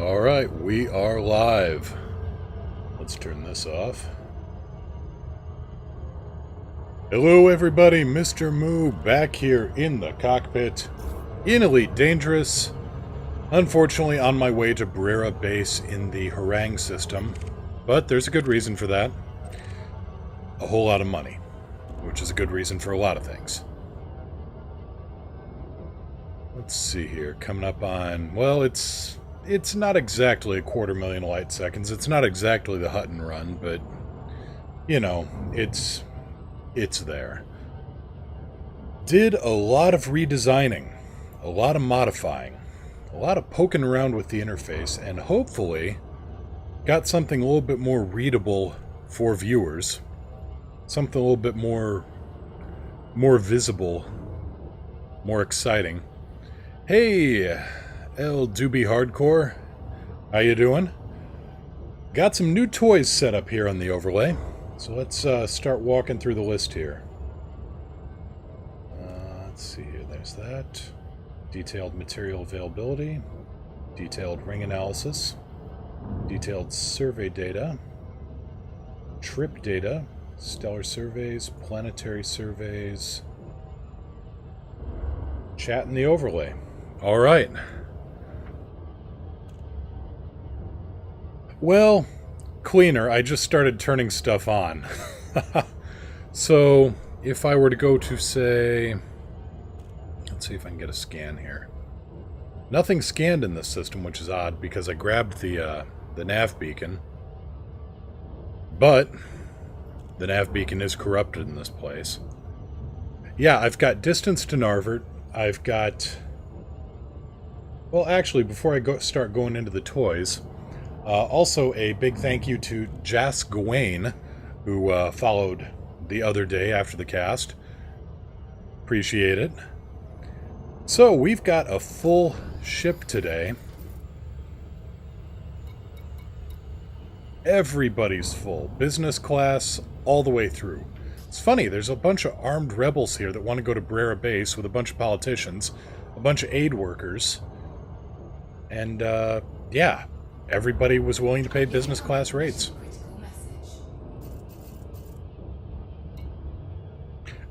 Alright, we are live. Let's turn this off. Hello everybody, Mr. Moo back here in the cockpit in Elite Dangerous. Unfortunately on my way to Brera base in the Harangue system, but there's a good reason for that. A whole lot of money, which is a good reason for a lot of things. Let's see here, coming up on, well, it's not exactly 250,000 light seconds. It's not exactly the Hutton run, but, you know, it's there. Did a lot of redesigning, a lot of modifying, a lot of poking around with the interface, and hopefully got something a little bit more readable for viewers. Something a little bit more visible, more exciting. Hey, El Doobie Hardcore, how you doing? Got some new toys set up here on the overlay, so let's start walking through the list here. Let's see here, there's that. Detailed material availability, detailed ring analysis, detailed survey data, trip data, stellar surveys, planetary surveys, chat in the overlay. All right. Well, cleaner. I just started turning stuff on. So, if I were to go to, say... Let's see if I can get a scan here. Nothing scanned in this system, which is odd, because I grabbed the nav beacon. But, the nav beacon is corrupted in this place. Yeah, I've got distance to Narvert. I've got... Well, actually, before I start going into the toys, also a big thank you to Jas Gawain, who followed the other day after the cast. Appreciate it. So, we've got a full ship today. Everybody's full. Business class, all the way through. It's funny, there's a bunch of armed rebels here that want to go to Brera base with a bunch of politicians, a bunch of aid workers. And, yeah, everybody was willing to pay business class rates.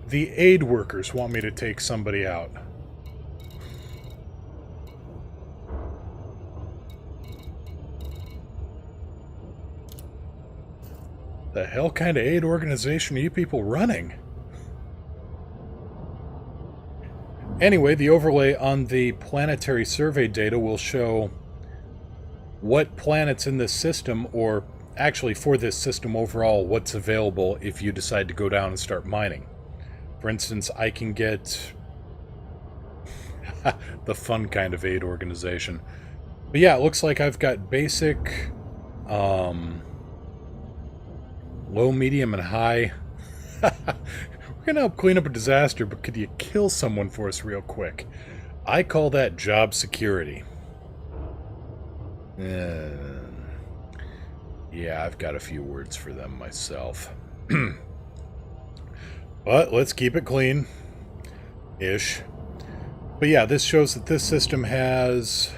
The aid workers want me to take somebody out. The hell kind of aid organization are you people running? Anyway, the overlay on the planetary survey data will show what planets in this system, or actually for this system overall, what's available if you decide to go down and start mining. For instance, I can get the fun kind of aid organization. But yeah, it looks like I've got basic, low, medium, and high. We're gonna help clean up a disaster, but could you kill someone for us real quick? I call that job security. Yeah, I've got a few words for them myself. But let's keep it clean-ish. But yeah, this shows that this system has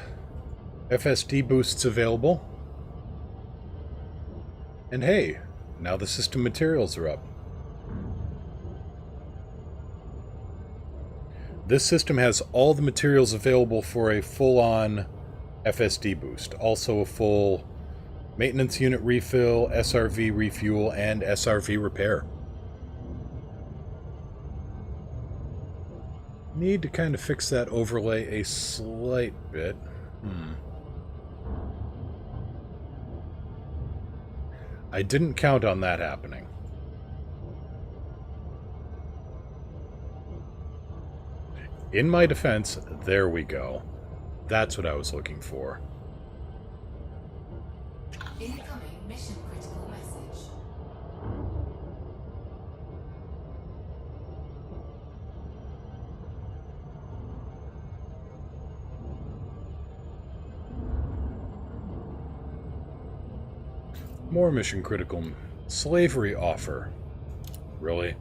FSD boosts available. And hey, now the system materials are up. This system has all the materials available for a full-on FSD boost. Also a full maintenance unit refill, SRV refuel, and SRV repair. Need to kind of fix that overlay a slight bit. I didn't count on that happening. In my defense, there we go. That's what I was looking for. Incoming mission critical message. More mission critical slavery offer. Really?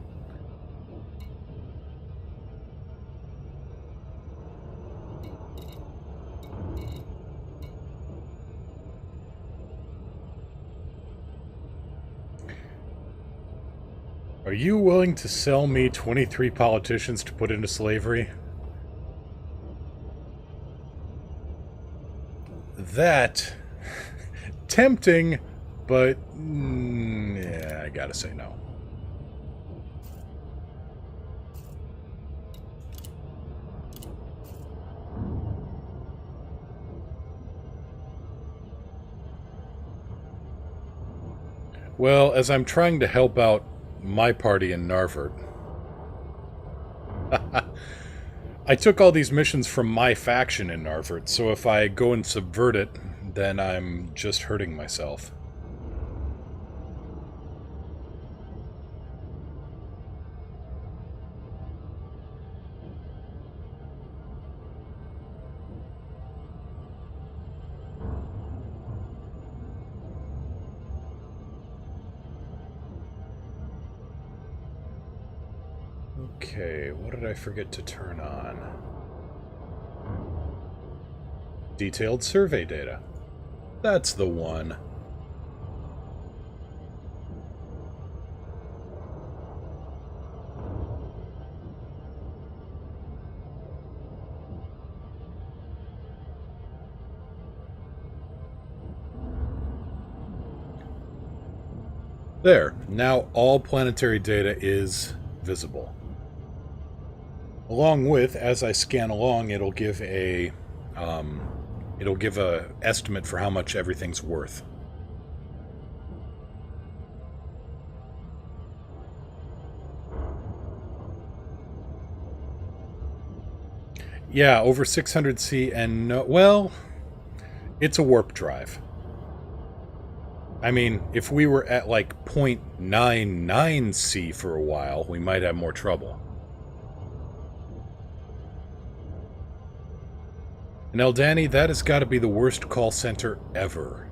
Are you willing to sell me 23 politicians to put into slavery? That... tempting, but... yeah, I gotta say no. Well, as I'm trying to help out my party in Narvert, I took all these missions from my faction in Narvert, so if I go and subvert it, then I'm just hurting myself. Okay, what did I forget to turn on? Detailed survey data. That's the one. There. Now all planetary data is visible. Along with, as I scan along, it'll give a estimate for how much everything's worth. Yeah, over 600C and no... well, it's a warp drive. I mean, if we were at like 0.99C for a while, we might have more trouble. And Eldani, that has got to be the worst call center ever.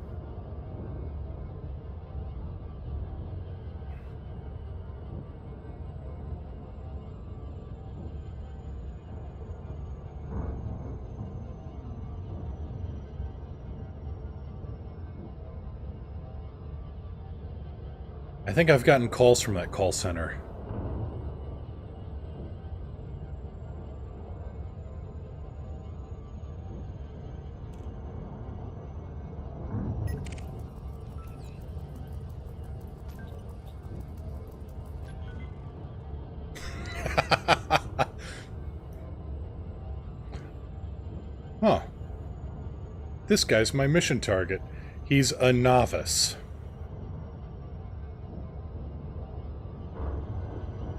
I think I've gotten calls from that call center. Huh. This guy's my mission target. He's a novice.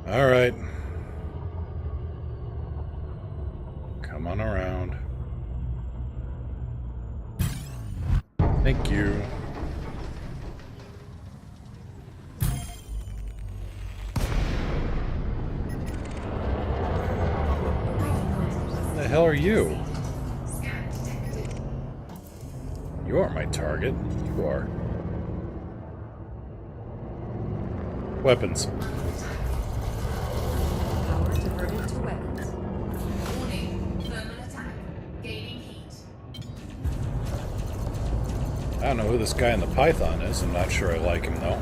Alright. Come on around. Thank you. What the hell are you? You aren't my target. You are. Weapons. Power diverted to weapons. Warning, thermal attack. Gaining heat. I don't know who this guy in the Python is. I'm not sure I like him, though.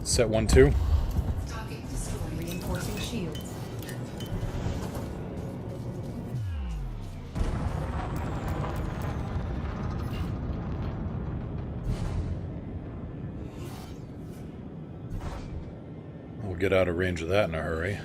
Set 1-2. Target destroyed. Reinforcing shields. We'll get out of range of that in a hurry.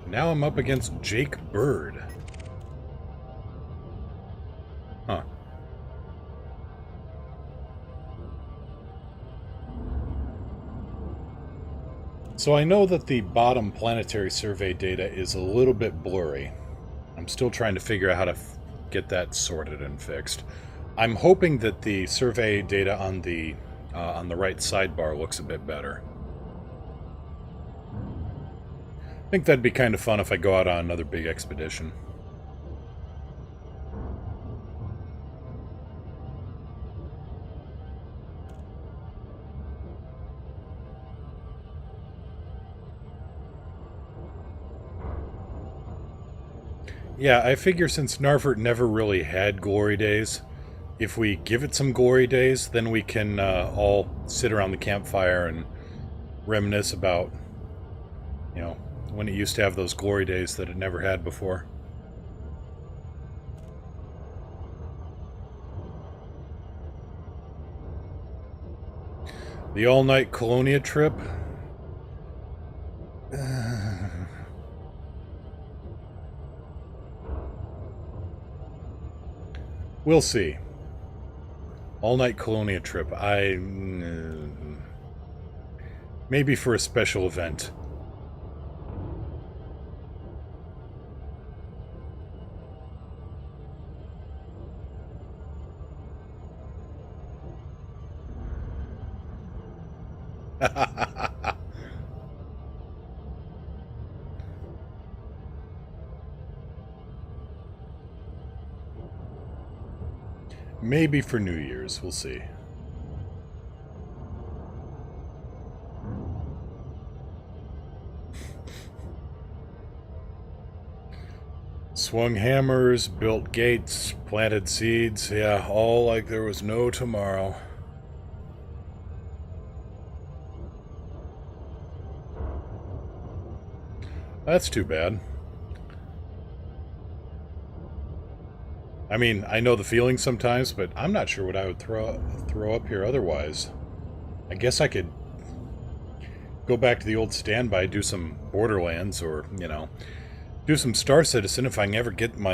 Now I'm up against Jake Bird. Huh. So I know that the bottom planetary survey data is a little bit blurry. I'm still trying to figure out how to get that sorted and fixed. I'm hoping that the survey data on the right sidebar looks a bit better. I think that'd be kind of fun if I go out on another big expedition. Yeah, I figure since Narvert never really had glory days, if we give it some glory days, then we can all sit around the campfire and reminisce about, you know, when it used to have those glory days that it never had before. The all-night Colonia trip? We'll see. All-night Colonia trip. Maybe for a special event. Maybe for New Year's. We'll see. Swung hammers, built gates, planted seeds. Yeah, all like there was no tomorrow. That's too bad. I mean, I know the feeling sometimes, but I'm not sure what I would throw up here otherwise. I guess I could go back to the old standby, do some Borderlands, or, you know, do some Star Citizen if I can ever get the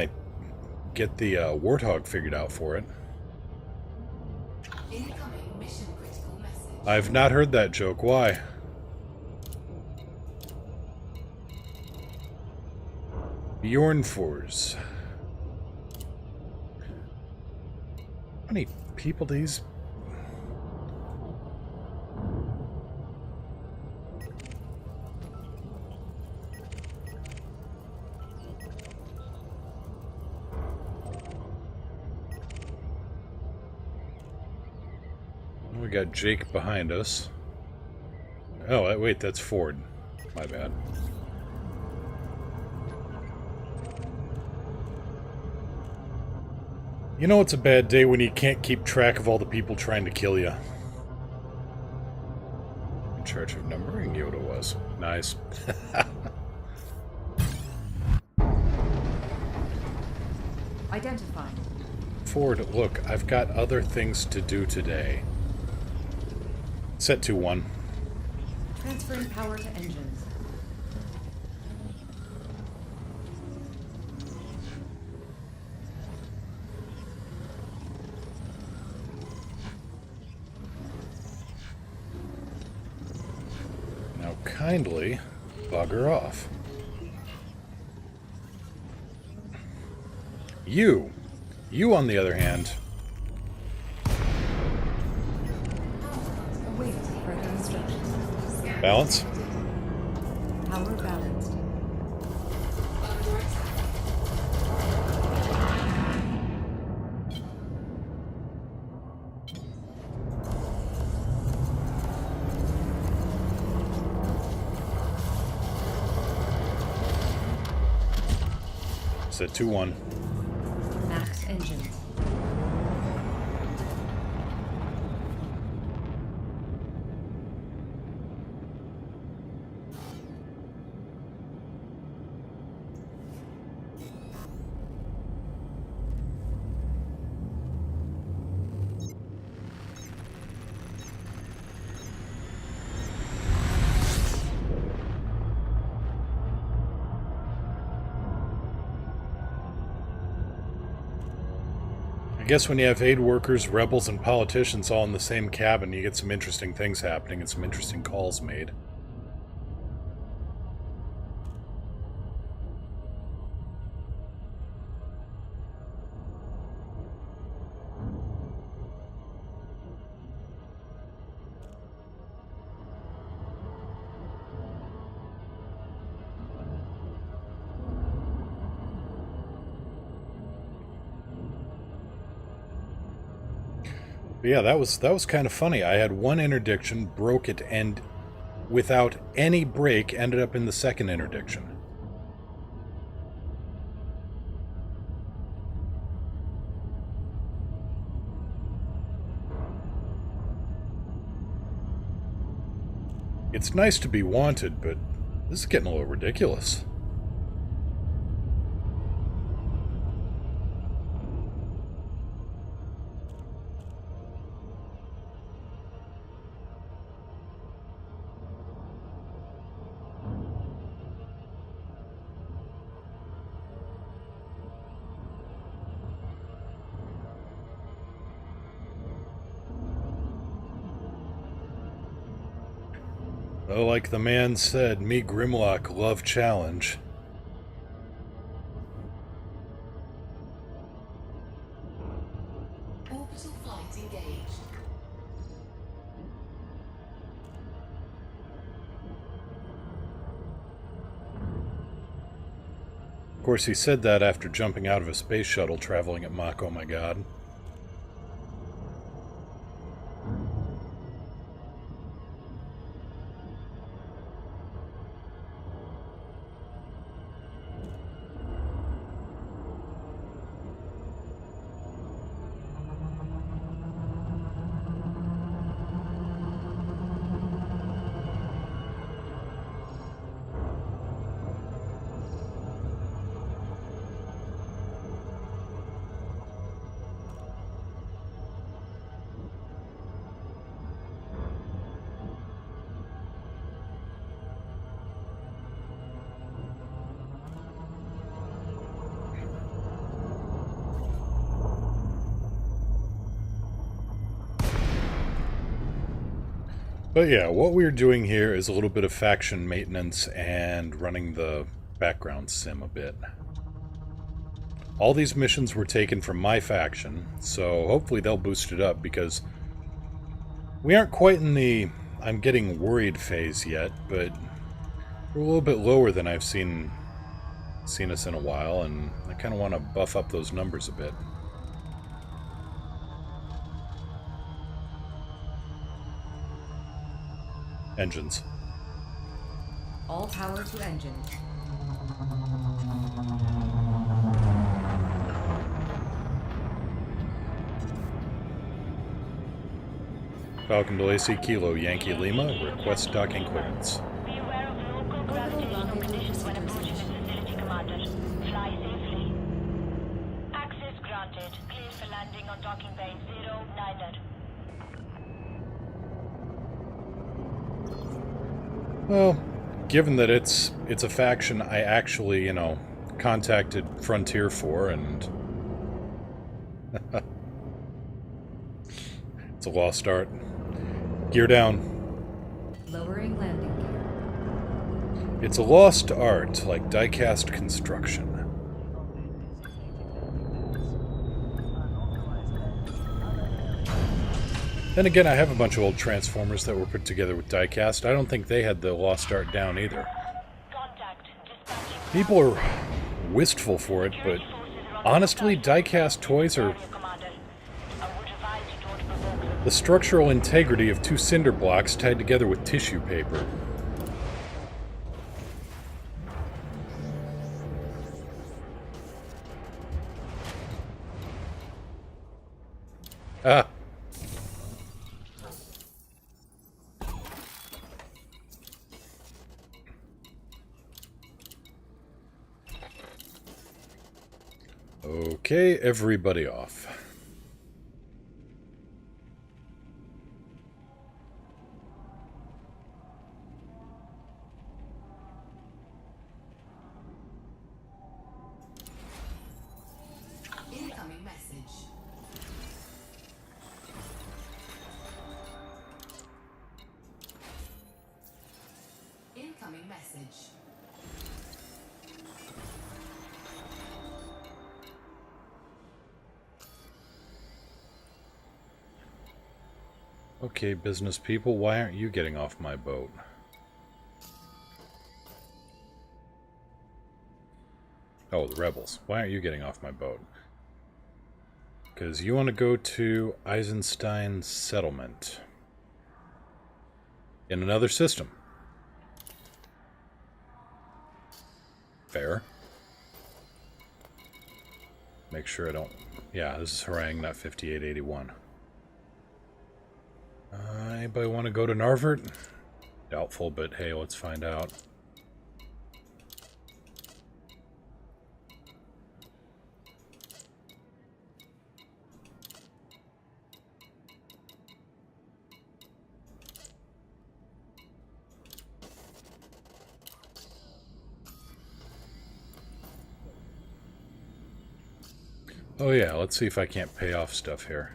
Warthog figured out for it. Incoming mission critical message. I've not heard that joke. Why? Bjornfors. How many people do these? We got Jake behind us. Oh, wait, that's Ford. My bad. You know it's a bad day when you can't keep track of all the people trying to kill you. In charge of numbering, Yoda was. Nice. Identified. Ford, look, I've got other things to do today. Set to 1. Transferring power to engines. Now kindly bugger off. You, on the other hand... Awaiting further instructions. Balance? Power balanced. Set 2-1. Max engines. I guess when you have aid workers, rebels, and politicians all in the same cabin, you get some interesting things happening and some interesting calls made. But yeah, that was kind of funny. I had one interdiction, broke it, and without any break, ended up in the second interdiction. It's nice to be wanted, but this is getting a little ridiculous. Well, like the man said, me Grimlock love challenge. Orbital flight engaged. Of course, he said that after jumping out of a space shuttle traveling at Mach, oh my god. But yeah, what we're doing here is a little bit of faction maintenance and running the background sim a bit. All these missions were taken from my faction, so hopefully they'll boost it up, because we aren't quite in the I'm getting worried phase yet, but we're a little bit lower than I've seen us in a while, and I kind of want to buff up those numbers a bit. Engines. All power to engines. Falcon to AC Kilo Yankee Lima, request docking clearance. Be aware of local gravitational conditions when approaching the facility, Commander. Fly safely. Access granted. Clear for landing on docking bay 09er. Well, given that it's a faction I actually, contacted Frontier for, and it's a lost art. Gear down. Lowering landing gear. It's a lost art, like die-cast construction. Then again, I have a bunch of old Transformers that were put together with die-cast. I don't think they had the lost art down either. Contact. Dispatching. People are wistful for it, but honestly, die-cast toys are Commander. I would advise you don't provoke them. the structural integrity of two cinder blocks tied together with tissue paper. Ah. Okay, everybody off. Incoming message. Incoming message. Okay, business people, why aren't you getting off my boat? Oh, the rebels. Why aren't you getting off my boat? Because you want to go to Eisenstein Settlement. In another system. Fair. Make sure I don't... Yeah, this is Harangue, not 5881. Anybody want to go to Narvert? Doubtful, but hey, let's find out. Oh yeah, let's see if I can't pay off stuff here.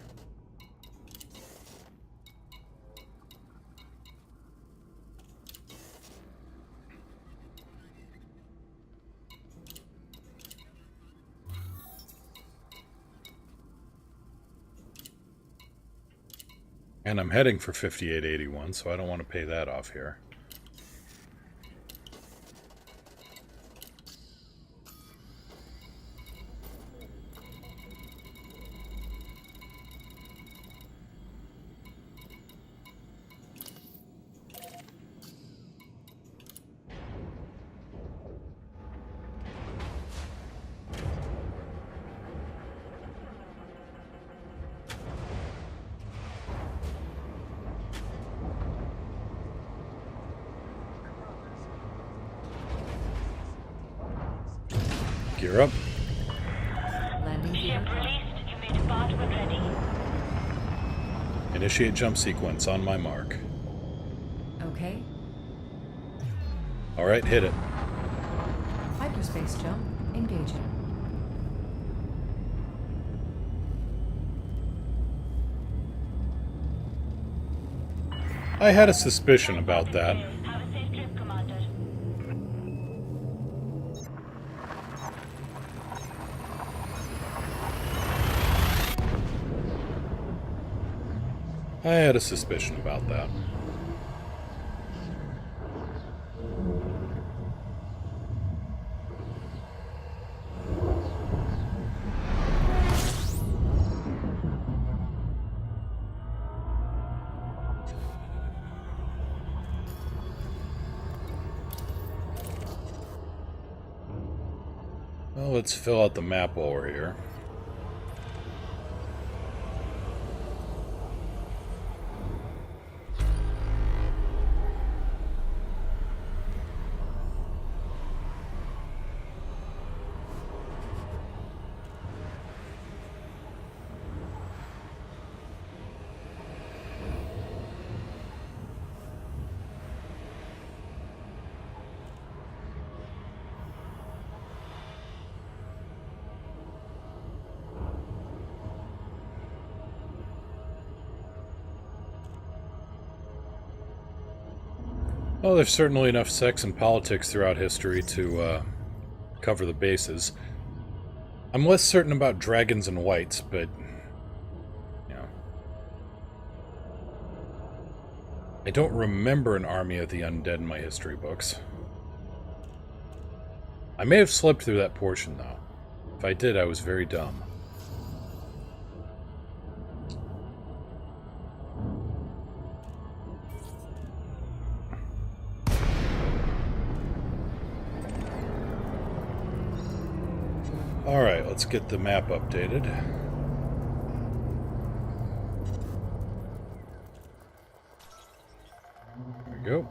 And I'm heading for 5881, so I don't want to pay that off here. Gear up. Landing gear. Ship released. You may depart when ready. Initiate jump sequence on my mark. Okay. Alright, hit it. Hyperspace jump engaging. I had a suspicion about that. Have a safe trip, Commander. I had a suspicion about that. Well, let's fill out the map while we're here. Well, there's certainly enough sex and politics throughout history to cover the bases. I'm less certain about dragons and whites, but, you know. I don't remember an army of the undead in my history books. I may have slipped through that portion, though. If I did, I was very dumb. Alright, let's get the map updated. There we go.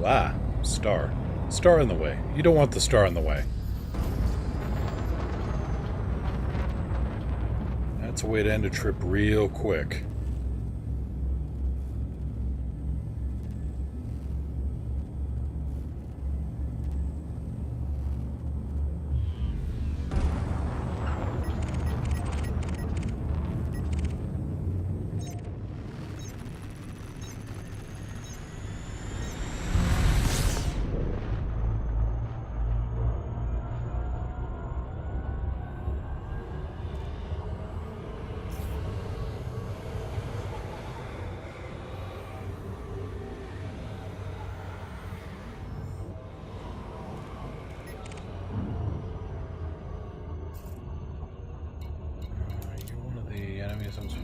Ah, star. Star in the way. You don't want the star in the way. That's a way to end a trip real quick.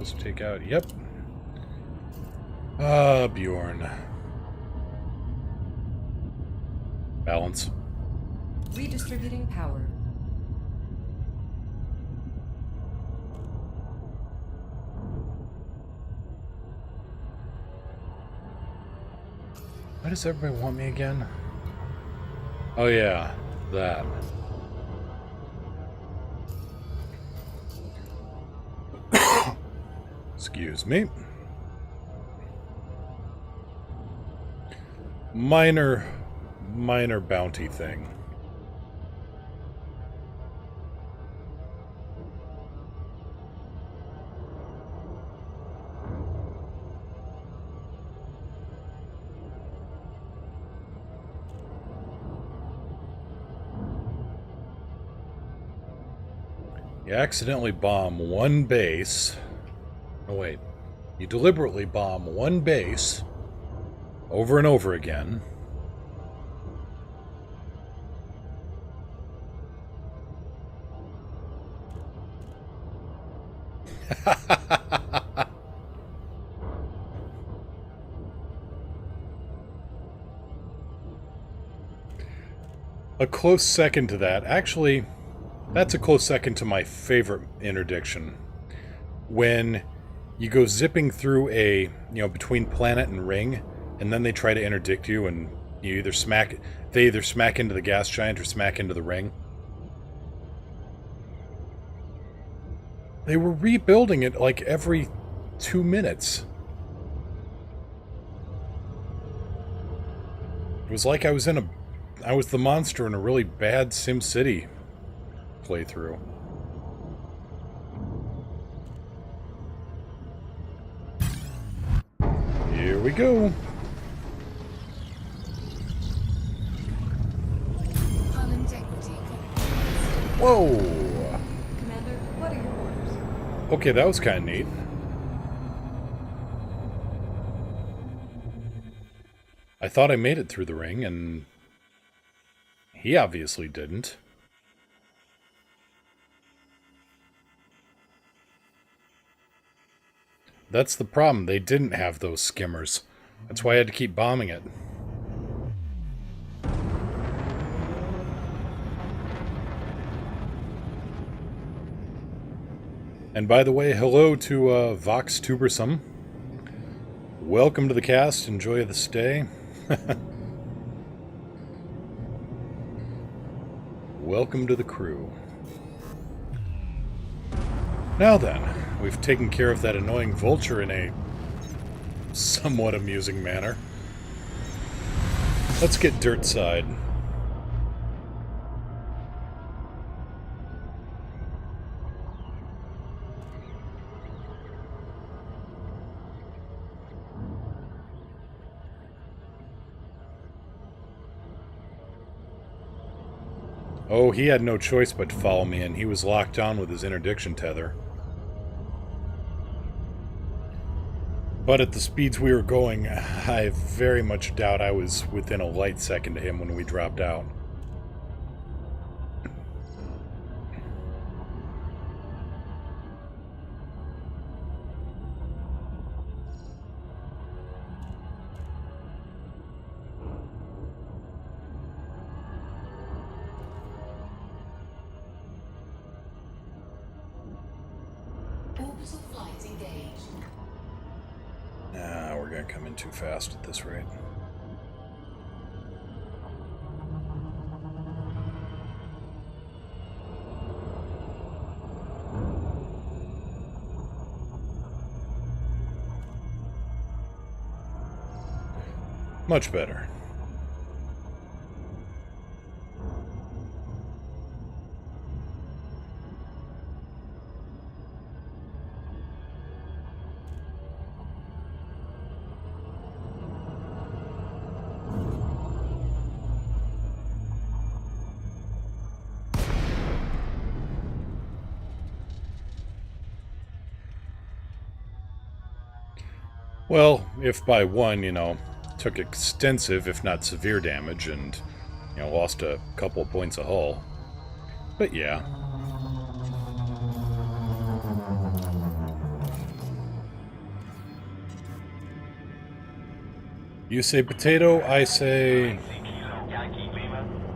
supposed to take out? Yep. Bjorn. Balance. Redistributing power. Why does everybody want me again? Oh yeah, that. Excuse me. Minor bounty thing. You accidentally bomb one base. Oh wait. You deliberately bomb one base over and over again. A close second to that. Actually, that's a close second to my favorite interdiction. When you go zipping through between planet and ring, and then they try to interdict you, and you either smack into the gas giant or smack into the ring. They were rebuilding it like every 2 minutes. It was like I was the monster in a really bad SimCity playthrough. Here we go. Hull integrity. Whoa! Commander, what are your orders? Okay, that was kind of neat. I thought I made it through the ring, and he obviously didn't. That's the problem. They didn't have those skimmers. That's why I had to keep bombing it. And by the way, hello to Vox Tubersome. Welcome to the cast. Enjoy the stay. Welcome to the crew. Now then, we've taken care of that annoying vulture in a somewhat amusing manner. Let's get dirt side. Oh, he had no choice but to follow me, and he was locked on with his interdiction tether. But at the speeds we were going, I very much doubt I was within a light second to him when we dropped out. Orbital flight engaged. Nah, we're gonna come in too fast at this rate. Much better. Well, if by one, took extensive, if not severe damage, and, lost a couple of points of hull. But yeah. You say potato, I say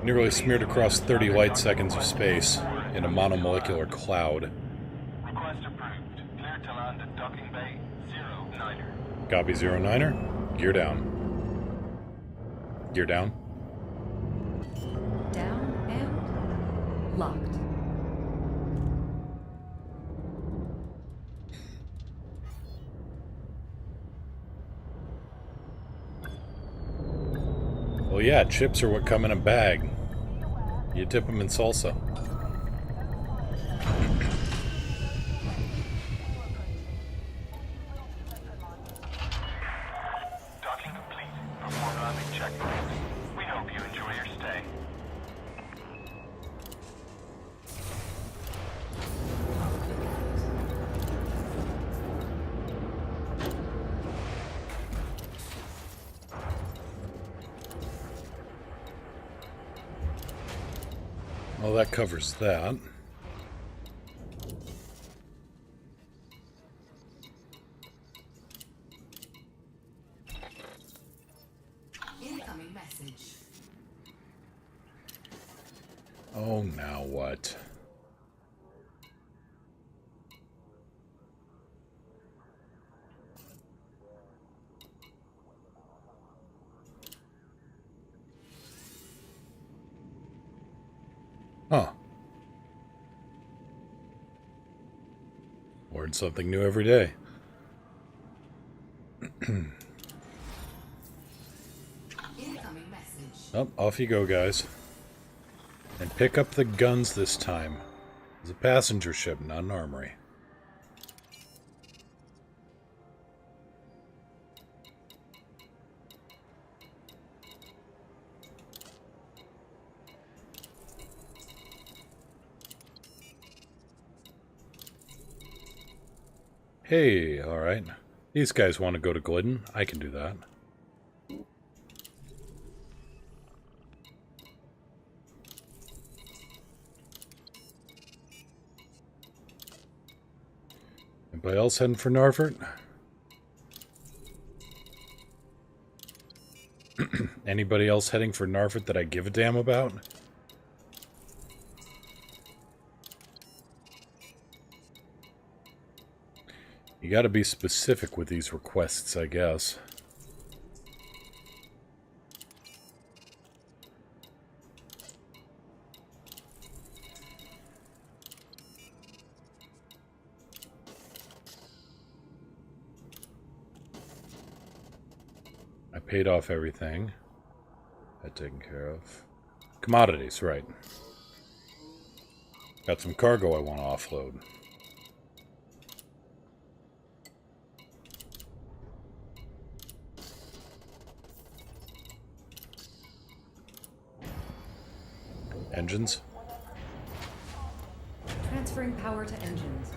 nearly smeared across 30 light seconds of space in a monomolecular cloud. Request approved. Clear to land at docking bay 09er. Copy 09er. Gear down. Gear down. Down and locked. Well, yeah, chips are what come in a bag. You dip them in salsa. Docking complete. Perform landing checklist. We hope you enjoy your stay. Well, that covers that. Incoming message. Oh, now what? Huh. Learn something new every day. Incoming message. Oh, off you go, guys. And pick up the guns this time. It's a passenger ship, not an armory. Hey, alright. These guys want to go to Glidden. I can do that. Anybody else heading for Narfort? Anybody else heading for Narfort that I give a damn about? You gotta be specific with these requests, I guess. I paid off everything. That taken care of. Commodities, right. Got some cargo I want to offload. Engines. Transferring power to engines.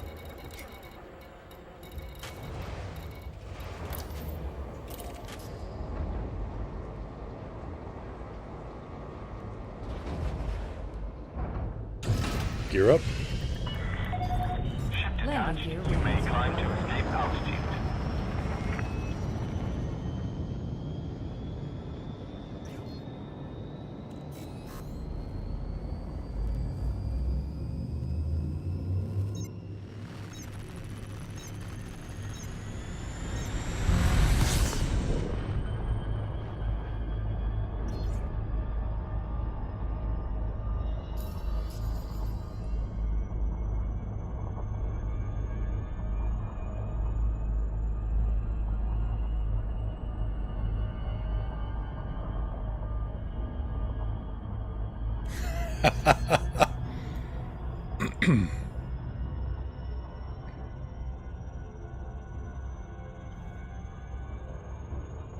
Gear up. Ship detached. Landing gear You may released. climb to escape altitude.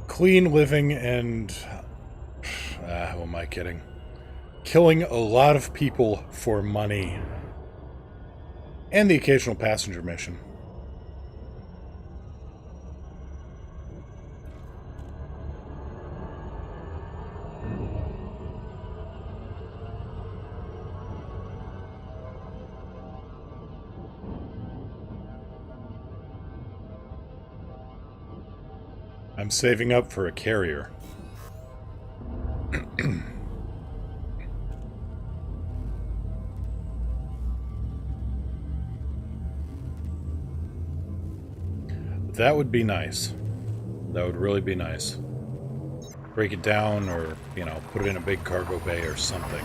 Clean living and... who am I kidding? Killing a lot of people for money. And the occasional passenger mission. I'm saving up for a carrier. That would be nice. That would really be nice. Break it down or, you know, put it in a big cargo bay or something.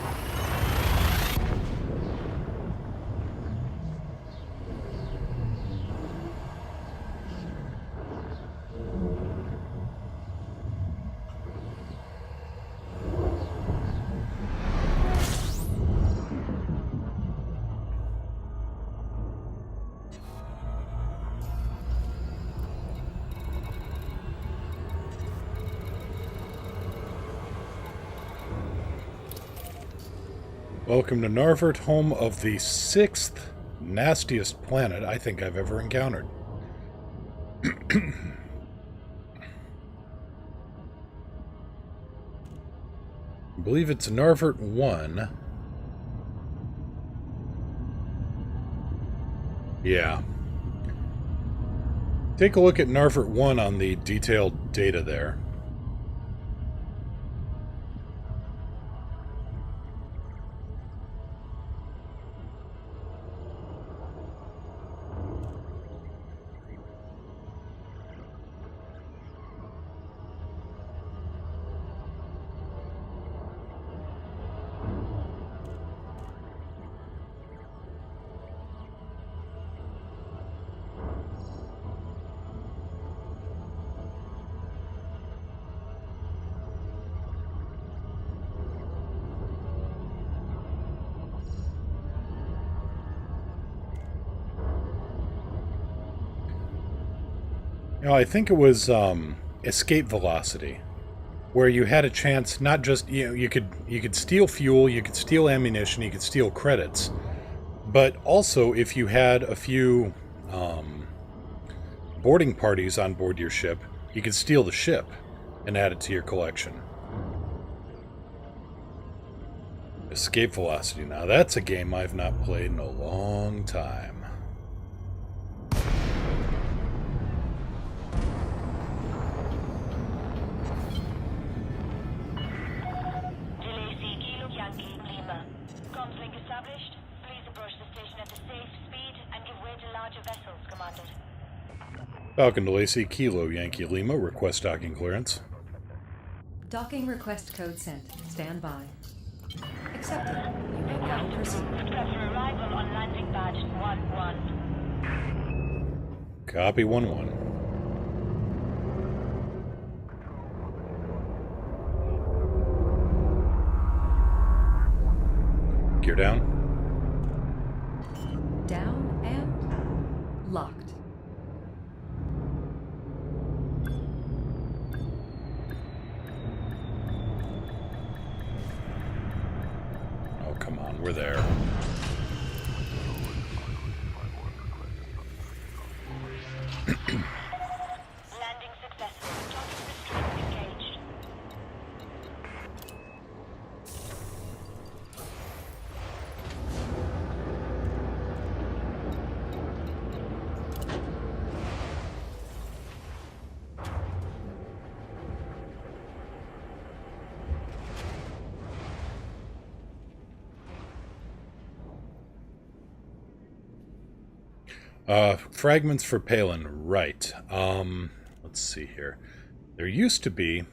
Welcome to Narvert, home of the 6th nastiest planet I think I've ever encountered. I believe it's Narvert 1. Yeah. Take a look at Narvert 1 on the detailed data there. You know, I think it was escape velocity, where you had a chance not just, you know, you could steal fuel, you could steal ammunition, you could steal credits, but also if you had a few boarding parties on board your ship, you could steal the ship and add it to your collection. Escape velocity. Now that's a game I've not played in a long time. Falcon to Lacey, Kilo, Yankee Lima, request docking clearance. Docking request code sent. Stand by. Accepted. You may now proceed. Prepare for arrival on landing pad 1-1. Copy 1-1. Gear down. Down and locked. Come on, we're there. Landing successful. Docking restraints engaged. Fragments for Palin, right. Let's see here. There used to be...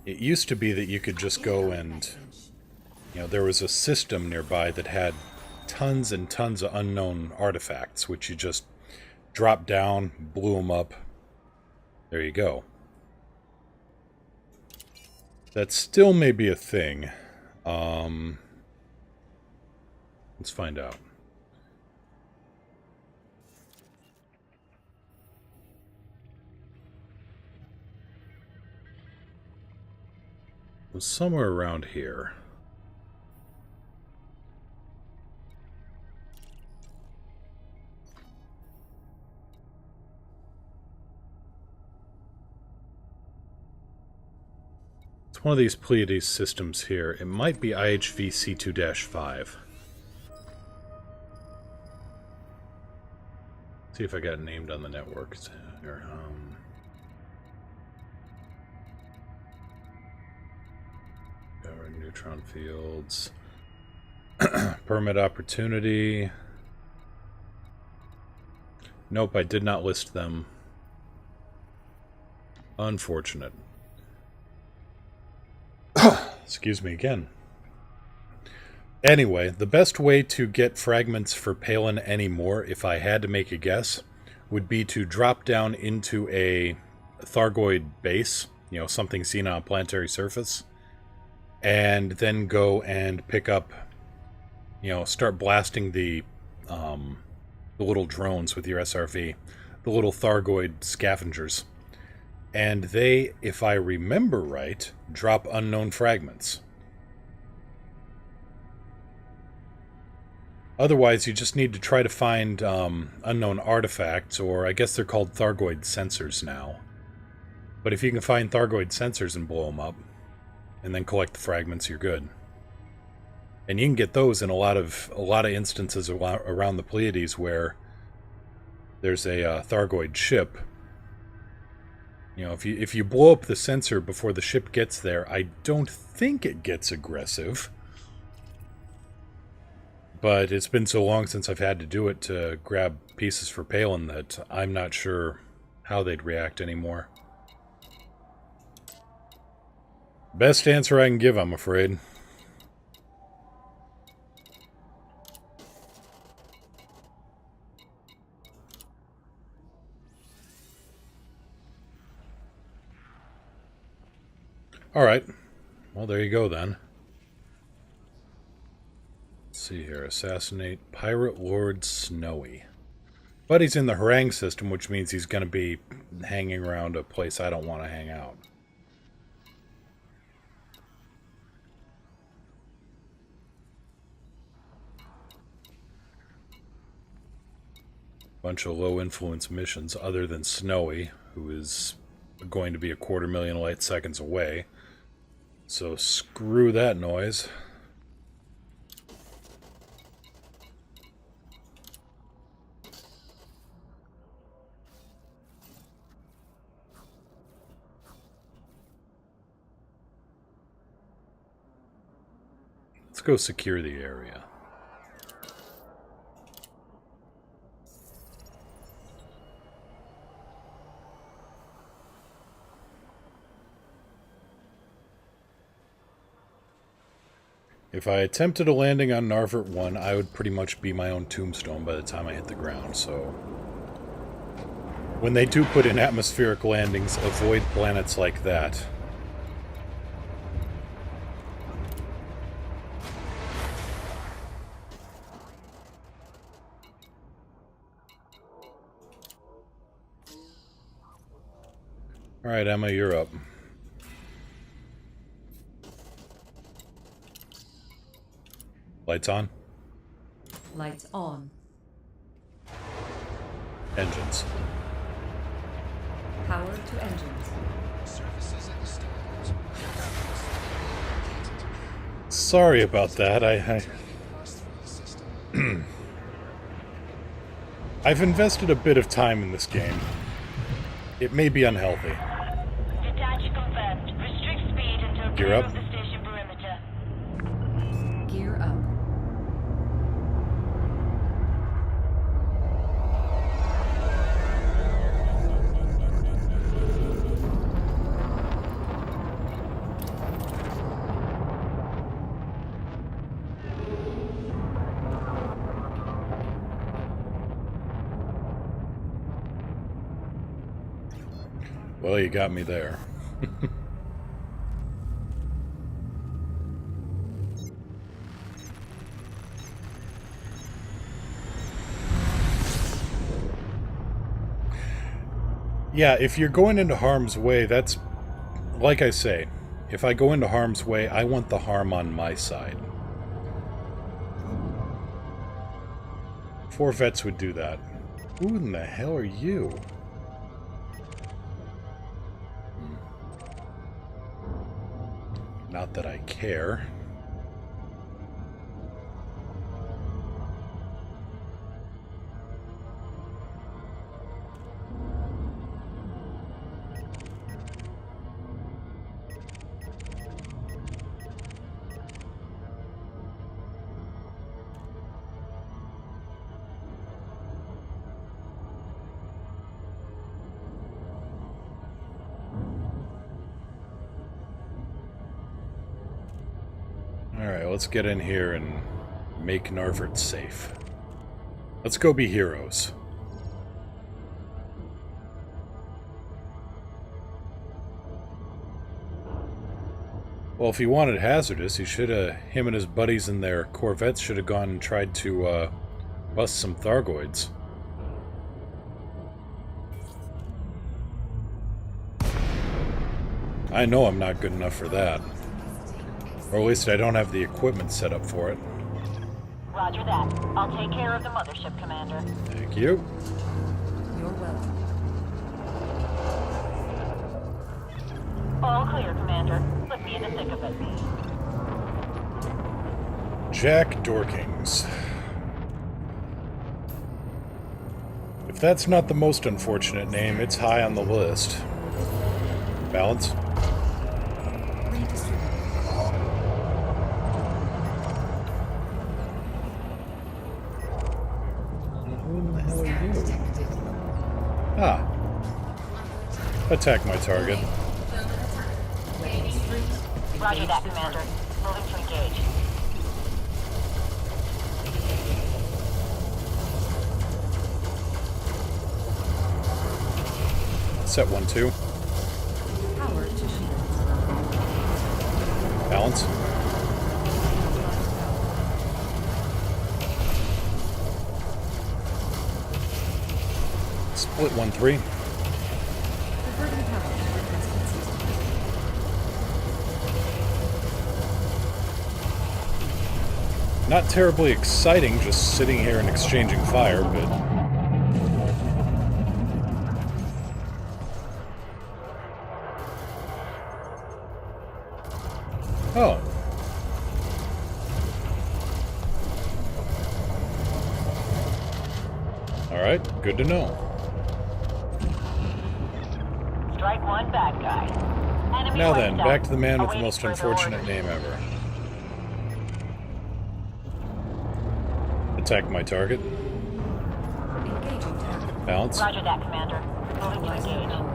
It used to be that you could just go and... You know, there was a system nearby that had tons and tons of unknown artifacts, which you just dropped down, blew them up. There you go. That still may be a thing. Let's find out. It was somewhere around here. It's one of these Pleiades systems here. It might be IHV C2-5. See if I got named on the network. Here, neutron fields. Permit opportunity. Nope, I did not list them. Unfortunate. Excuse me again. Anyway, the best way to get fragments for Palin anymore, if I had to make a guess, would be to drop down into a Thargoid base, you know, something seen on a planetary surface, and then go and pick up, you know, start blasting the little drones with your SRV, the little Thargoid scavengers. And they, if I remember right, drop unknown fragments. Otherwise, you just need to try to find unknown artifacts, or I guess they're called Thargoid sensors now. But if you can find Thargoid sensors and blow them up, and then collect the fragments, you're good. And you can get those in a lot of instances around the Pleiades where there's a Thargoid ship. You know, if you blow up the sensor before the ship gets there, I don't think it gets aggressive. But it's been so long since I've had to do it to grab pieces for Palin that I'm not sure how they'd react anymore. Best answer I can give, I'm afraid. Alright. Well, there you go then. Let's see here. Assassinate Pirate Lord Snowy. But he's in the harangue system, which means he's going to be hanging around a place I don't want to hang out. Bunch of low-influence missions other than Snowy, who is going to be 250,000 light seconds away. So screw that noise. Let's go secure the area. If I attempted a landing on Narvert 1, I would pretty much be my own tombstone by the time I hit the ground, so... When they do put in atmospheric landings, avoid planets like that. Alright, Emma, you're up. Lights on? Lights on. Engines. Power to engines. Sorry about that. I've invested a bit of time in this game. It may be unhealthy. Detach confirmed. Restrict speed until Gear clear up. of the station perimeter. Gear up. Well, you got me there. Yeah, if you're going into harm's way, that's... Like I say, if I go into harm's way, I want the harm on my side. 4 vets would do that. Who in the hell are you? Not that I care. let's get in here and make Narvert safe. Let's go be heroes. Well, if he wanted hazardous, him and his buddies in their Corvettes should have gone and tried to, bust some Thargoids. I know I'm not good enough for that. Or at least I don't have the equipment set up for it. Roger that. I'll take care of the mothership, Commander. Thank you. You're welcome. All clear, Commander. Put me in the thick of it. Jack Dorkings. If that's not the most unfortunate name, it's high on the list. Balance. Redistribute. Who in the hell are you? Ah. Attack my target. Roger that, Commander. Moving to engage. Set 1-2. Power to shields. Balance. Split 1-3. Reverting power to requested system. Not terribly exciting just sitting here and exchanging fire, but... Oh. Alright, good to know. Strike one, bad guy. Enemy Now wiped then, out. back to the man with the Awaiting most further unfortunate orders. name ever. Attack my target. Engaging target. Balance. Roger that, Commander. Moving to Equalizing engage. power.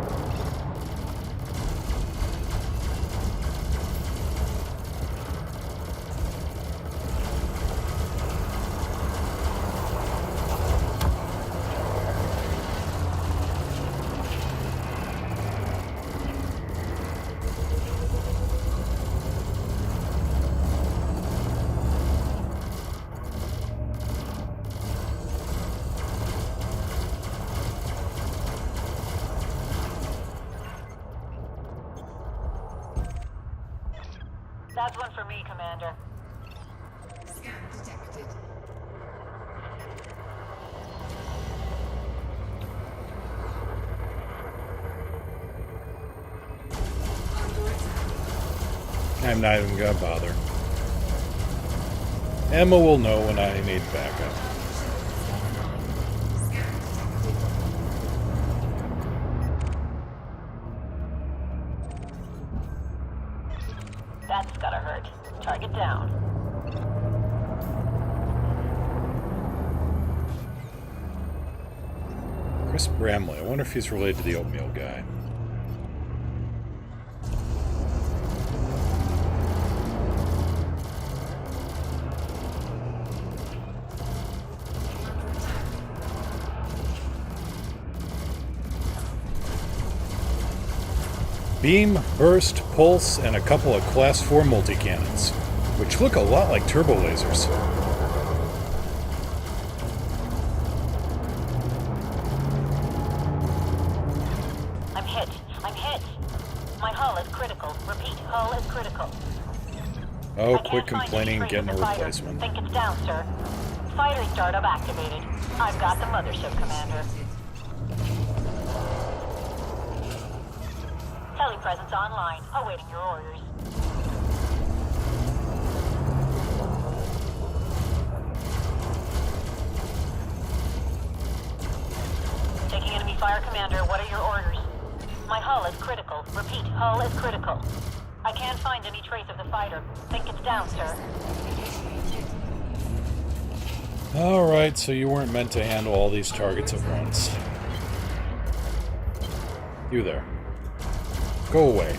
That's one for me, Commander. Scan detected. Under attack. I'm not even gonna bother. Emma will know when I need backup. Scan detected. That's gotta hurt. Target down. Chris Bramley. I wonder if he's related to the oatmeal guy. Beam, burst, pulse, and a couple of Class 4 multi-cannons, which look a lot like turbo lasers. I'm hit. I'm hit. My hull is critical. Repeat, hull is critical. Oh, I quit can't find complaining any and getting trace a of the fighter. replacement. Think it's down, sir. Fighter startup activated. I've got the mothership, Commander. Telepresence online. Awaiting your orders. Taking enemy fire, Commander. What are your orders? My hull is critical. Repeat, hull is critical. I can't find any trace of the fighter. Think it's down, sir. Alright, so you weren't meant to handle all these targets at once. You there. Go away.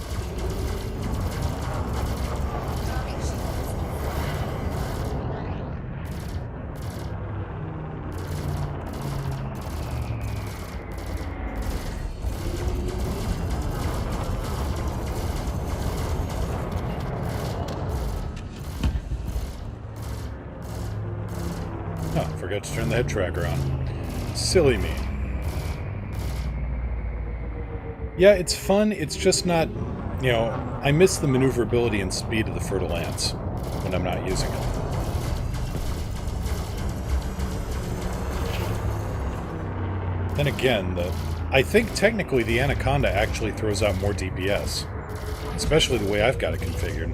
forgot to turn the head tracker on. Silly me. Yeah, it's fun. It's just not, you know, I miss the maneuverability and speed of the Fer-de-Lance when I'm not using it. Then again, I think technically the Anaconda actually throws out more DPS, especially the way I've got it configured.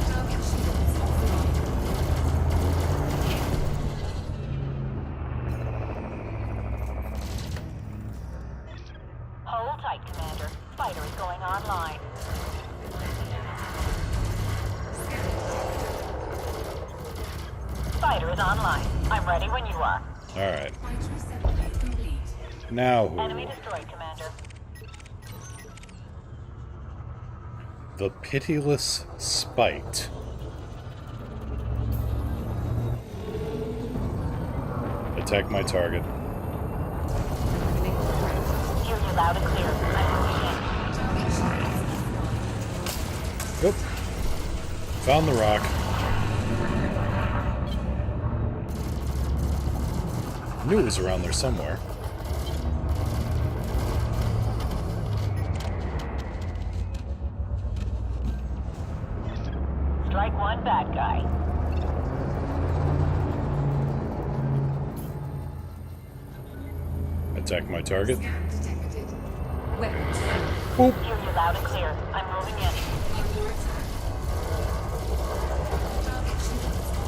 Target shields offline. Hold tight, Commander. Fighter is going online. Fighter is online. I'm ready when you are. Alright. Fighter assembly complete. Now who? Enemy destroyed, Commander. The Pitiless Spite. Attack my target. Hear you loud and clear. I'm moving in. Target shields offline. Oop. Found the rock. Knew it was around there somewhere. Strike one bad guy. Attack my target. Scan detected. Weapons. Boop. Hear you loud and clear. I'm moving in. Under attack. Target shields offline.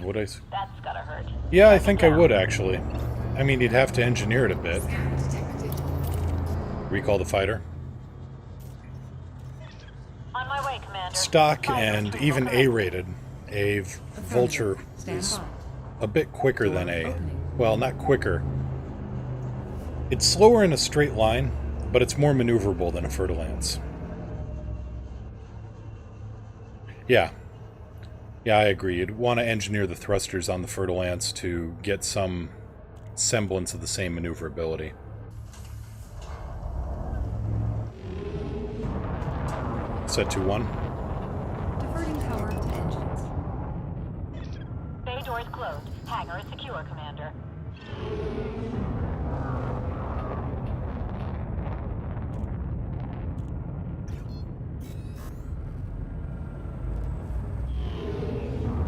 Would I? That's gotta hurt. Yeah, I think I would actually. I mean, you'd have to engineer it a bit. Scan detected. Recall the fighter. On my way, Commander. Stock Fighter and retrieval even connected. A-rated. A Vulture Stand is by. a bit quicker than a... Opening. Well, not quicker. It's slower in a straight line, but it's more maneuverable than a Fer-de-Lance. Yeah. Yeah, I agree. You'd want to engineer the thrusters on the Fer-de-Lance to get some semblance of the same maneuverability. Set to 1. Diverting power to engines. Bay doors closed. Hangar is secure, Commander.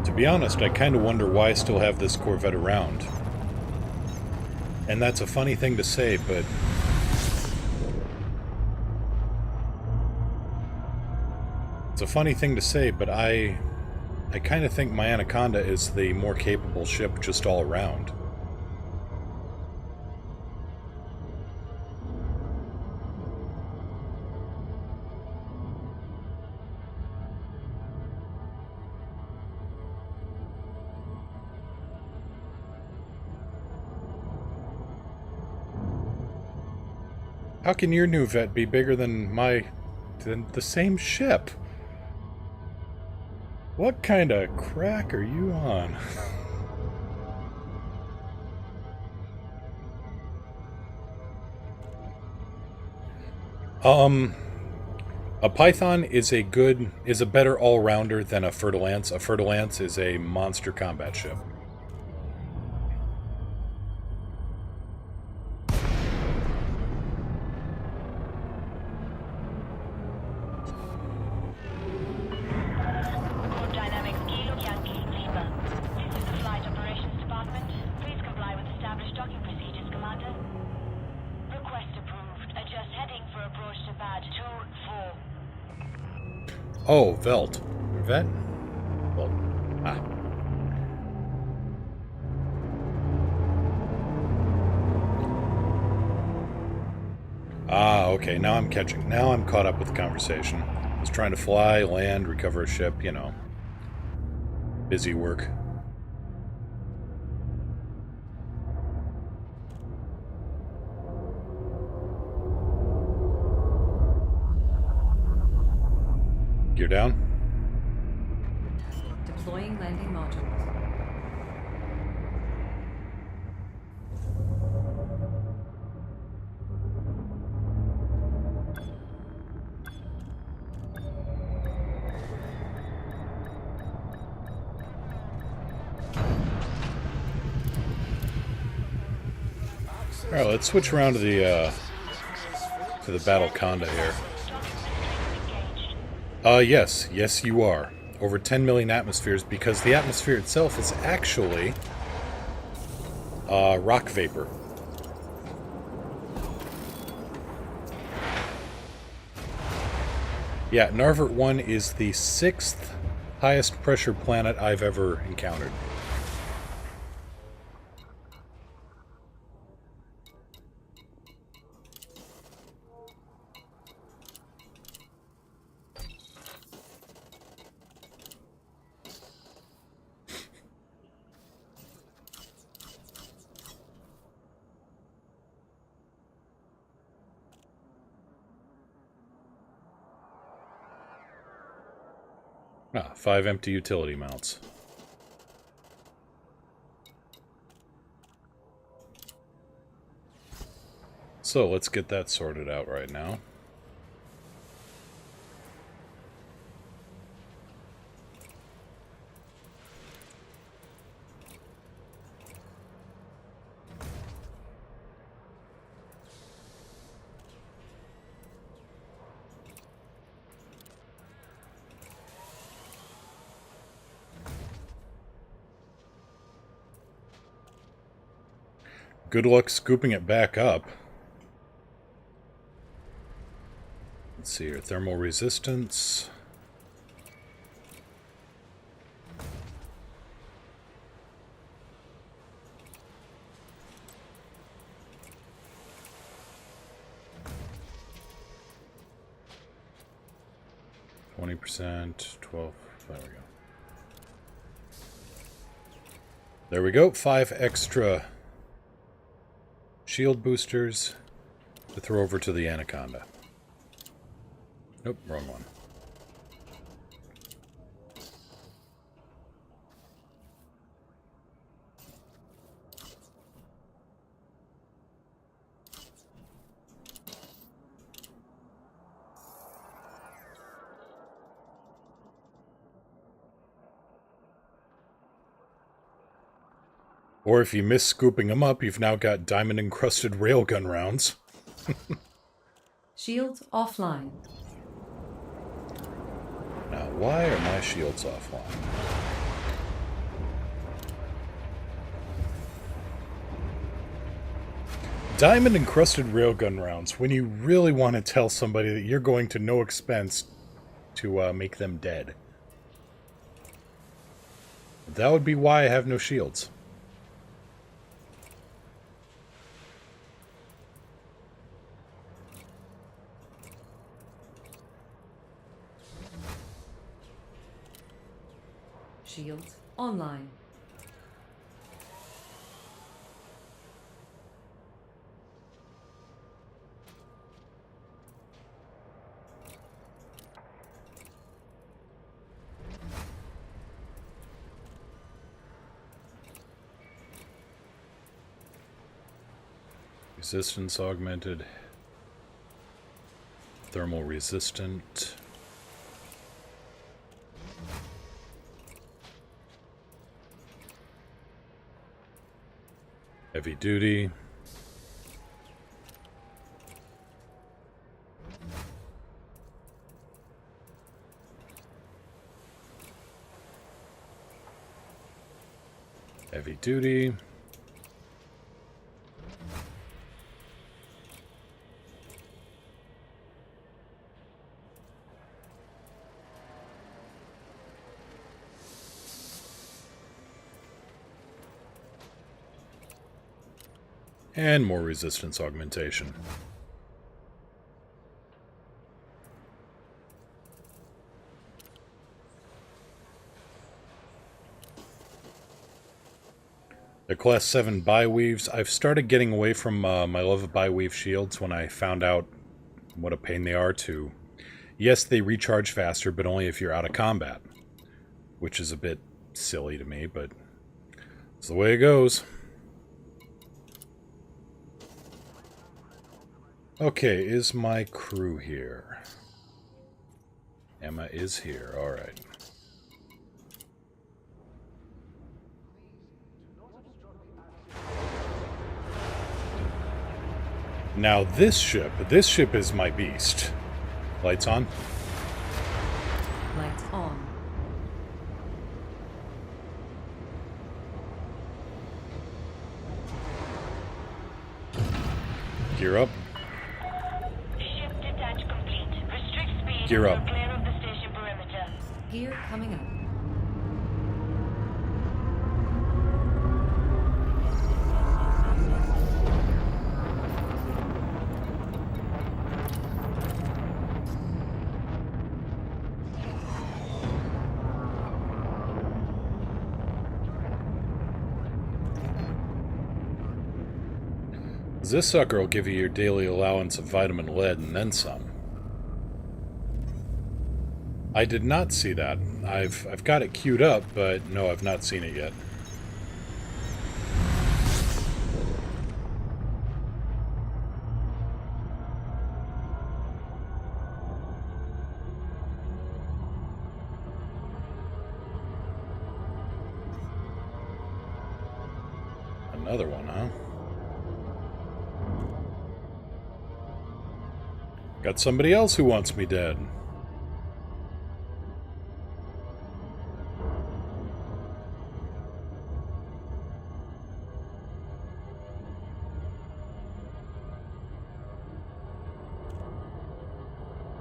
To be honest, I kind of wonder why I still have this Corvette around. And that's a funny thing to say, but... It's a funny thing to say, but I kind of think my Anaconda is the more capable ship just all around. How can your new vet be bigger than the same ship? What kind of crack are you on? A Python is a better all-rounder than a Fer-de-Lance. A Fer-de-Lance is a monster combat ship. Code Dynamics Kilo Yankee Lima. This is the Flight Operations Department. Please comply with established docking procedures, Commander. Request approved. Adjust heading for approach to pad 2-4. Oh, Velt. Vet? Well, ah. Ah, okay, now I'm catching. Now I'm caught up with the conversation. I was trying to fly, land, recover a ship, you know. Busy work. Gear down. Deploying landing modules. Alright, let's switch around to the battle conda here. Yes. Yes, you are. Over 10 million atmospheres, because the atmosphere itself is actually rock vapor. Yeah, Narvert 1 is the 6th highest pressure planet I've ever encountered. Ah, 5 empty utility mounts. So let's get that sorted out right now. Good luck scooping it back up. Let's see here. Thermal resistance. %, 12. There we go. There we go. 5 extra shield boosters to throw over to the Anaconda. Nope, wrong one. Or if you miss scooping them up, you've now got diamond-encrusted railgun rounds. Shields offline. Now, why are my shields offline? Diamond-encrusted railgun rounds, when you really want to tell somebody that you're going to no expense to make them dead. That would be why I have no shields. Shields online. Resistance augmented. Thermal resistant. Heavy duty. Heavy duty. And more resistance augmentation. The Class 7 bi-weaves. I've started getting away from my love of bi-weave shields when I found out what a pain they are to... Yes, they recharge faster, but only if you're out of combat. Which is a bit silly to me, but it's the way it goes. Okay, is my crew here? Emma is here, alright. Now this ship is my beast. Lights on. Lights on. Gear up. Ship detach complete. Restrict speed. Gear up. You're clear of the station perimeter. Gear coming up. This sucker will give you your daily allowance of vitamin lead and then some. I did not see that. I've got it queued up, but no, I've not seen it yet. Another one, huh? Got somebody else who wants me dead.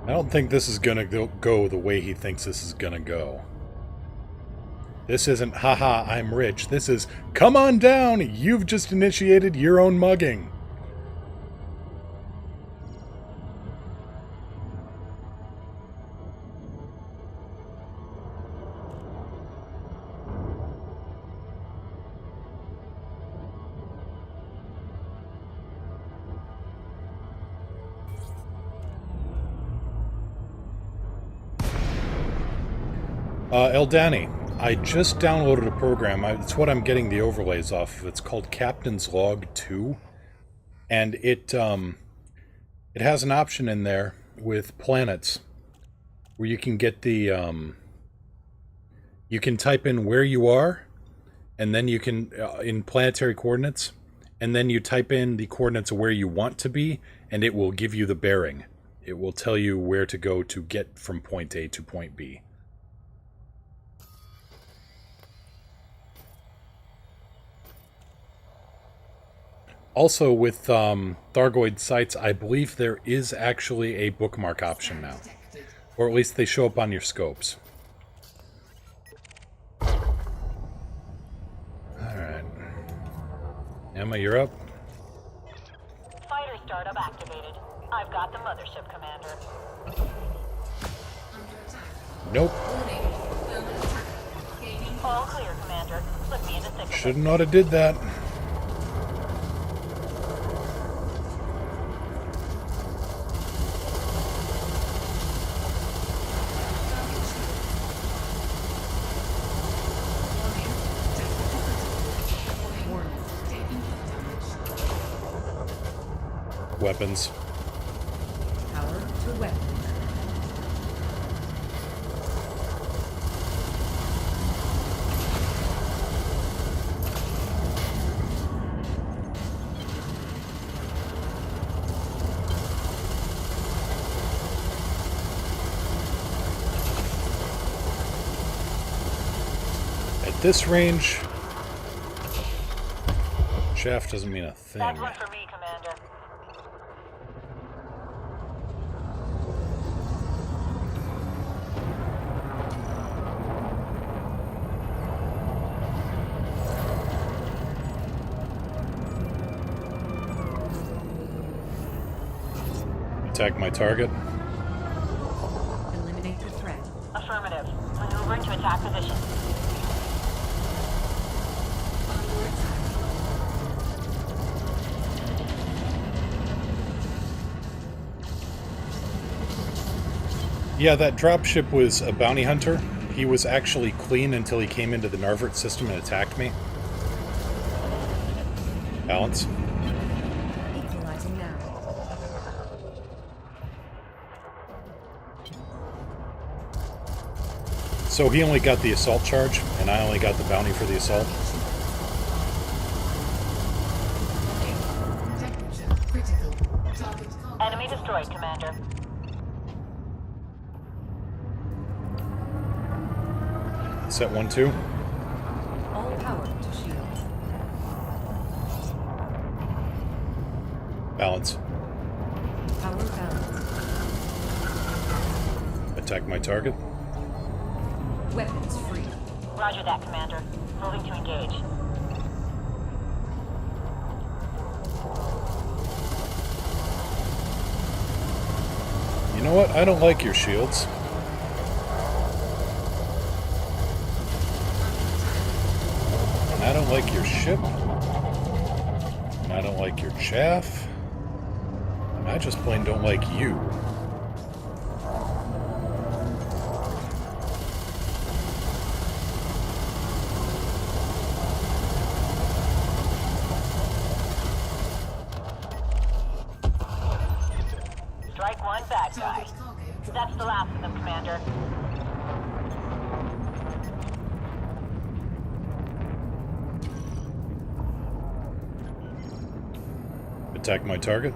I don't think this is gonna go the way he thinks this is gonna go. This isn't, haha, I'm rich. This is, come on down, you've just initiated your own mugging. Eldani, I just downloaded a program. It's what I'm getting the overlays off of. It's called Captain's Log 2. And it has an option in there with planets where you can get the... you can type in where you are, and then you can... in planetary coordinates, and then you type in the coordinates of where you want to be, and it will give you the bearing. It will tell you where to go to get from point A to point B. Also, with Thargoid sites, I believe there is actually a bookmark option now. Or at least they show up on your scopes. Alright. Emma, you're up. Fighter startup activated. I've got the mothership, Commander. Nope. All clear, Commander. Put me in the thick of it. Shouldn't oughta did that. Weapons. Power to weapon. At this range, shaft doesn't mean a thing. That's one for me, Commander. Attack my target. Eliminate the threat. Affirmative. Maneuvering to attack position. Yeah, that dropship was a bounty hunter. He was actually clean until he came into the Narvert system and attacked me. Balance. Equalizing now. So he only got the assault charge, and I only got the bounty for the assault. Temperature critical. Set 1-2. All power to shields. Balance. Power balance. Attack my target. Weapons free. Roger that, Commander. Moving to engage. You know what? I don't like your shields. And I don't like your ship. And I don't like your chaff. And I just plain don't like you. Strike one bad guy. Target cargo dropped. That's the last of them, Commander. Attack my target.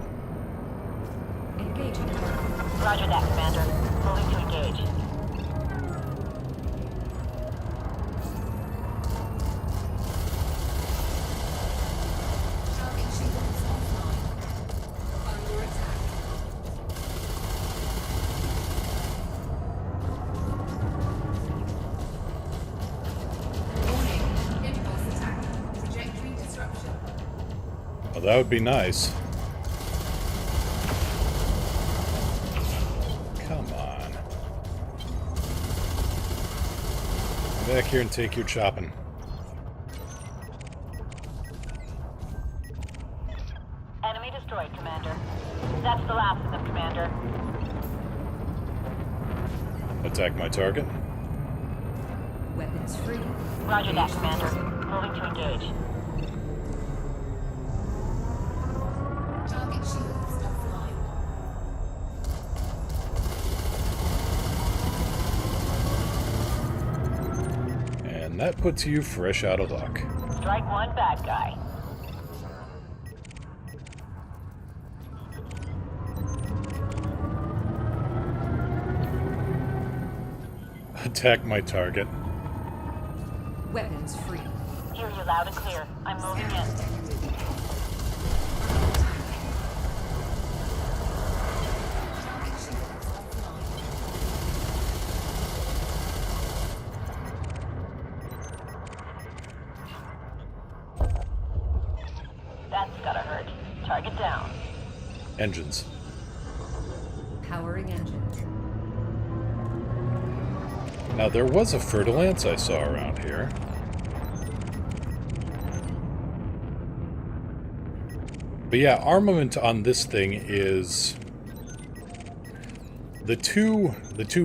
Engaging target. Roger that, Commander. Moving to engage. Target shields offline. Under attack. Warning. Impulse attack. Trajectory disruption. Well, that would be nice. Come on. Come back here and take your chopping. Enemy destroyed, Commander. That's the last of them, Commander. Attack my target. Weapons free. Roger that, Commander. Moving to engage. Target shields offline. And that puts you fresh out of luck. Strike one bad guy. Attack my target. Weapons free. Hear you loud and clear. I'm moving in. Detected. Target shields offline. That's gotta hurt. Target down. Engines. Powering engines. Now, there was a Fer-de-Lance I saw around here. But yeah, armament on this thing is... The two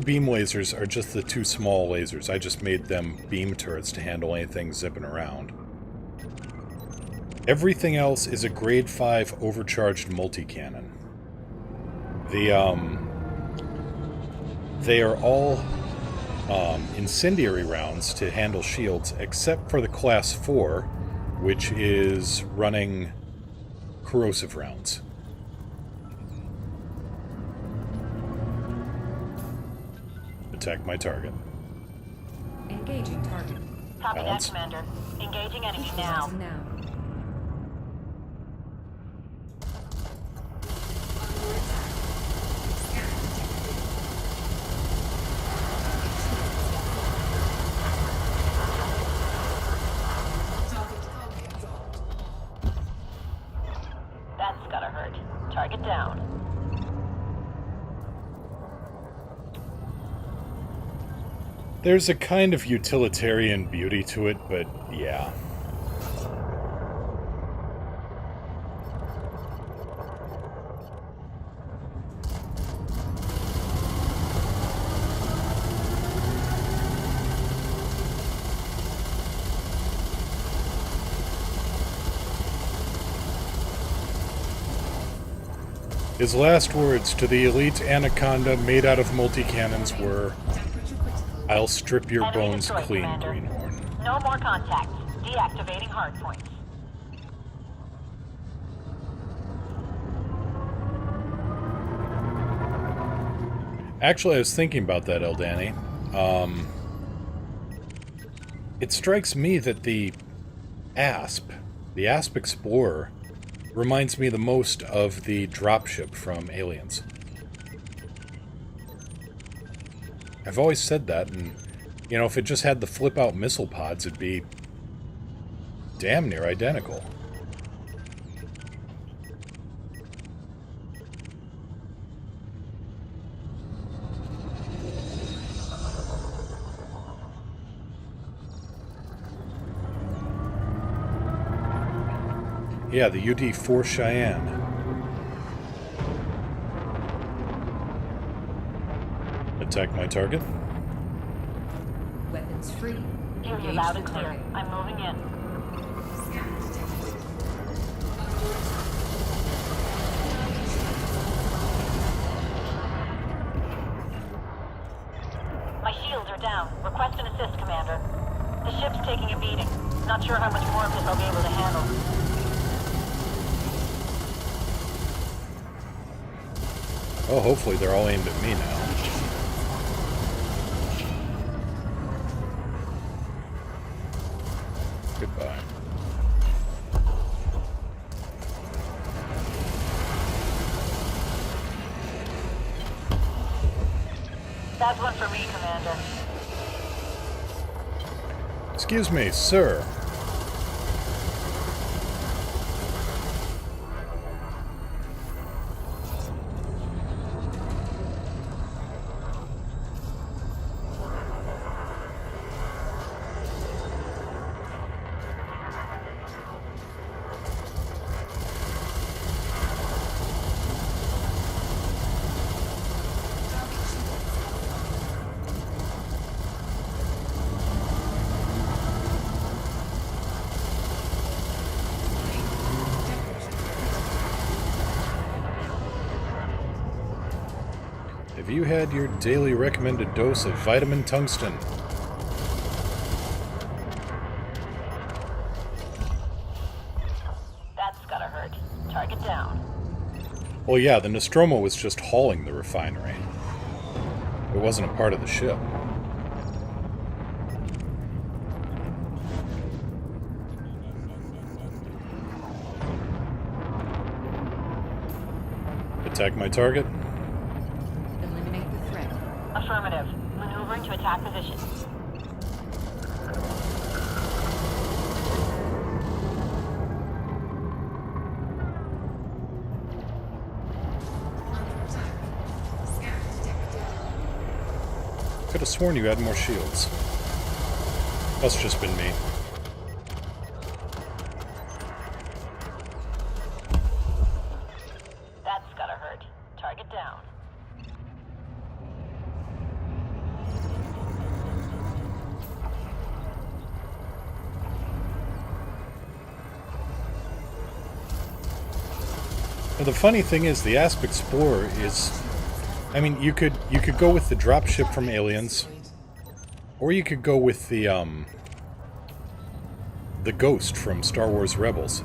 beam lasers are just the two small lasers. I just made them beam turrets to handle anything zipping around. Everything else is a grade 5 overcharged multi-cannon. They are all incendiary rounds to handle shields, except for the Class 4, which is running corrosive rounds. Attack my target. Engaging target. Copy that, Balance. Commander. Engaging enemy now. Equalizing now. Under attack. Scan detected. Target cargo dropped. That's gotta hurt. Target down. There's a kind of utilitarian beauty to it, but yeah. His last words to the elite anaconda made out of multi-cannons were, Temperature critical. "I'll strip your Enemy bones destroyed, clean, Commander. Greenhorn." No more contact. Deactivating hardpoints. Actually, I was thinking about that, Eldani. It strikes me that the Asp Explorer, reminds me the most of the dropship from Aliens. I've always said that, and, you know, if it just had the flip-out missile pods, it'd be damn near identical. Yeah, the UD-4 Cheyenne. Attack my target. Weapons free. Hear you Engage loud the and clear. target. I'm moving in. Scan detected. Under attack. My shields are down. Request an assist, Commander. The ship's taking a beating. Not sure how much more of this I'll be able to handle. Oh, hopefully they're all aimed at me now. Goodbye. That's one for me, Commander. Excuse me, sir. Have you had your daily recommended dose of vitamin tungsten? That's gotta hurt. Target down. Well, yeah, the Nostromo was just hauling the refinery. It wasn't a part of the ship. Attack my target. Eliminate the threat. Affirmative. Maneuvering to attack position. Under attack. Scan detected. Could have sworn you had more shields. That's just been me. That's gotta hurt. Target down. Now, the funny thing is, the Asp Explorer is... I mean, you could go with the dropship from Aliens, or you could go with the Ghost from Star Wars Rebels.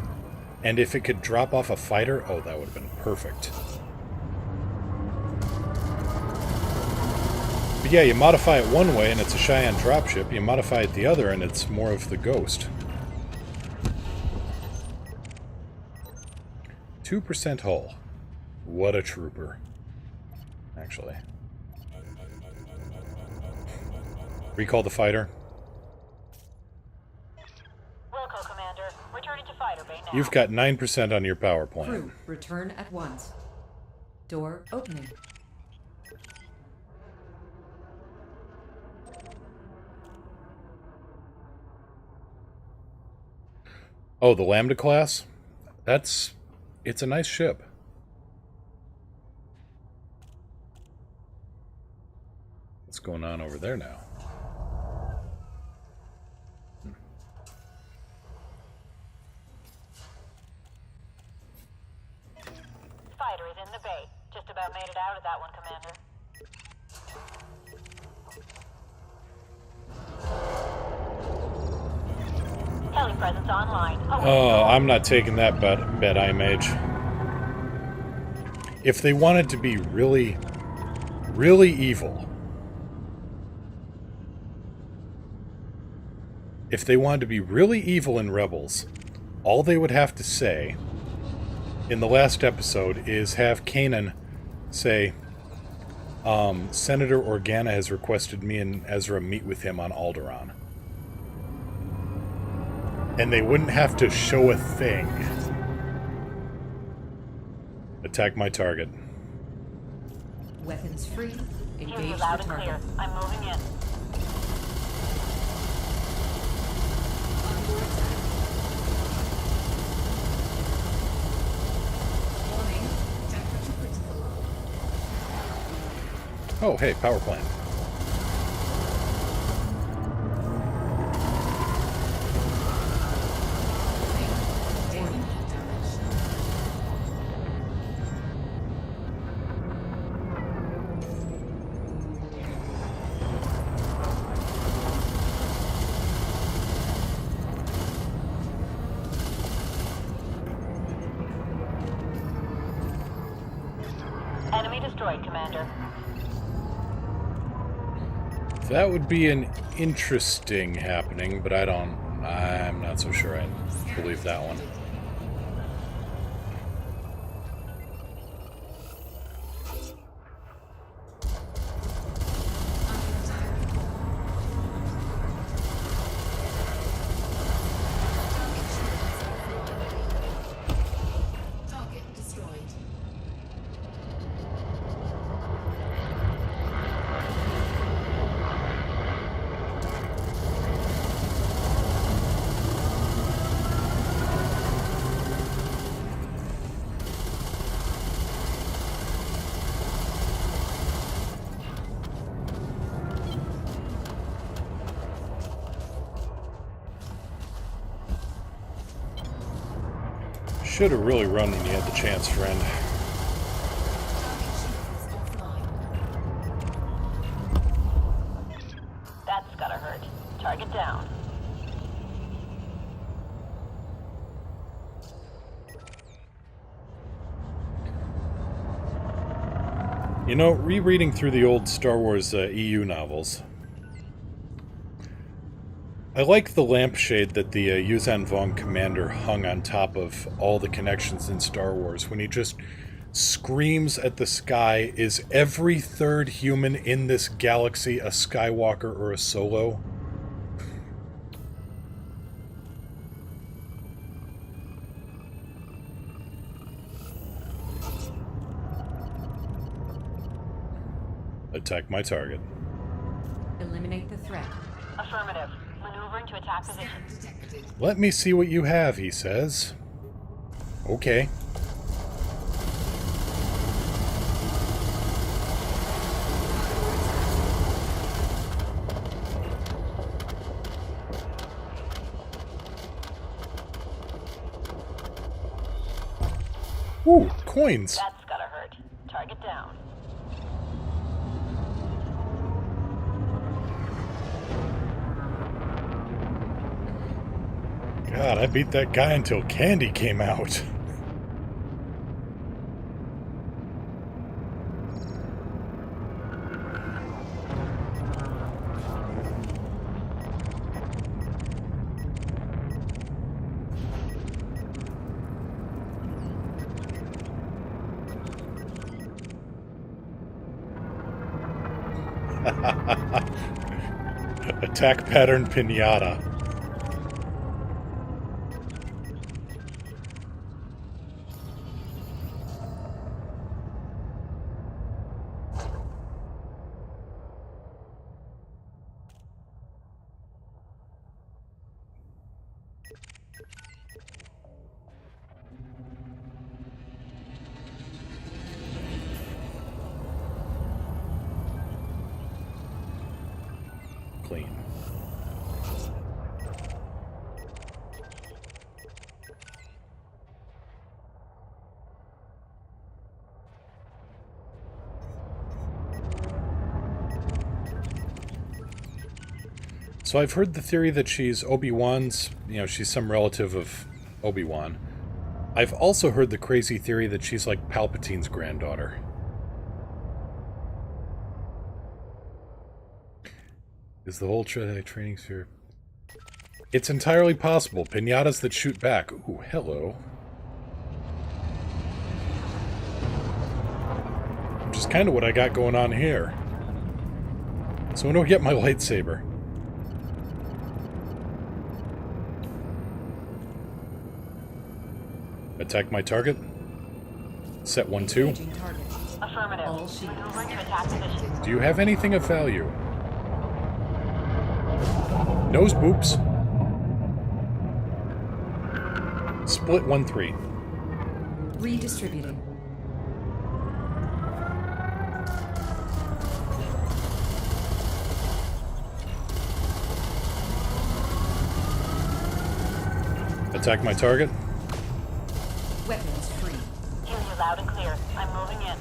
And if it could drop off a fighter, oh, that would have been perfect. But yeah, you modify it one way and it's a Cheyenne dropship, you modify it the other and it's more of the Ghost. 2% hull. What a trooper. Actually. Recall the fighter. Wilco, Commander. Returning to fighter bay now. You've got 9% on your power plant. Crew, return at once. Door opening. Oh, the Lambda class? It's a nice ship. What's going on over there now? Fighter is in the bay. Just about made it out of that one, Commander. Heli presence online. Oh, I'm not taking that bet, I-Mage. If they wanted to be really, really evil, if they wanted to be really evil in Rebels, all they would have to say in the last episode is have Kanan say, Senator Organa has requested me and Ezra meet with him on Alderaan. And they wouldn't have to show a thing. Attack my target. Weapons free. Hear you Engage loud the and clear. target. I'm moving in. Under attack. Warning. Temperature critical. Oh, hey, power plant. Taking heat damage. Enemy destroyed, Commander. That would be an interesting happening, but I'm not so sure I believe that one. Under attack. Target shields offline. Target destroyed. Should have really run when you had the chance, friend. Target shields offline. That's gotta hurt. Target down. You know, rereading through the old Star Wars EU novels, I like the lampshade that the Yuuzhan Vong commander hung on top of all the connections in Star Wars when he just screams at the sky, is every third human in this galaxy a Skywalker or a Solo? Attack my target. Eliminate the threat. Affirmative. Maneuvering to attack position. Scan detected. Let me see what you have, he says. Okay. Ooh, coins. That's gotta hurt. Target down. God, I beat that guy until candy came out. Attack pattern pinata. Clean. So I've heard the theory that she's Obi-Wan's, she's some relative of Obi-Wan. I've also heard the crazy theory that she's like Palpatine's granddaughter. Is the whole training sphere... It's entirely possible. Pinatas that shoot back. Ooh, hello. Which is kind of what I got going on here. So when do I get my lightsaber? Attack my target. Set 1-2. Engaging target. Affirmative. All shields. Maneuvering to attack position. Do you have anything of value? Nose boops. Split 1-3. Redistributing. Attack my target. Weapons free. Hear you loud and clear. I'm moving in.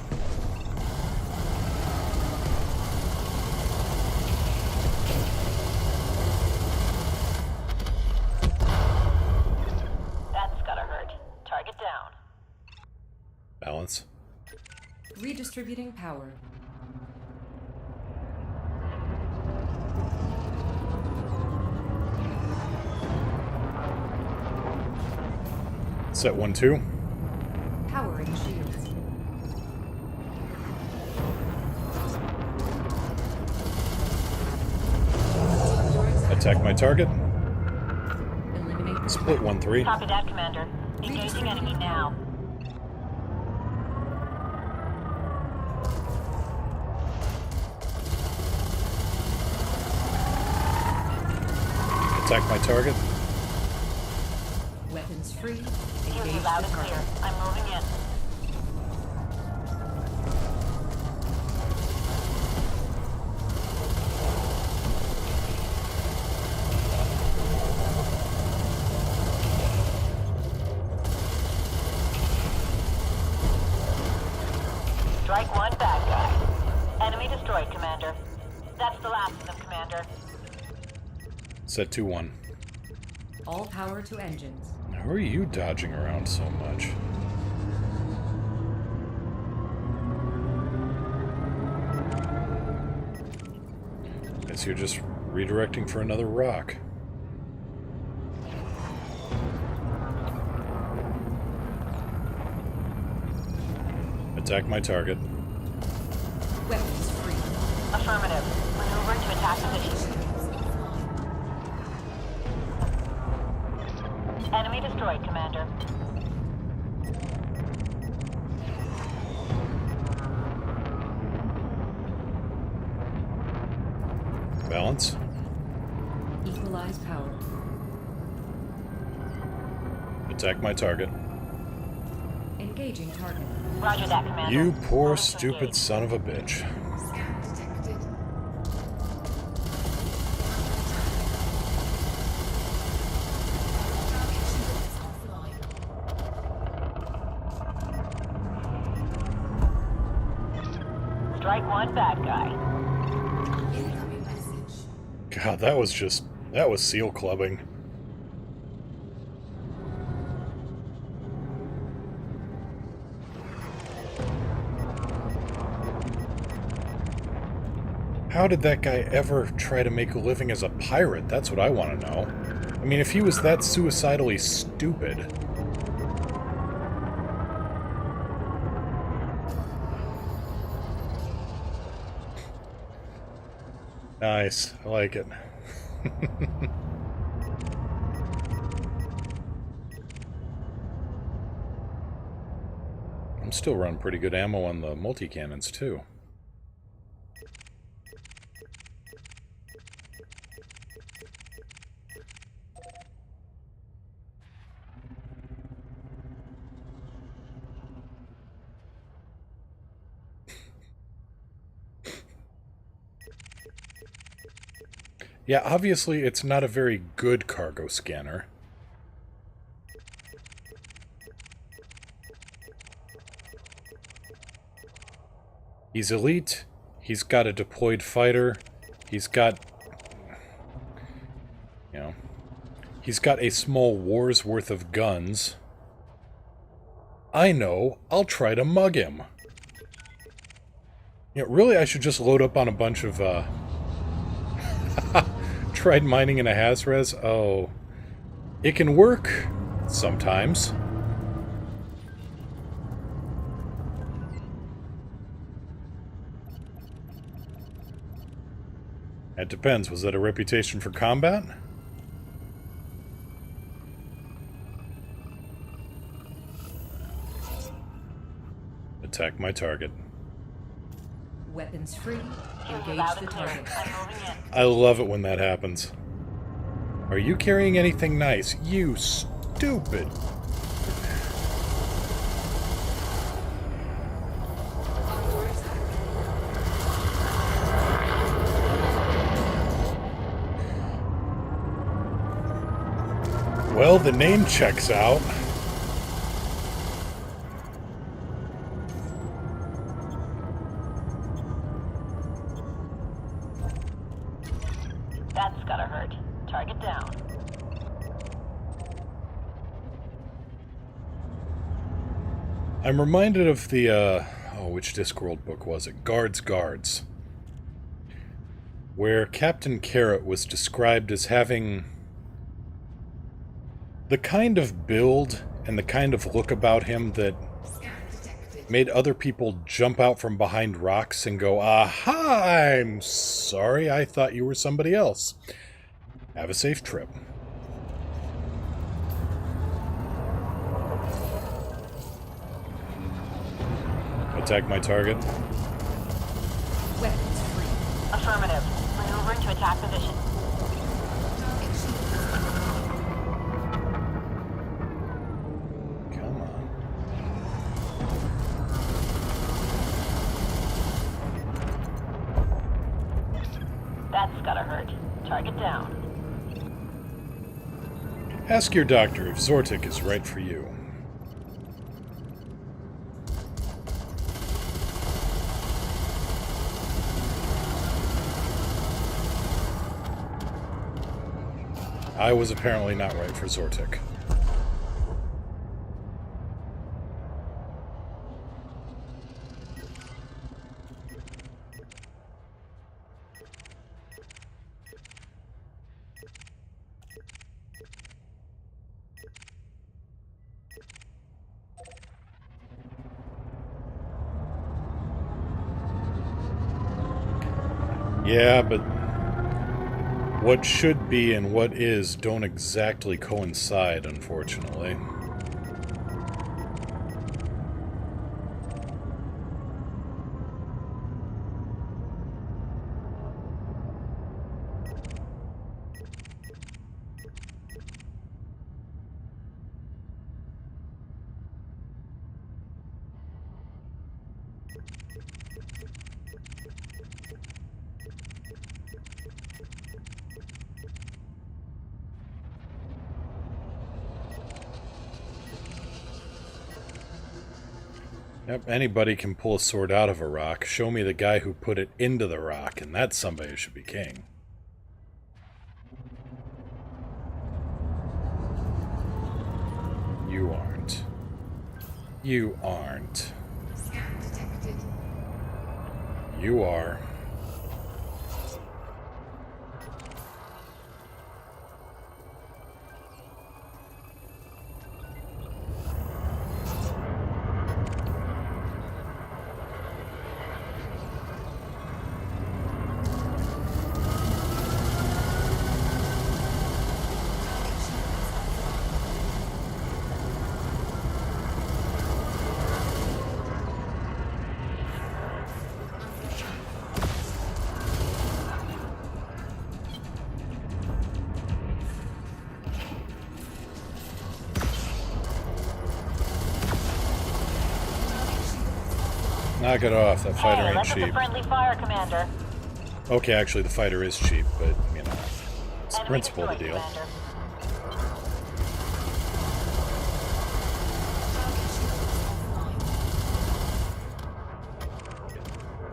That's gotta hurt. Target down. Balance. Redistributing power. Set 1-2. Powering shields. Attack my target. Eliminate. Split 1-3. Copy that, Commander. Engaging enemy now. Attack my target. Weapons free. Hear you Engage loud the and clear. target. I'm moving in. Strike one, bad guy. Enemy destroyed, Commander. That's the last of them, Commander. Set 2-1. All power to engines. How are you dodging around so much? Guess you're just redirecting for another rock. Attack my target. Weapons free. Affirmative. Maneuvering to attack position. Enemy destroyed, Commander. Balance. Equalize power. Attack my target. Engaging target. Roger that, Commander. You poor Moving to stupid engage. son of a bitch. Scan detected. Target shields offline. Strike one, bad guy. Incoming message. God, that was seal clubbing. How did that guy ever try to make a living as a pirate? That's what I want to know. I mean, if he was that suicidally stupid. Nice. I like it. I'm still running pretty good ammo on the multi-cannons, too. Yeah, obviously it's not a very good cargo scanner. He's elite, he's got a deployed fighter, he's got, you know, he's got a small war's worth of guns. I know, I'll try to mug him. You know, really I should just load up on a bunch of, tried mining in a Hazres? Oh, It can work sometimes. It depends. Was that a reputation for combat? Attack my target. Weapons free. Here's Engage loud the and clear. target. I'm moving in. I love it when that happens. Are you carrying anything nice? You stupid. Under attack. Well, the name checks out. That's gotta hurt. Target down. I'm reminded of the, which Discworld book was it? Guards. Where Captain Carrot was described as having the kind of build and the kind of look about him that Scan detected. made other people jump out from behind rocks and go, "Aha! I'm sorry, I thought you were somebody else. Have a safe trip." Attack my target. Weapons free. Affirmative. Maneuvering to attack position. Target shield. Come on. That's gotta hurt. Target down. Ask your doctor if Zortic is right for you. I was apparently not right for Zortic. Yeah, but what should be and what is don't exactly coincide, unfortunately. Yep, anybody can pull a sword out of a rock. Show me the guy who put it into the rock, and that's somebody who should be king. You aren't. You aren't. Scan detected. You are. Knock it off, that fighter Hey, ain't that's a cheap. friendly fire, Commander. Okay, actually, the fighter is cheap, but, you know, it's the Enemy principle of the destroyed, deal. Commander.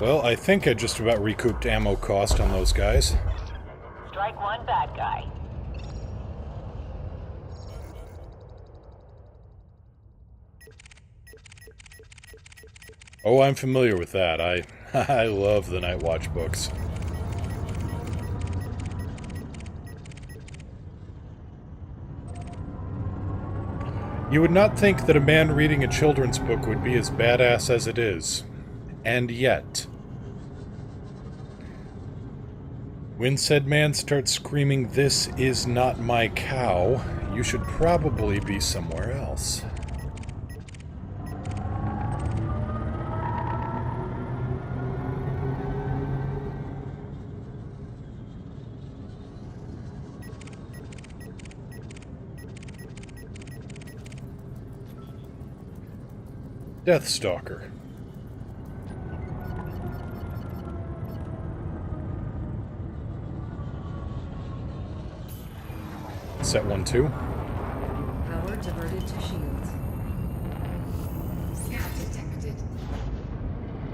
Well, I think I just about recouped ammo cost on those guys. Strike one, bad guy. Oh, I'm familiar with that. I love the Night Watch books. You would not think that a man reading a children's book would be as badass as it is. And yet... when said man starts screaming, "This is not my cow," you should probably be somewhere else. Deathstalker. Set 1-2. Power diverted to shields. Scan detected.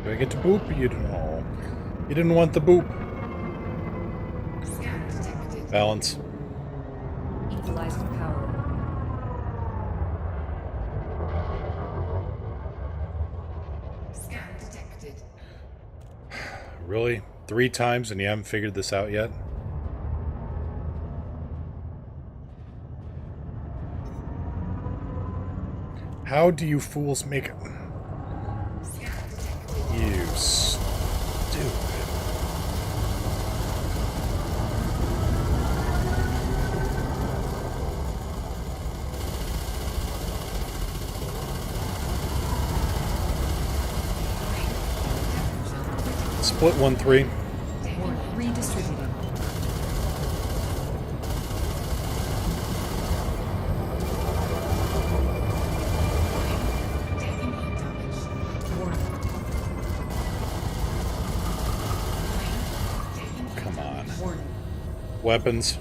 Do I get to boop? You don't. Oh, you didn't want the boop. Scan detected. Balance. Equalizing power. Scan detected. Really? 3 times and you haven't figured this out yet? How do you fools make it? Scan detected. You stupid. Split 1-3. Warning. Redistributing. Taking heat damage. Warning. Taking heat Come on. Warning. Weapons.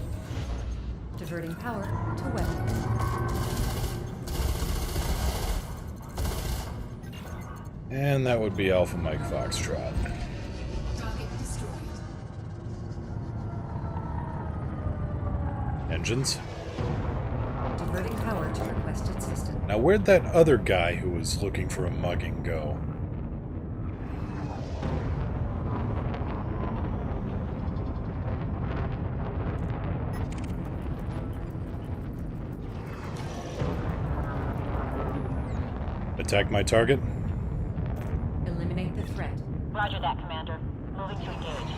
Diverting power to weapon. And that would be Alpha Mike Foxtrot. target destroyed. Engines. Diverting power to requested system. Now where'd that other guy who was looking for a mugging go? Attack my target. Eliminate the threat. Roger that, Commander. Moving to engage.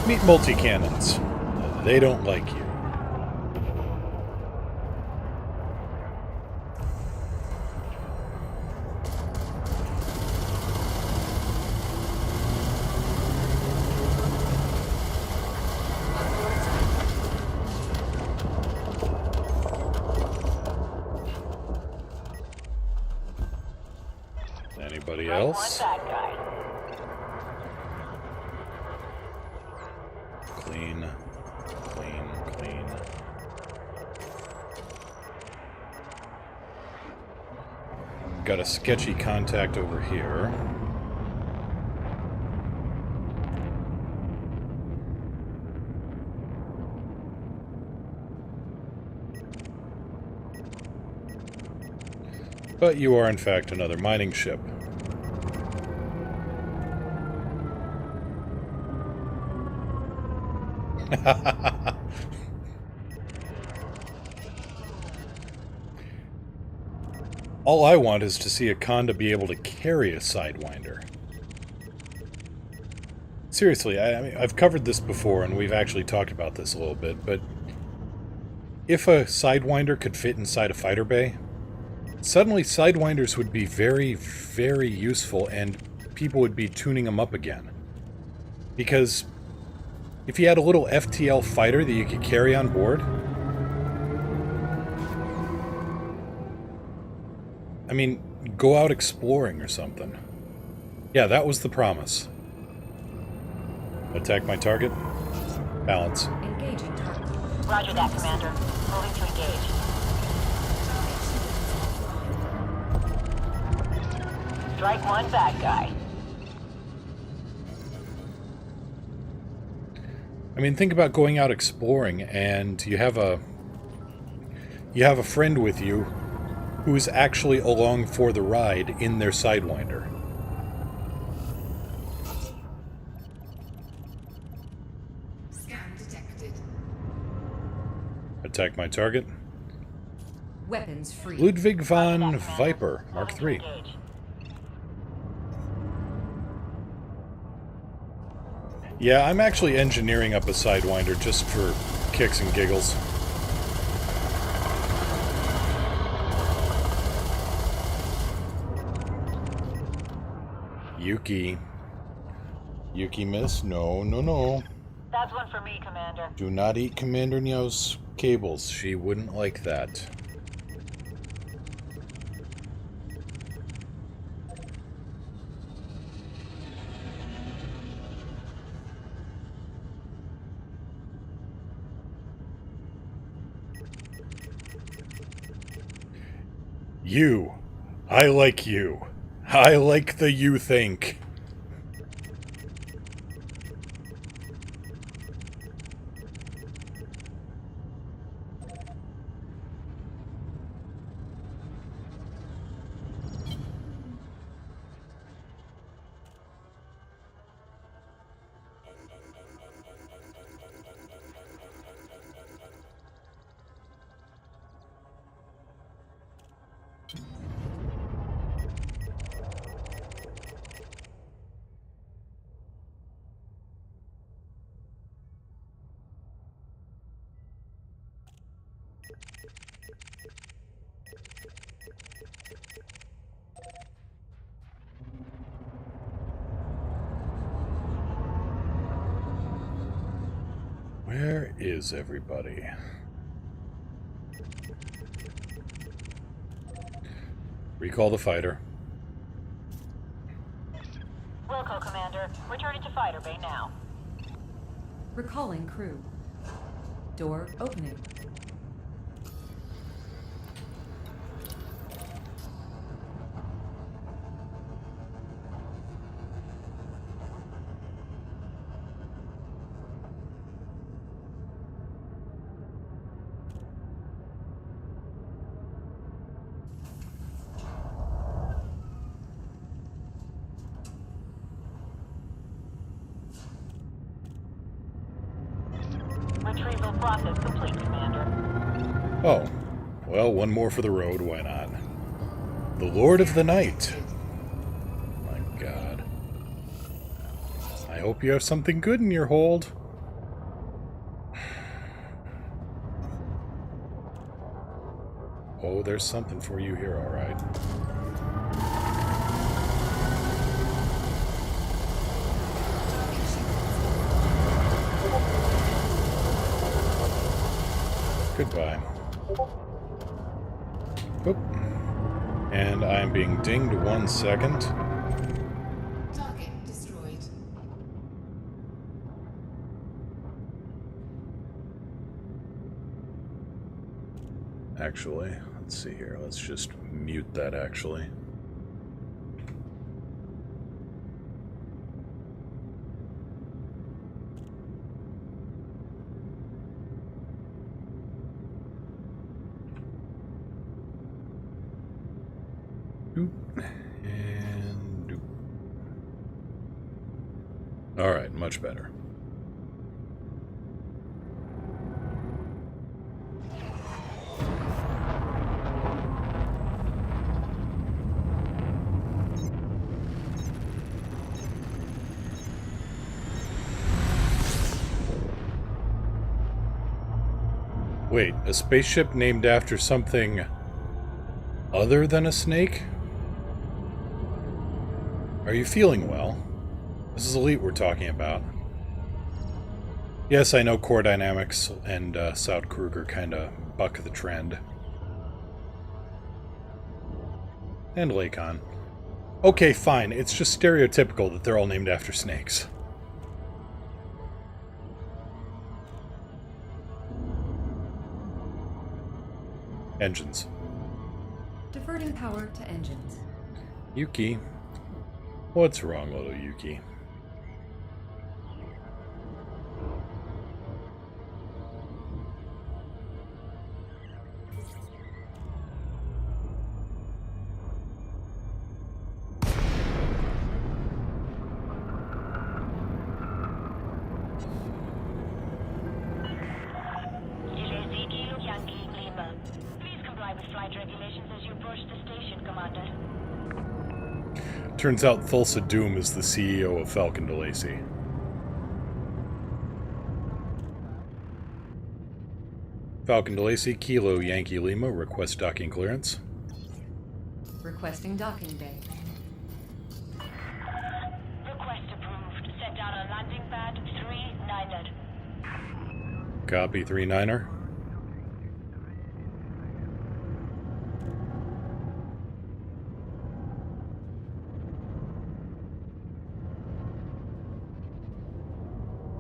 Meet multi-cannons. They don't like you. Anybody else? One bad guy. Clean, clean, clean. Got a sketchy contact over here. But you are in fact another mining ship. All I want is to see a Conda be able to carry a Sidewinder. Seriously, I mean, I've covered this before and we've actually talked about this a little bit, but if a Sidewinder could fit inside a fighter bay, suddenly Sidewinders would be very, very useful and people would be tuning them up again. Because if you had a little FTL fighter that you could carry on board, I mean, go out exploring or something. Yeah, that was the promise. Attack my target. Balance. Engaging target. Roger that, Commander. Moving to engage. Strike one bad guy. I mean, think about going out exploring and you have a friend with you who is actually along for the ride in their Sidewinder. detect my target. Weapons free. Ludwig von Viper, Mark III. Engage. Yeah, I'm actually engineering up a Sidewinder just for kicks and giggles. Yuki. Yuki, miss? No, no, no. That's one for me, Commander. Do not eat Commander Neo's cables. She wouldn't like that. You. I like you. I like the you think. Where is everybody? Recall the fighter. Wilco, Commander. Returning to fighter bay now. Recalling crew. Door opening. Retrieval process complete, Commander. Oh. Well, one more for the road, why not? The Lord of the Night. My god. I hope you have something good in your hold. Oh, there's something for you here, alright. Goodbye. Oop. And I'm being dinged 1 second. Target destroyed. Actually, let's see here. Let's just mute that, actually. Doop. And doop. Alright, much better. Wait, a spaceship named after something other than a snake? Are you feeling well? This is Elite we're talking about. Yes, I know Core Dynamics and South Kruger kind of buck the trend. And Lakon. Okay, fine. It's just stereotypical that they're all named after snakes. Engines. Diverting power to engines. Yuki. What's wrong, little Yuki? Il est Ziggy comply with flight regulations as you approach the station, Commander. Turns out Thulsa Doom is the CEO of Falcon DeLacy. Falcon DeLacy, Kilo Yankee Lima, request docking clearance. Requesting docking bay. Request approved. Set down on landing pad 39er. Copy, 39er.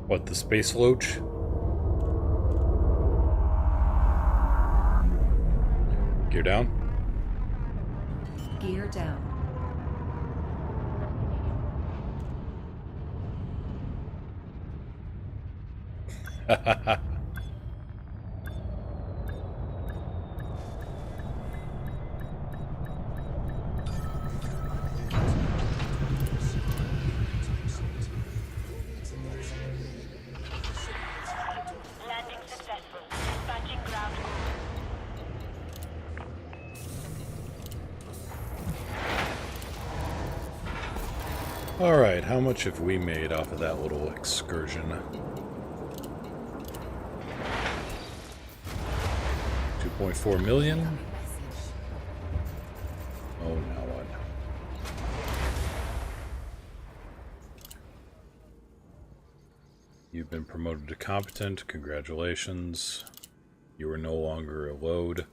What, the space loach? Gear down. Gear down. Landing successful. Dispatching ground. Alright, how much have we made off of that little excursion? 2.4 million? Oh, now what? You've been promoted to competent. Congratulations. You are no longer a load.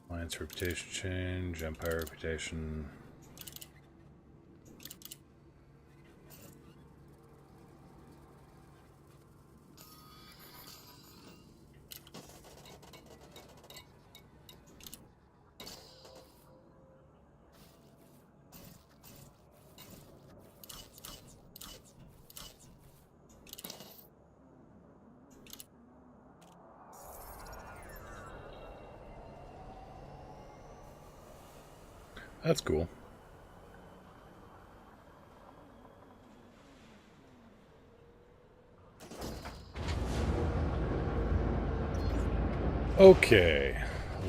Alliance reputation change. Empire reputation. That's cool. Okay,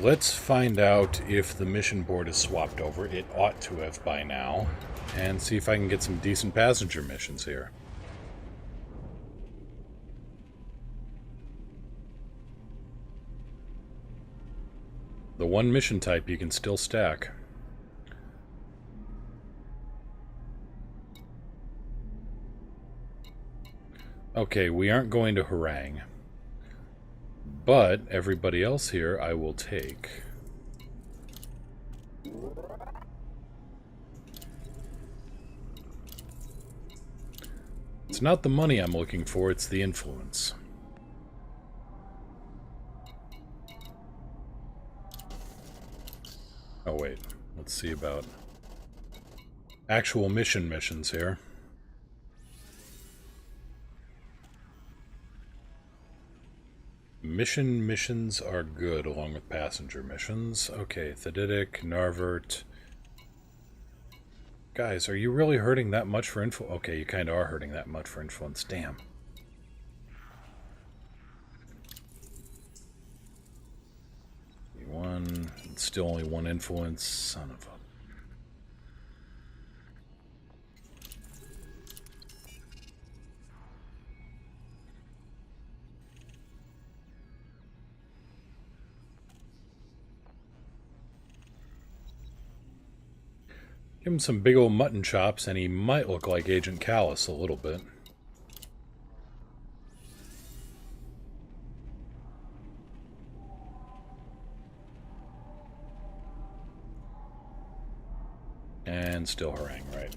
let's find out if the mission board is swapped over. It ought to have by now. And see if I can get some decent passenger missions here. The one mission type you can still stack. Okay, we aren't going to harangue. But everybody else here I will take. It's not the money I'm looking for, it's the influence. Oh wait, let's see about actual missions here. Missions are good along with passenger missions. Okay, Thedidic, Narvert. Guys, are you really hurting that much for influence? Okay, you kind of are hurting that much for influence. Damn. One. It's still only one influence. Son of a... Give him some big old mutton chops, and he might look like Agent Callus a little bit. And still harangue, right.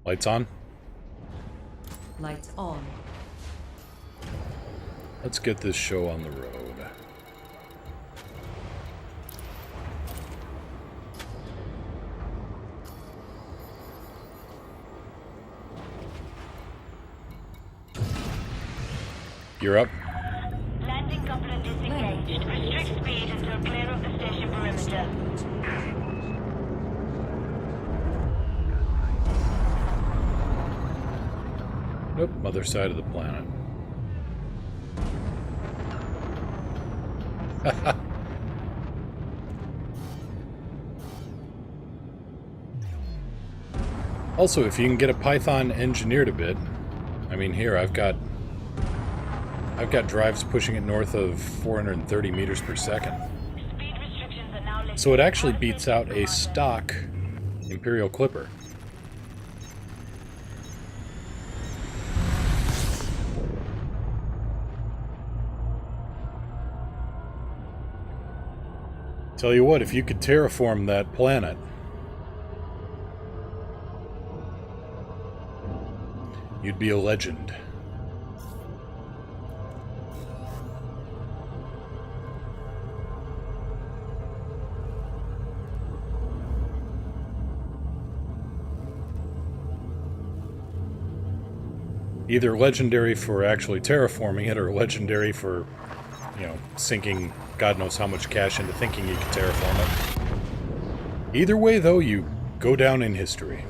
Lights on? Lights on. Let's get this show on the road. You're up. Landing coupler disengaged. Restrict speed until clear of the station perimeter. Nope, other side of the planet. Also, if you can get a Python engineered a bit, I mean, here I've got drives pushing it north of 430 meters per second. Speed restrictions are now lifted. So it actually beats out a stock Imperial Clipper. Tell you what, if you could terraform that planet, you'd be a legend. Either legendary for actually terraforming it, or legendary for, you know, sinking God knows how much cash into thinking you could terraform it. Either way, though, you go down in history.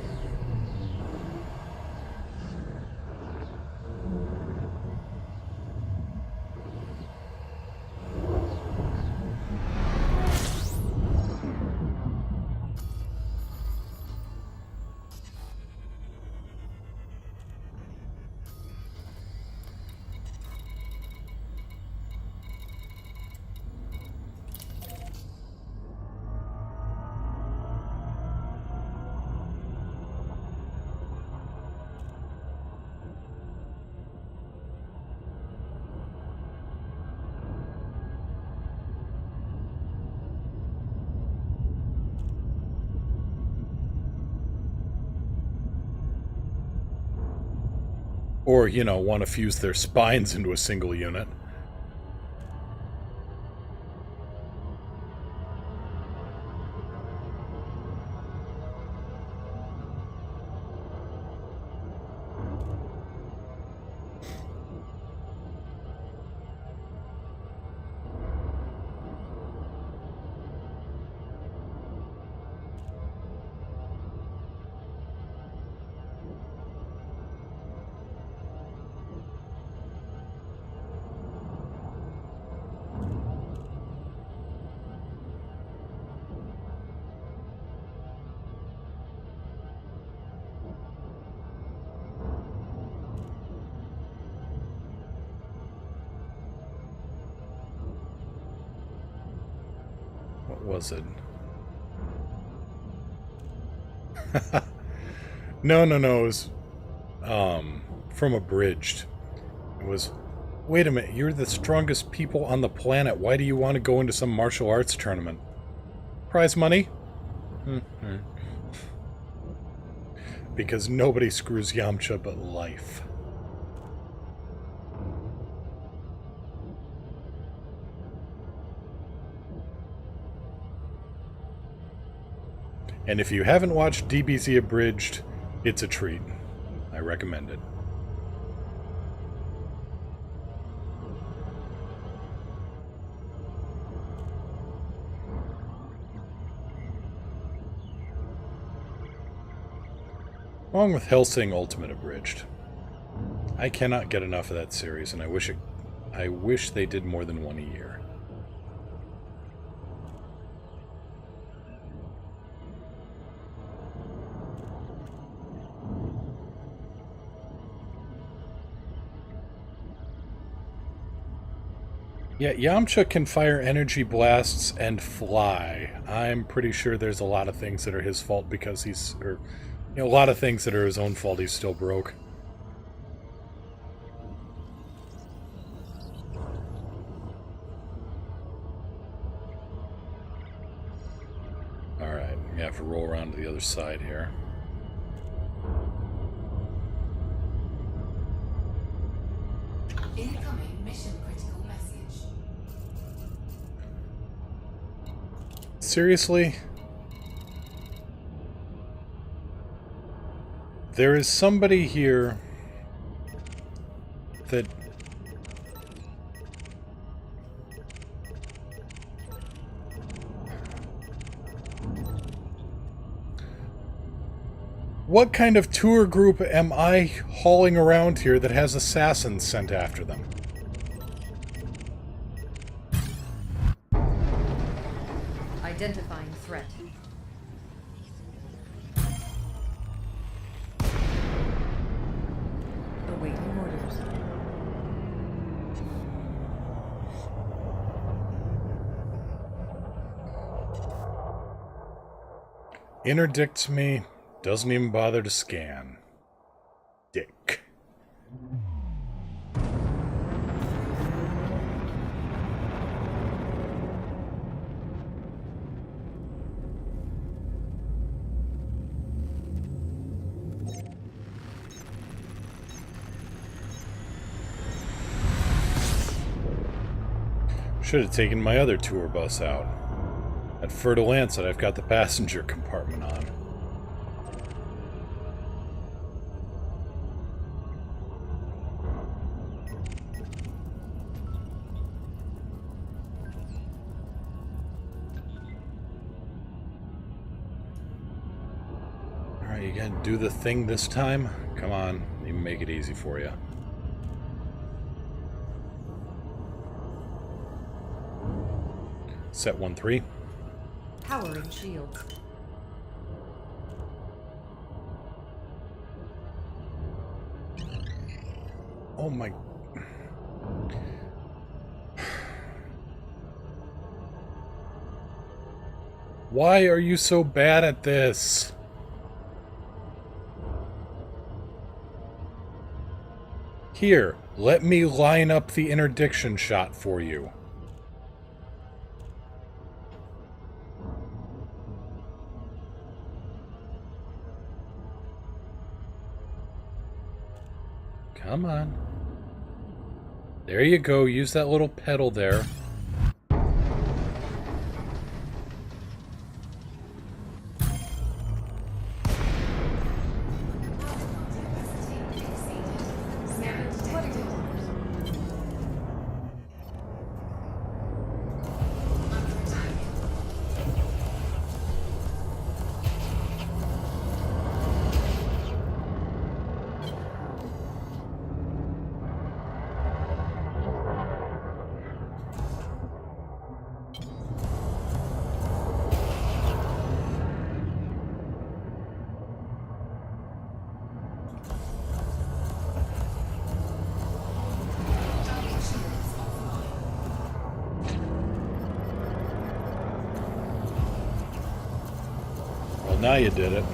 Or, you know, want to fuse their spines into a single unit. What was it? No, it was from Abridged. It was, wait a minute, you're the strongest people on the planet. Why do you want to go into some martial arts tournament? Prize money? Because nobody screws Yamcha but life. And if you haven't watched DBZ Abridged, it's a treat. I recommend it. Along with Hellsing Ultimate Abridged. I cannot get enough of that series, and I wish they did more than one a year. Yeah, Yamcha can fire energy blasts and fly. I'm pretty sure there's a lot of things that are his fault because he's... Or, you know, a lot of things that are his own fault he's still broke. Alright, we have to roll around to the other side here. Incoming mission critical message. Seriously? There is somebody here that... What kind of tour group am I hauling around here that has assassins sent after them? Identifying threat. Awaiting orders. Interdicts me, doesn't even bother to scan. Dick. Should have taken my other tour bus out. At Fertile Lancet, I've got the passenger compartment on. Alright, you gonna do the thing this time? Come on, even make it easy for you. Set 1-3. Powering shields. Oh my... Why are you so bad at this? Here, let me line up the interdiction shot for you. Come on. There you go. Use that little pedal there. Now you did it.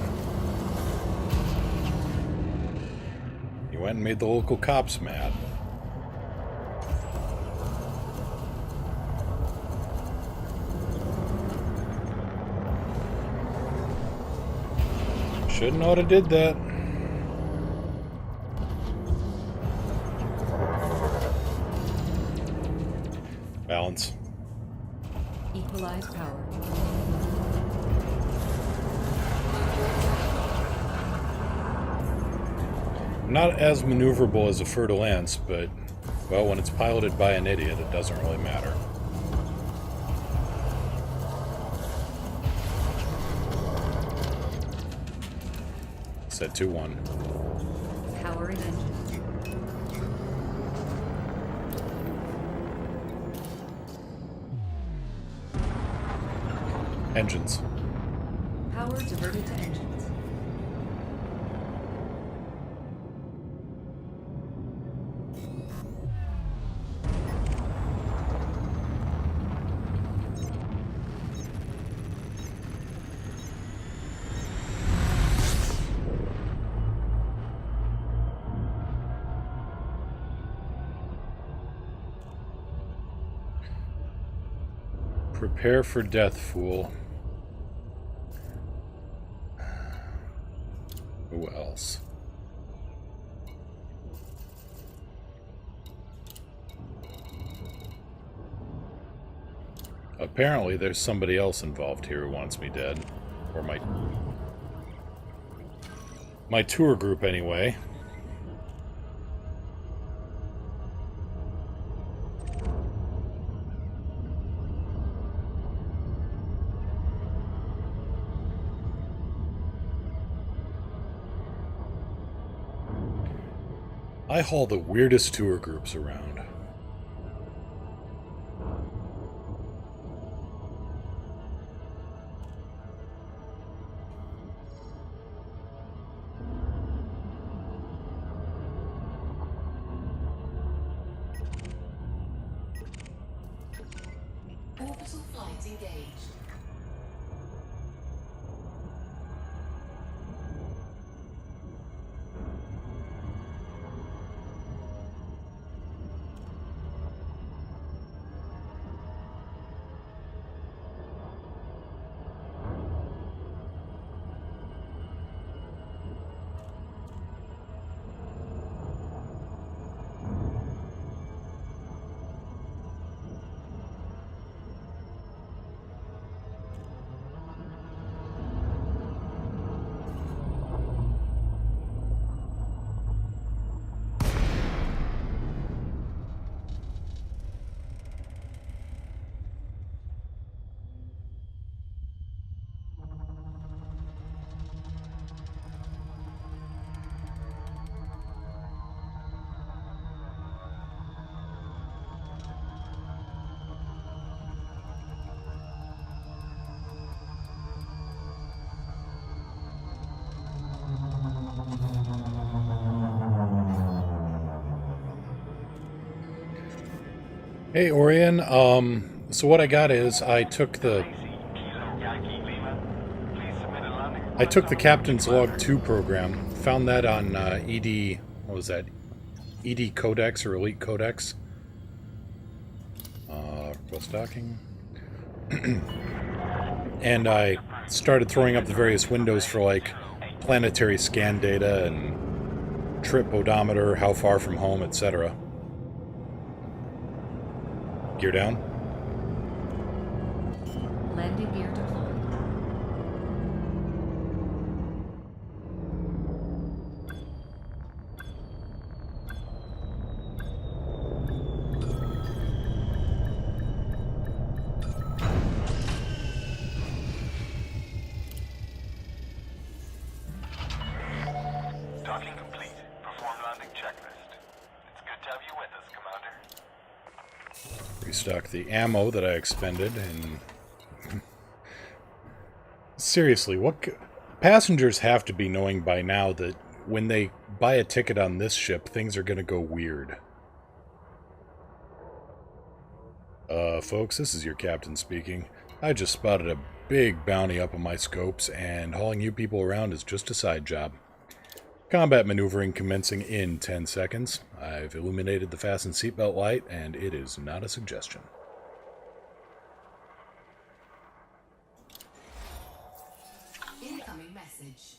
You went and made the local cops mad. Shouldn't oughta did that. Balance. Equalize power. Not as maneuverable as a Fertile Lance, but, well, when it's piloted by an idiot, it doesn't really matter. Set 2-1. Powering engine. Engines. Power diverted to engines. Prepare for death, fool. Who else? Apparently there's somebody else involved here who wants me dead. Or my tour group anyway. I haul the weirdest tour groups around. Orbital flight engaged. Hey, Orion. So what I got is I took the Captain's Log 2 program, found that on ED, what was that? ED Codex or Elite Codex. Request docking. And I started throwing up the various windows for like planetary scan data and trip odometer, how far from home, etc. Gear down. Landing gear deployed. Docking complete. Perform landing checklist. It's good to have you with us, Commander. Restock the ammo that I expended, and seriously, passengers have to be knowing by now that when they buy a ticket on this ship, things are going to go weird. Folks, this is your captain speaking. I just spotted a big bounty up on my scopes, and hauling you people around is just a side job. Combat maneuvering commencing in 10 seconds. I've illuminated the fasten seatbelt light, and it is not a suggestion. Incoming message.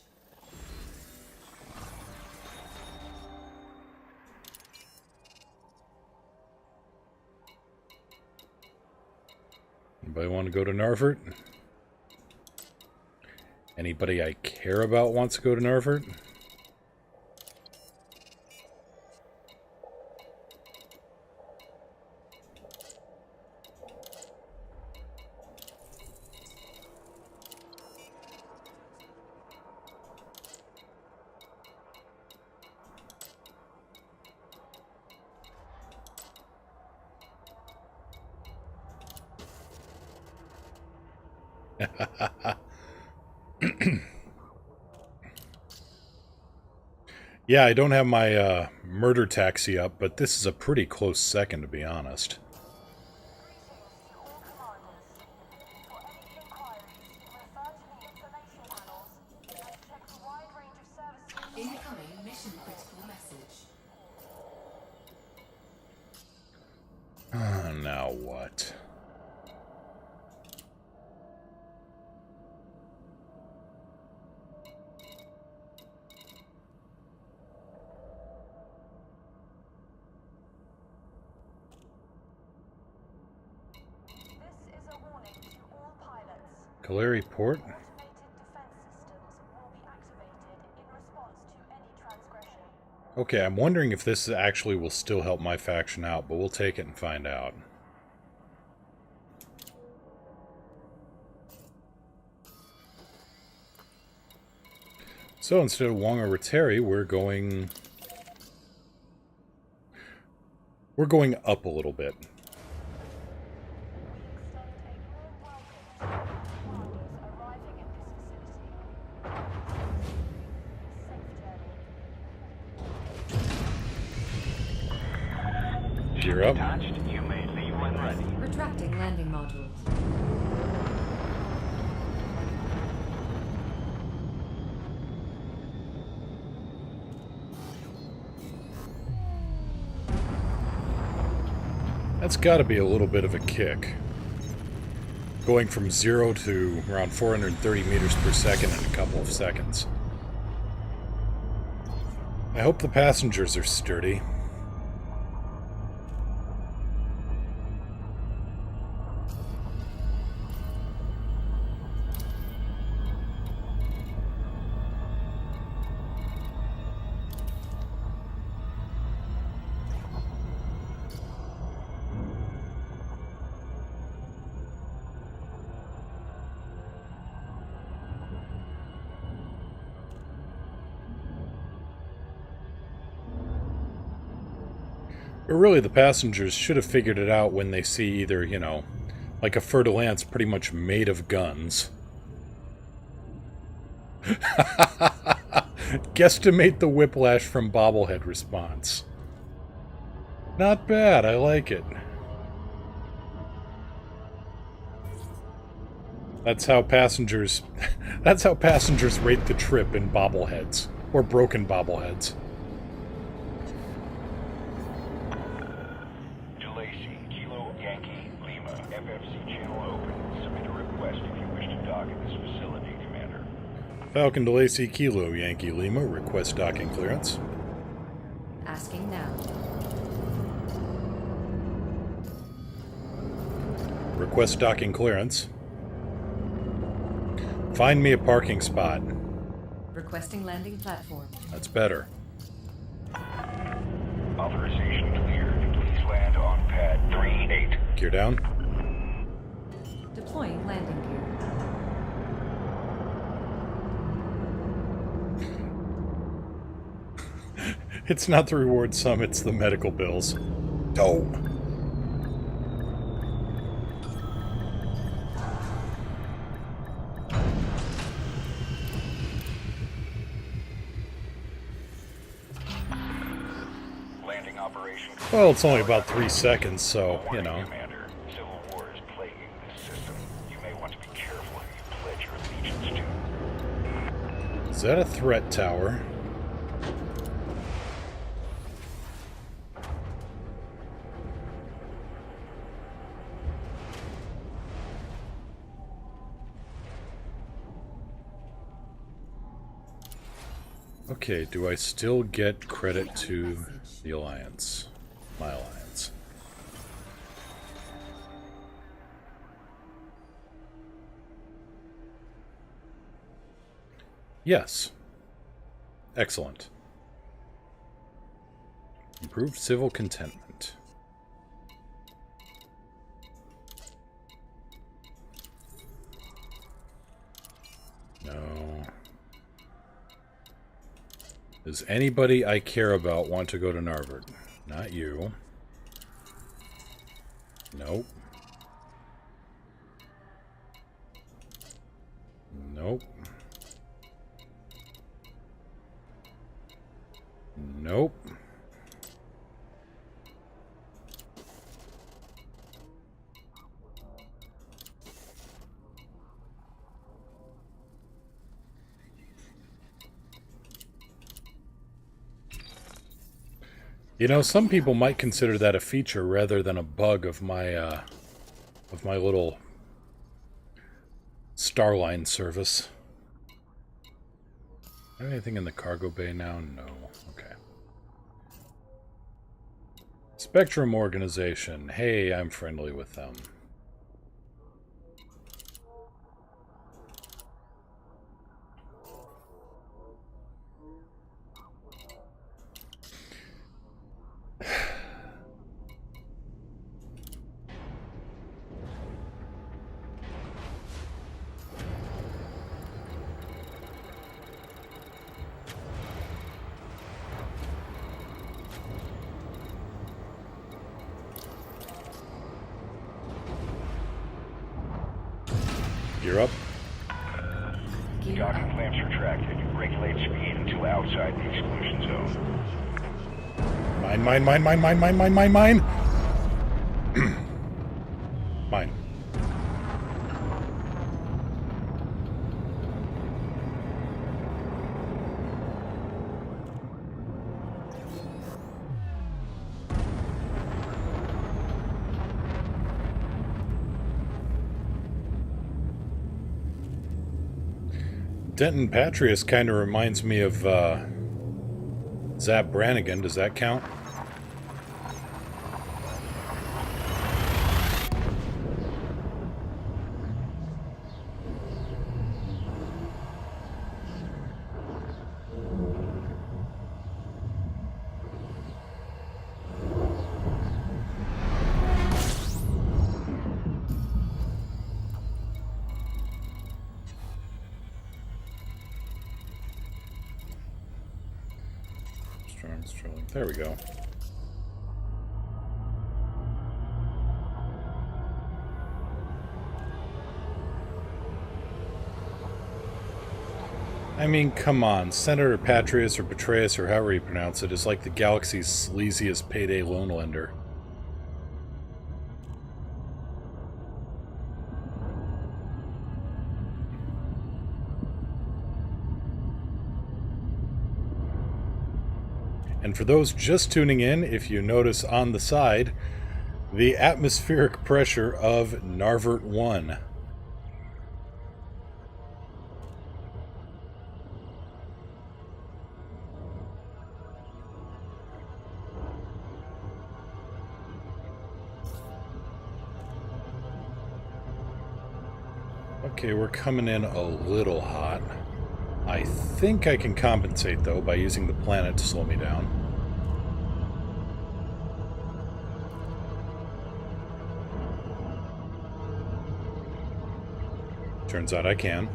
Anybody want to go to Narfort? Anybody I care about wants to go to Narfort? Yeah, I don't have my murder taxi up, but this is a pretty close second, to be honest. Incoming mission critical message. Now what? This is a warning to all pilots. Kaleri Port? Automated defense systems will be activated in response to any transgression. Okay, I'm wondering if this actually will still help my faction out, but we'll take it and find out. So instead of Wong or Rotary, we're going up a little bit. We extend a warm welcome to commanders arriving at this facility. Safe journey. Gear up. Attached, you may leave when ready. Retracting. Accepting landing modules. That's got to be a little bit of a kick. Going from 0 to around 430 meters per second in a couple of seconds. I hope the passengers are sturdy. But really, the passengers should have figured it out when they see either, you know, like a fer-de-lance pretty much made of guns. Guesstimate the whiplash from bobblehead response. Not bad, I like it. That's how passengers rate the trip in bobbleheads. Or broken bobbleheads. Falcon to Lacey Kilo, Yankee Lima, request docking clearance. Asking now. Request docking clearance. Find me a parking spot. Requesting landing platform. That's better. Authorization cleared. Please land on pad 38. Gear down. Deploying landing gear. It's not the reward sum, it's the medical bills. Oh. Landing operation. Well, it's only about 3 seconds, so, you know. Commander, civil war is plaguing this system. You may want to be careful who you pledge your allegiance to. Is that a threat tower? Okay, do I still get credit to the Alliance? My Alliance. Yes. Excellent. Improved civil contentment. No. Does anybody I care about want to go to Narvard? Not you. Nope. Nope. Nope. You know, some people might consider that a feature rather than a bug of my little Starline service. Have anything in the cargo bay now? No. Okay. Spectrum Organization. Hey, I'm friendly with them. You're up. Gear Docking up. clamps retracted. Regulate speed until outside the exclusion zone. Mine, mine, mine, mine, mine, mine, mine, mine, mine! Fine. Denton Patrius kind of reminds me of Zap Brannigan. Does that count? There we go. I mean, come on. Senator Patrius or Petraeus or however you pronounce it is like the galaxy's sleaziest payday loan lender. And for those just tuning in, if you notice on the side, the atmospheric pressure of Narvert 1. Okay, we're coming in a little hot. I think I can compensate, though, by using the planet to slow me down. Turns out I can.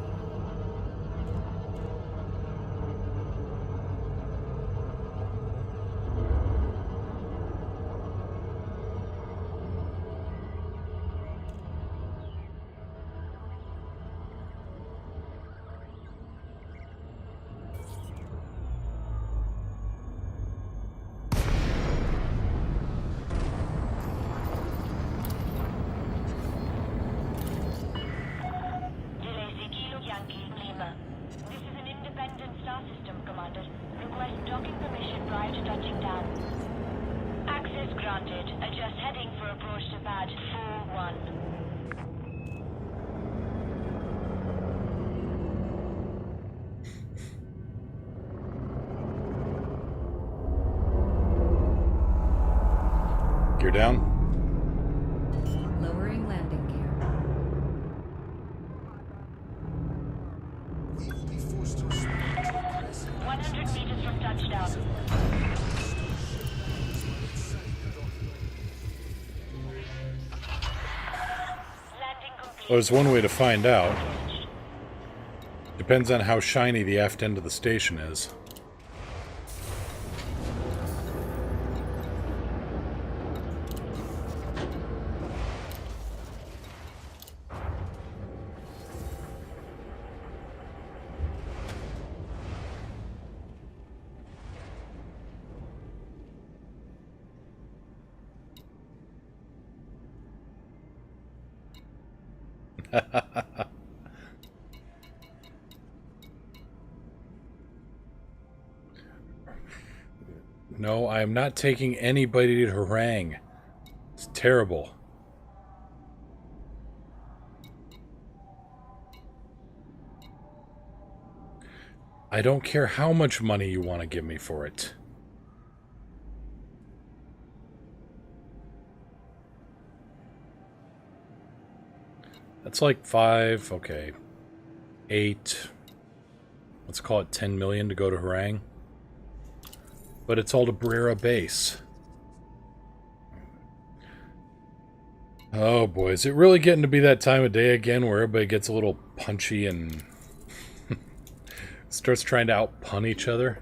Gear down. Lowering landing gear. We will be forced to respond to aggressive 100 meters from touchdown. Landing complete. Well, there's one way to find out. Depends on how shiny the aft end of the station is. No, I am not taking anybody to harangue. It's terrible. I don't care how much money you want to give me for it. That's like 5, okay. 8. Let's call it 10 million to go to harangue. But it's all to Brera base. Oh boy, is it really getting to be that time of day again where everybody gets a little punchy and starts trying to out-pun each other?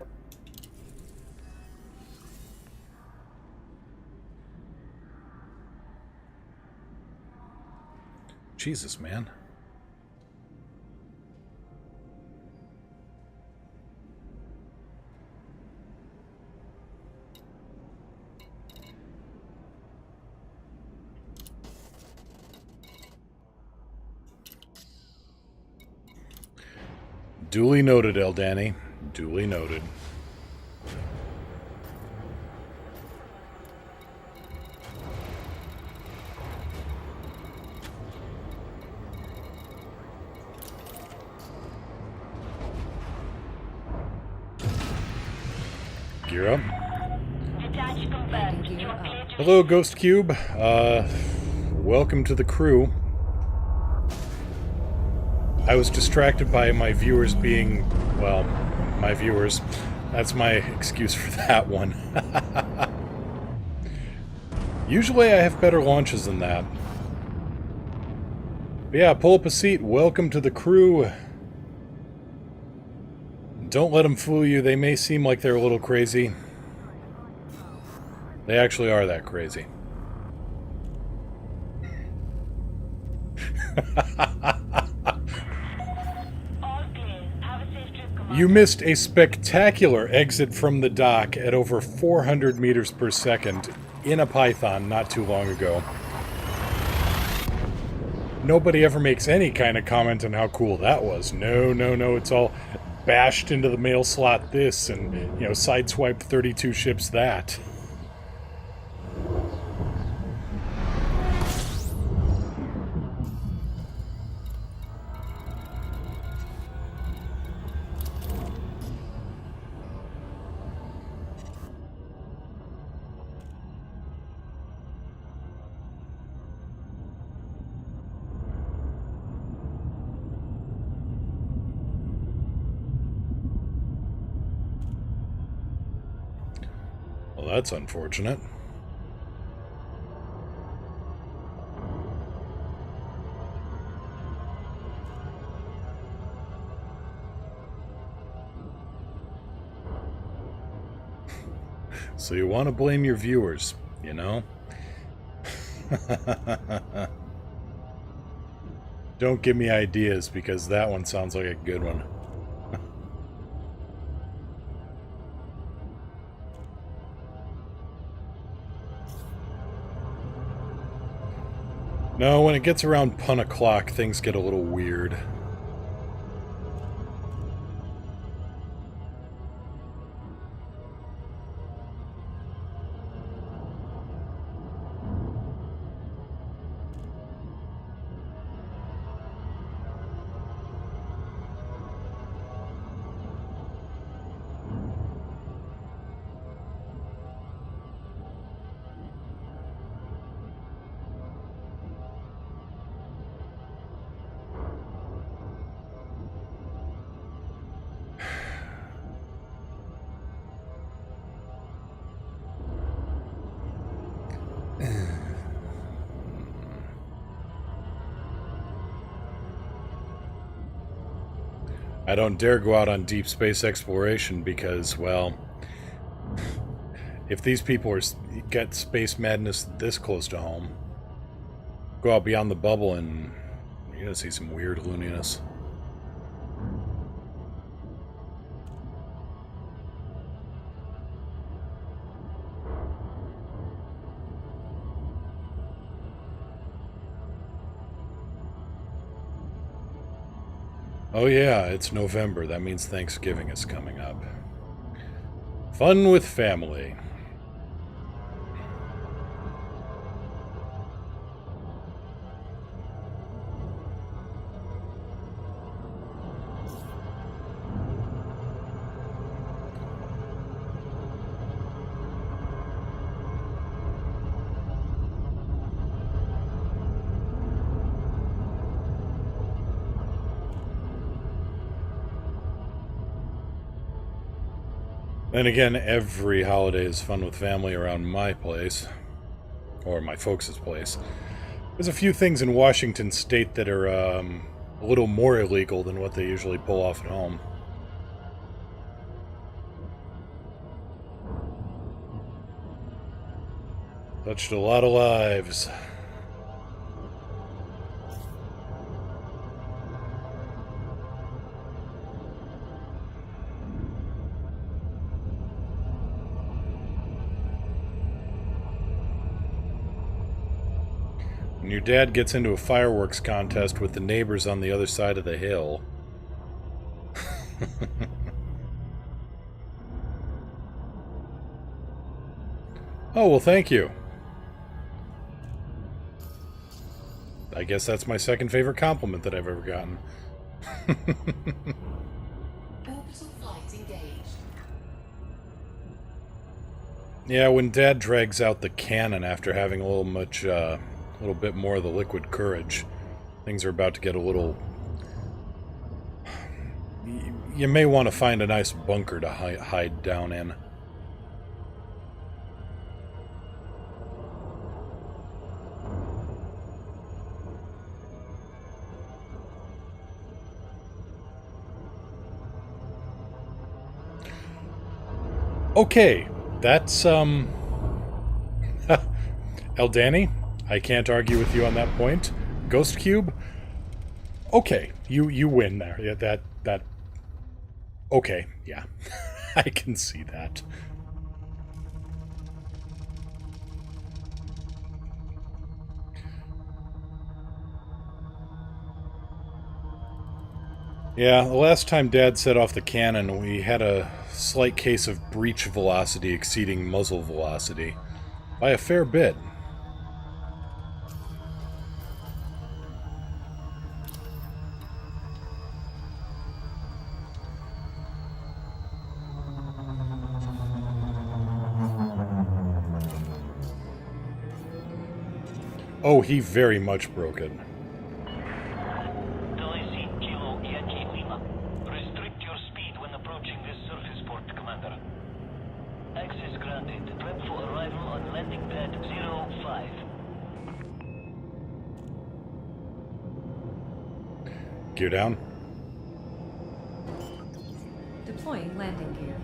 Jesus, man. Duly noted, Eldani. Duly noted. Gear up. Detach confirmed. You are clear to Hello, Ghost Cube. Welcome to the crew. I was distracted by my viewers being, well, my viewers. That's my excuse for that one. Usually I have better launches than that. But yeah, pull up a seat. Welcome to the crew. Don't let them fool you. They may seem like they're a little crazy. They actually are that crazy. all clear. Have a safe trip, Commander. You missed a spectacular exit from the dock at over 400 meters per second in a Python not too long ago. Nobody ever makes any kind of comment on how cool that was. No, no, no, it's all bashed into the mail slot this and, you know, sideswiped 32 ships that. Well, that's unfortunate. So you want to blame your viewers, you know? Don't give me ideas, because that one sounds like a good one. No, when it gets around pun o'clock, things get a little weird. I don't dare go out on deep space exploration because, well, if these people get space madness this close to home, go out beyond the bubble and you're gonna see some weird looniness. Oh yeah, it's November. That means Thanksgiving is coming up. Fun with family. Then again, every holiday is fun with family around my place. Or my folks' place. There's a few things in Washington state that are a little more illegal than what they usually pull off at home. Touched a lot of lives. When your dad gets into a fireworks contest with the neighbors on the other side of the hill. Oh, well, thank you. I guess that's my second favorite compliment that I've ever gotten. Orbital flight engaged. Yeah, when Dad drags out the cannon after having a little bit more of the liquid courage, things are about to get a little... You may want to find a nice bunker to hide down in. Okay, that's, Eldani, I can't argue with you on that point. Ghost Cube? Okay, you win there. Yeah, that... Okay, yeah. I can see that. Yeah, the last time Dad set off the cannon, we had a slight case of breach velocity exceeding muzzle velocity. By a fair bit. Oh, he very much broke it. Restrict your speed when approaching this surface port, Commander. Access granted. Prep for arrival on landing pad 05. Gear down. Deploying landing gear.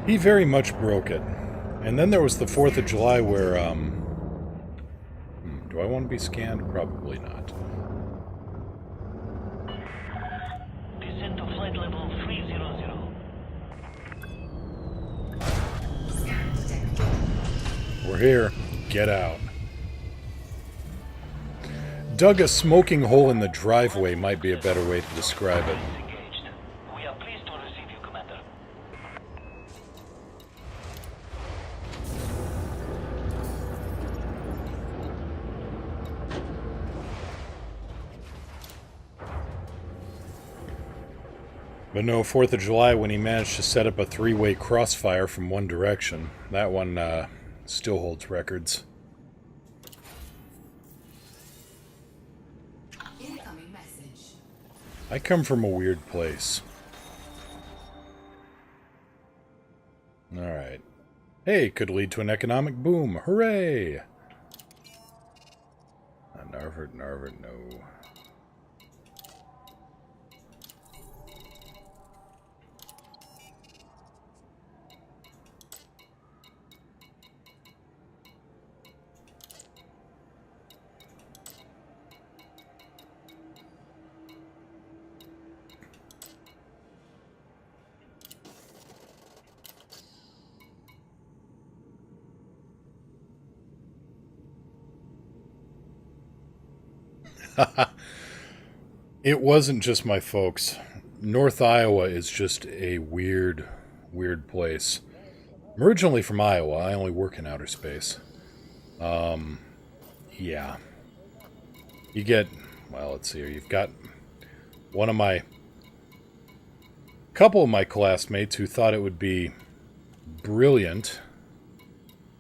He very much broke it. And then there was the 4th of July where, do I want to be scanned? Probably not. Descend to flight level 300. Scan detected. We're here. Get out. Dug a smoking hole in the driveway might be a better way to describe it. Engaged. We are pleased to receive you, Commander. But no, 4th of July when he managed to set up a 3-way crossfire from one direction. That one still holds records. Incoming message. I come from a weird place. Alright. Hey, could lead to an economic boom. Hooray! Narvert, no. It wasn't just my folks. North Iowa is just a weird place. I'm originally from Iowa. I only work in outer space. Yeah. You get, well, let's see here. You've got couple of my classmates who thought it would be brilliant.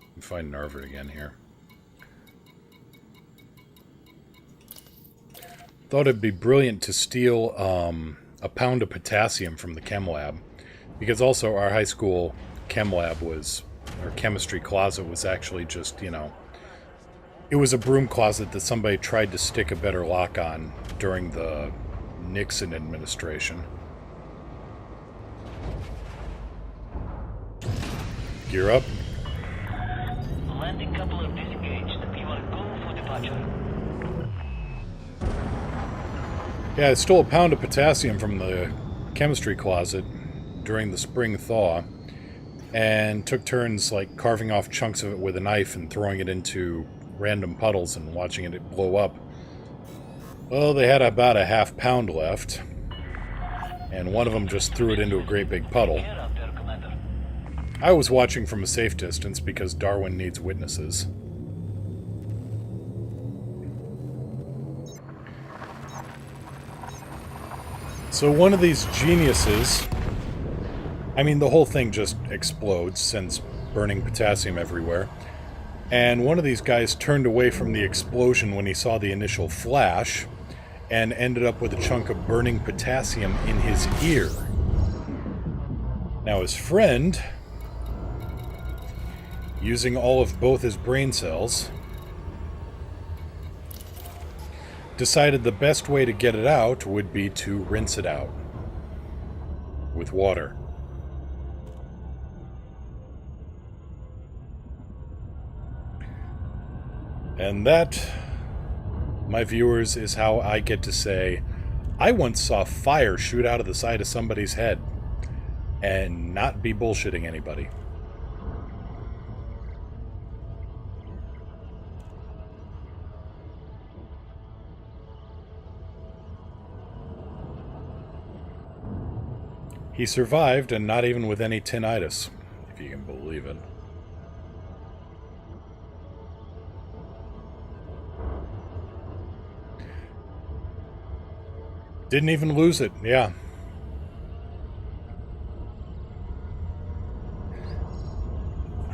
Let me find Narvert again here. Thought it'd be brilliant to steal a pound of potassium from the chem lab, because also our high school chem lab our chemistry closet was actually just, it was a broom closet that somebody tried to stick a better lock on during the Nixon administration. Gear up. Landing coupler disengaged. You are go for departure. Yeah, I stole a pound of potassium from the chemistry closet during the spring thaw, and took turns carving off chunks of it with a knife and throwing it into random puddles and watching it blow up. Well, they had about a half pound left. and one of them just threw it into a great big puddle. I was watching from a safe distance because Darwin needs witnesses. So one of these geniuses, I mean, the whole thing just explodes, sends burning potassium everywhere. And one of these guys turned away from the explosion when he saw the initial flash and ended up with a chunk of burning potassium in his ear. Now his friend, using all of both his brain cells, decided the best way to get it out would be to rinse it out with water. And that, my viewers, is how I get to say, I once saw fire shoot out of the side of somebody's head and not be bullshitting anybody. He survived, and not even with any tinnitus, if you can believe it. Didn't even lose it, yeah.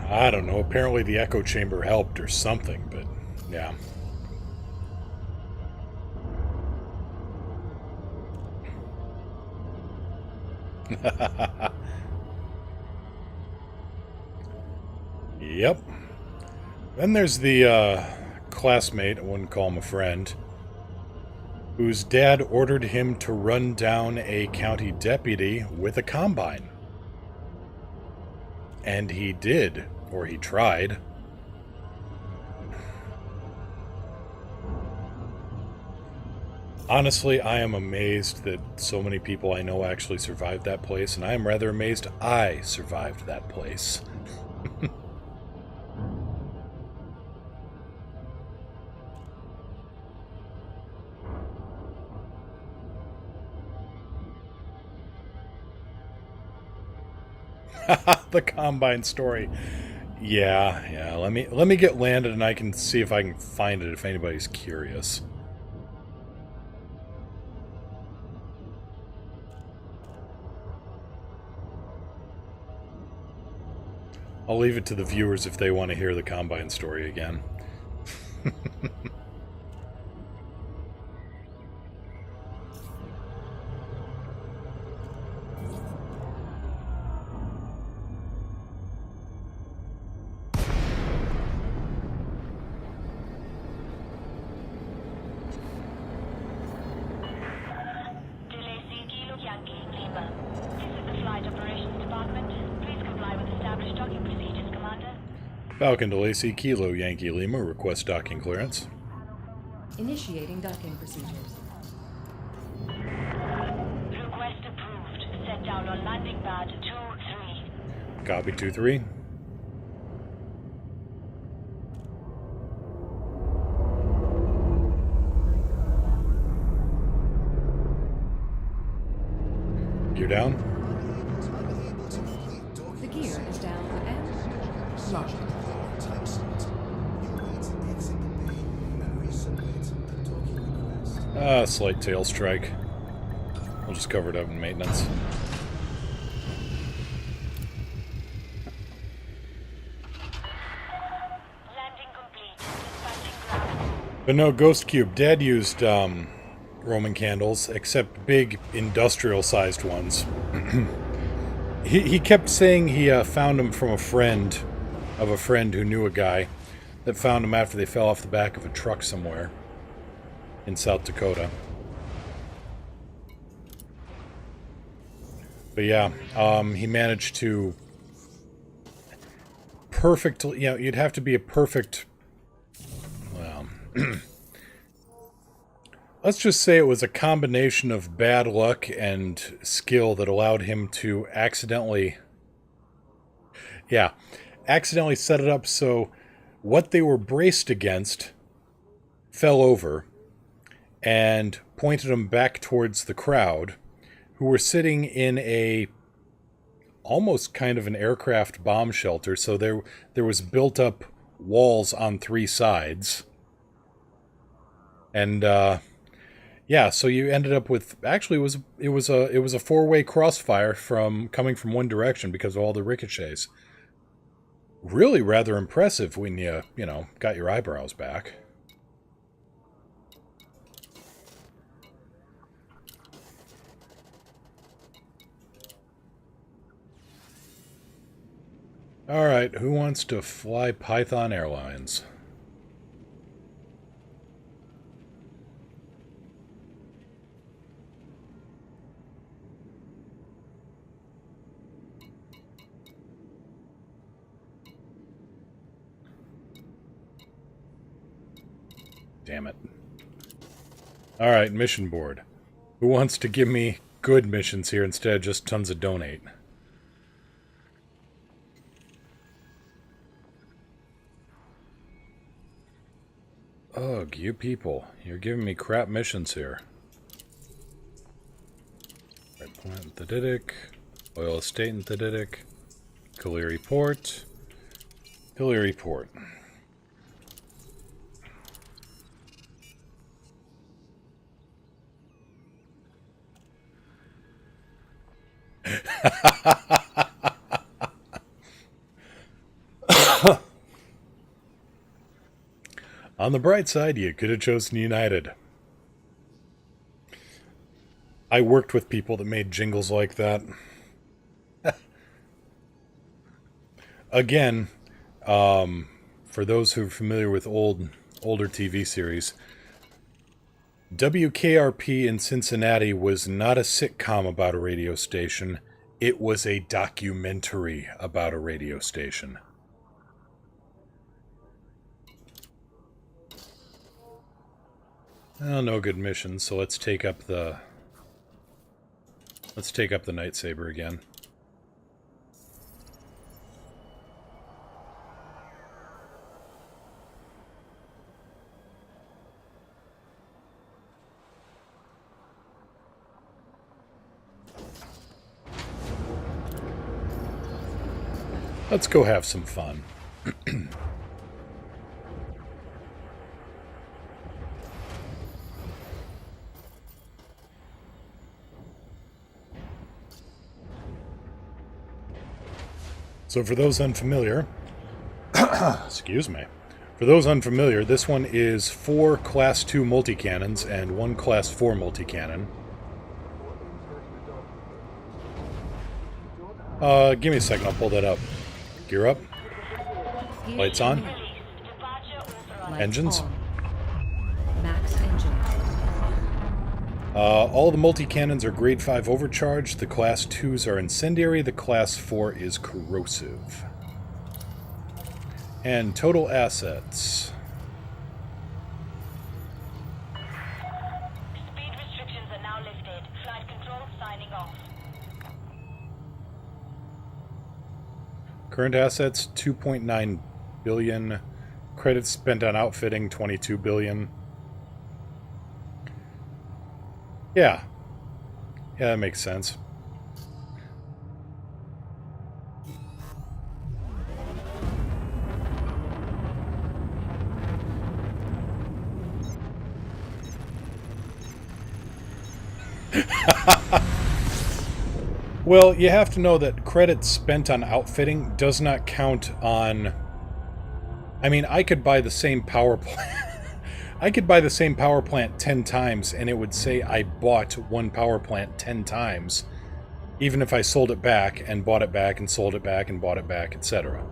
I don't know, apparently the echo chamber helped or something, but yeah. Yep. Then there's the classmate, I wouldn't call him a friend, whose dad ordered him to run down a county deputy with a combine. And he did, or he tried. Honestly, I am amazed that so many people I know actually survived that place, and I am rather amazed I survived that place. The Combine story. Yeah, let me get landed and I can see if I can find it if anybody's curious. I'll leave it to the viewers if they want to hear the Combine story again. Falcon to Lacey, Kilo Yankee Lima, request docking clearance. Initiating docking procedures. Request approved. Set down on landing pad 2-3. Copy 2-3. Gear down. The gear is down and locked. Slight tail strike. I'll just cover it up in maintenance. Landing complete. Dispatching ground. But no, Ghost Cube. Dad used Roman candles, except big industrial-sized ones. He kept saying he found them from a friend of a friend who knew a guy that found them after they fell off the back of a truck somewhere in South Dakota. But yeah, he managed to perfectly, you know, you'd have to be a perfect, well, let's just say it was a combination of bad luck and skill that allowed him to accidentally set it up so what they were braced against fell over and pointed them back towards the crowd, who who were sitting in a almost kind of an aircraft bomb shelter. So there was built up walls on 3 sides. And yeah, so you ended up with, actually it was a 4-way crossfire coming from one direction because of all the ricochets. Really rather impressive when you got your eyebrows back. Alright, who wants to fly Python Airlines? Damn it. Alright, mission board. Who wants to give me good missions here instead of just tons of donate? Ugh, you people. You're giving me crap missions here. Red Plant in Thadidic. Oil Estate in Thadidic. Kaliri Port. Kaliri Port. On the bright side, you could have chosen United. I worked with people that made jingles like that. Again, for those who are familiar with older TV series, WKRP in Cincinnati was not a sitcom about a radio station. It was a documentary about a radio station. Oh, no good missions, so let's take up the Night Saber again. Let's go have some fun. So for those unfamiliar, excuse me. For those unfamiliar, this one is 4 Class 2 multi-cannons and 1 Class 4 multi-cannon. Give me a second, I'll pull that up. Gear up. Lights on. Engines. Max engine. All the multi-cannons are grade 5 overcharged. The Class 2s are incendiary. The Class 4 is corrosive. And total assets. Speed restrictions are now lifted. Flight control signing off. Current assets, 2.9 billion. Credits spent on outfitting, 22 billion. Yeah, that makes sense. Well, you have to know that credits spent on outfitting does not count on... I mean, I could buy the same power plant. I could buy the same power plant 10 times, and it would say I bought one power plant 10 times, even if I sold it back, and bought it back, and sold it back, and bought it back, etc.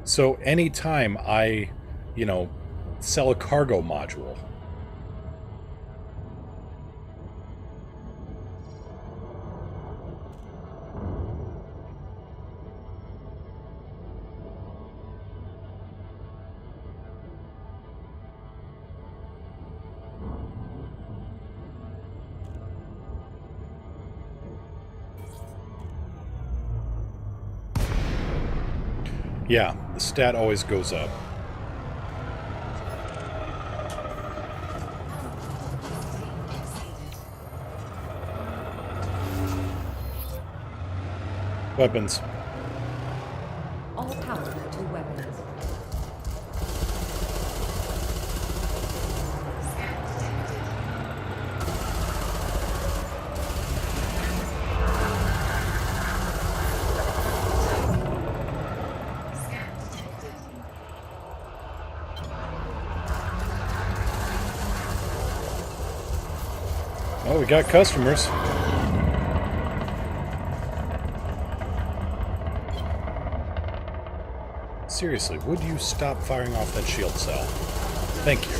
So anytime I, sell a cargo module, yeah, the stat always goes up. Weapons. All power to weapons. Oh, we got customers. Seriously, would you stop firing off that shield cell? Thank you.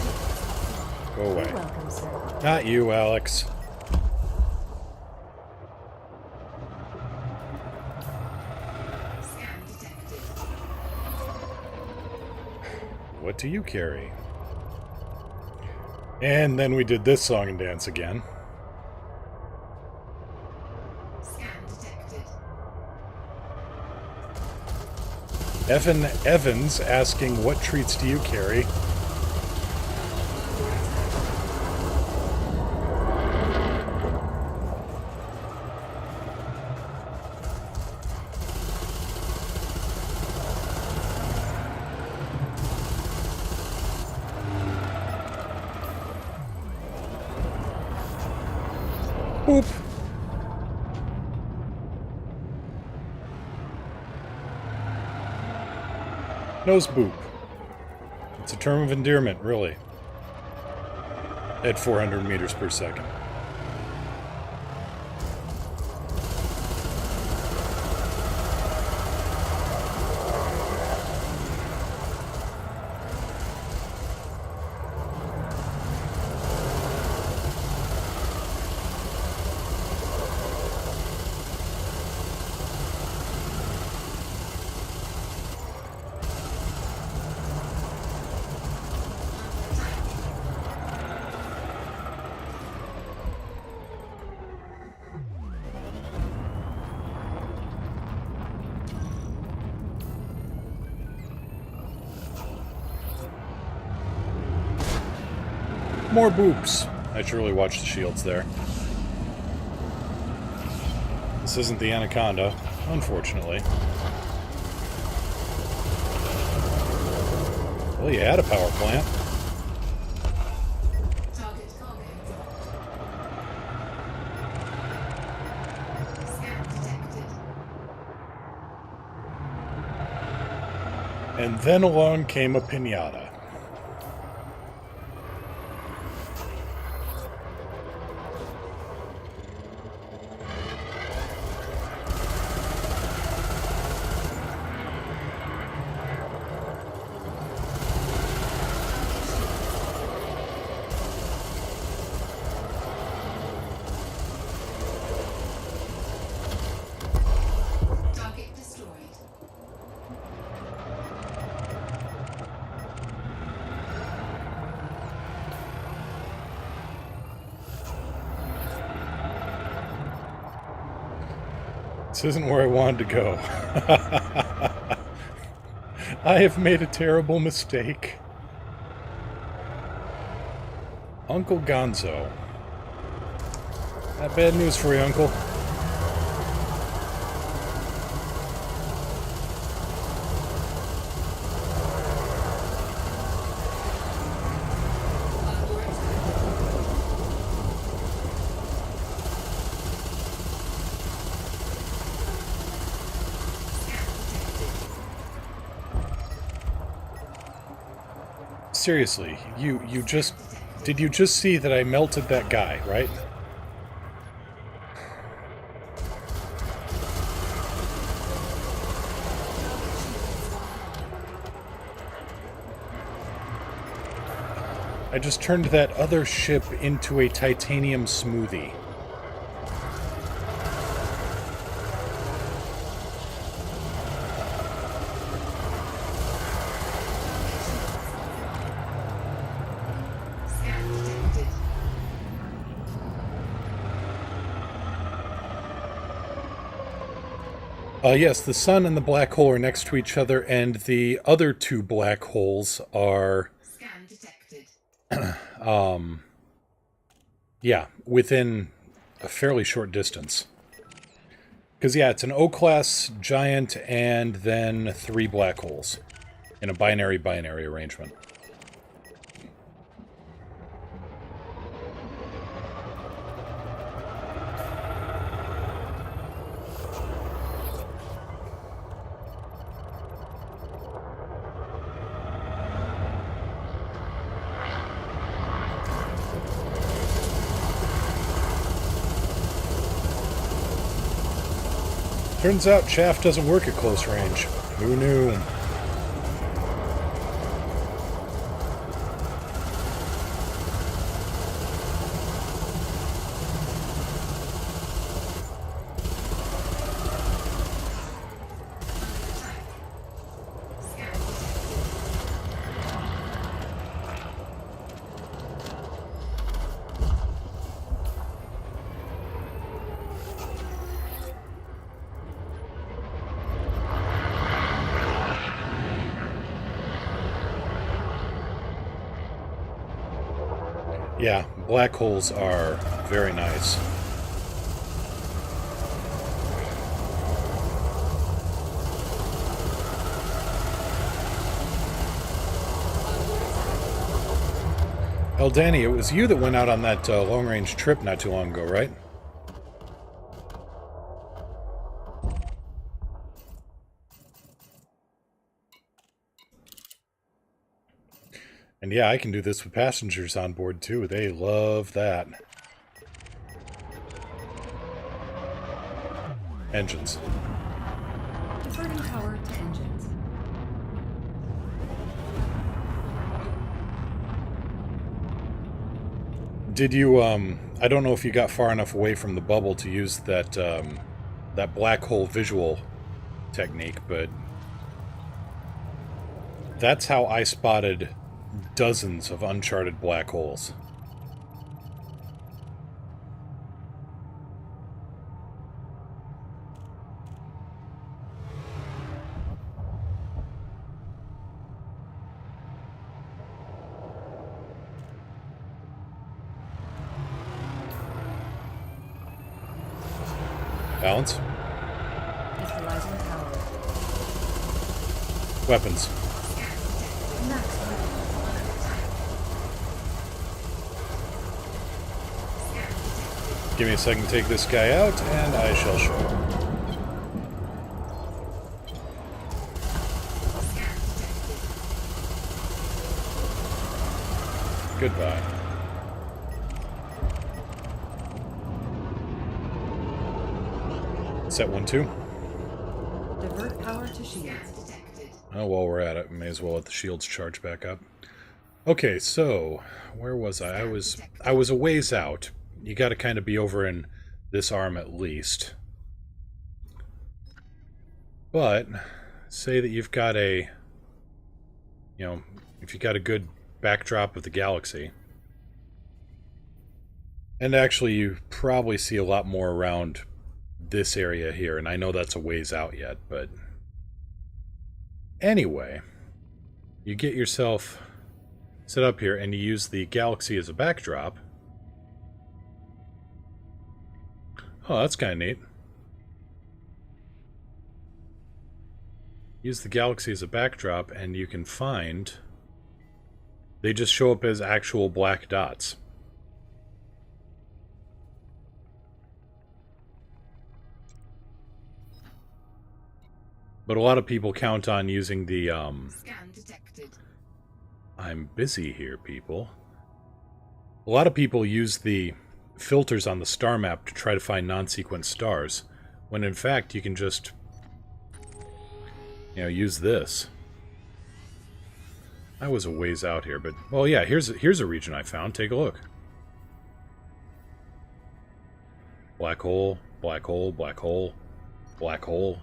Go away. You're welcome, sir. Not you, Alex. Scan detected. What do you carry? And then we did this song and dance again. Scan detected. Evan Evans asking, what treats do you carry? Boop. Nose boop. It's a term of endearment, really. At 400 meters per second. More boops. I should really watch the shields there. This isn't the Anaconda, unfortunately. Well, you had a power plant. Target cargo dropped. Scan detected. And then along came a pinata. Target destroyed. This isn't where I wanted to go. I have made a terrible mistake. Uncle Gonzo. Not bad news for you, Uncle. Under attack. Scan detected. Seriously, you just... Did you just see that I melted that guy, right? I just turned that other ship into a titanium smoothie. Scan detected. Yes, the sun and the black hole are next to each other, and the other two black holes are, Scan detected. yeah, within a fairly short distance. Because, yeah, it's an O-class giant and then 3 black holes in a binary arrangement. Turns out chaff doesn't work at close range. Who knew? Yeah, black holes are very nice. Oh, Danny, it was you that went out on that long-range trip not too long ago, right? And yeah, I can do this with passengers on board too. They love that. Engines. Diverting power to engines. Did you, I don't know if you got far enough away from the bubble to use that, that black hole visual technique, but that's how I spotted dozens of uncharted black holes. Balance. Equalizing power. Weapons. Max weapon. Give me a second to take this guy out, and I shall show. Goodbye. Set 1-2. Divert power to shields. Oh, while we're at it, may as well let the shields charge back up. Okay, so where was I? I was a ways out. You got to kind of be over in this arm at least. But say that you've got a, you know, if you got a good backdrop of the galaxy, and actually you probably see a lot more around this area here, and I know that's a ways out yet, but anyway, you get yourself set up here and you use the galaxy as a backdrop. Oh, that's kind of neat. Use the galaxy as a backdrop and you can find they just show up as actual black dots. But a lot of people count on using the, Scan detected. I'm busy here, people. A lot of people use the filters on the star map to try to find non-sequence stars, when in fact you can just, you know, use this. I was a ways out here, but, well, yeah, here's a region I found. Take a look. Black hole, black hole, black hole, black hole.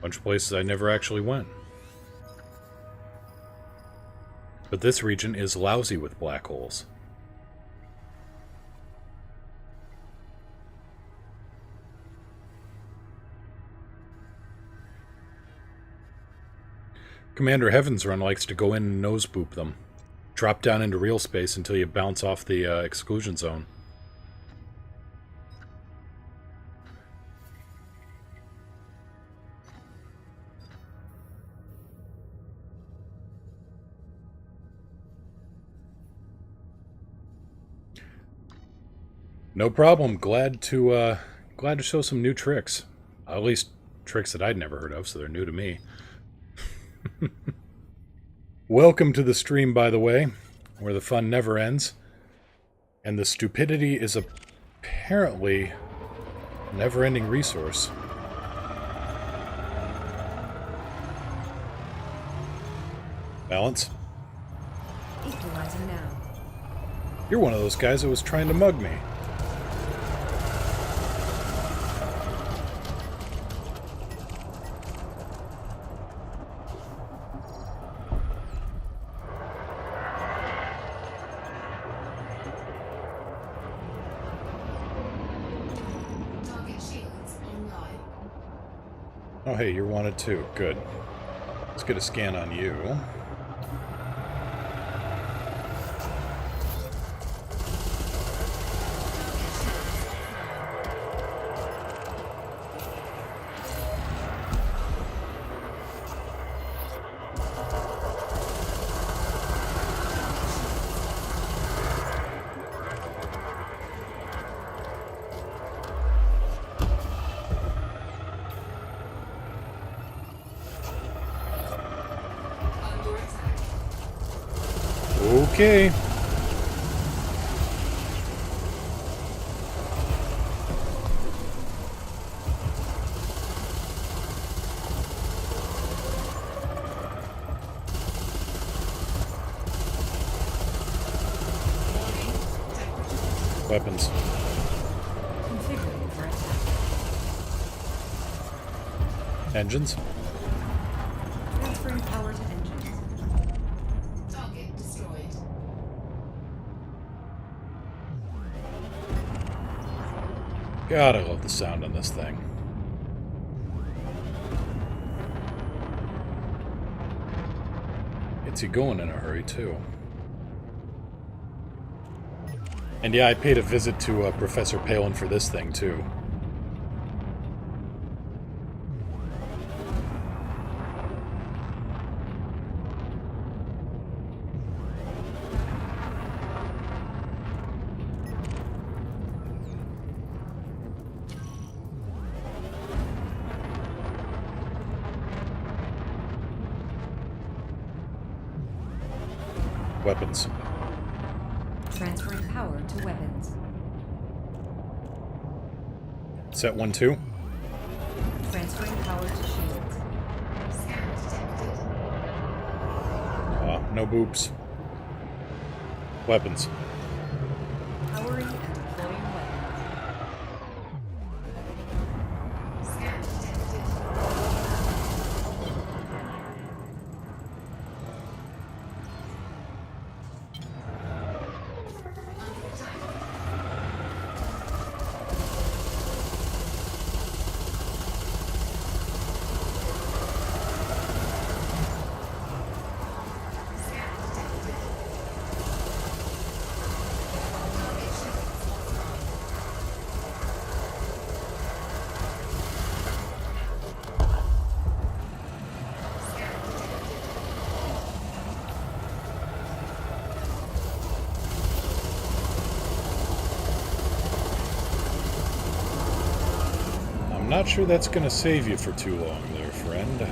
Bunch of places I never actually went. But this region is lousy with black holes. Commander Heavensrun likes to go in and nose boop them. drop down into real space until you bounce off the exclusion zone. No problem. Glad to show some new tricks. At least tricks that I'd never heard of, so they're new to me. Welcome to the stream, by the way, where the fun never ends. And the stupidity is apparently a never-ending resource. Balance. Equalizing now. You're one of those guys that was trying to mug me. Target shields online. Oh, hey, you're wanted too. Good. Let's get a scan on you. Under attack. Okay. Weapons. Configuring for attack. Engines. Transferring power to engines. Target destroyed. God, I love the sound on this thing. It's you going in a hurry, too. And yeah, I paid a visit to Professor Palin for this thing, too. Weapons. Transferring power to weapons. Set 1-2. Transferring power to shields. Scan detected. No boops. Weapons. Powering and deploying weapons. Scan detected. Under attack. Scan detected. Target shields offline. Scan detected. I'm not sure that's going to save you for too long there, friend.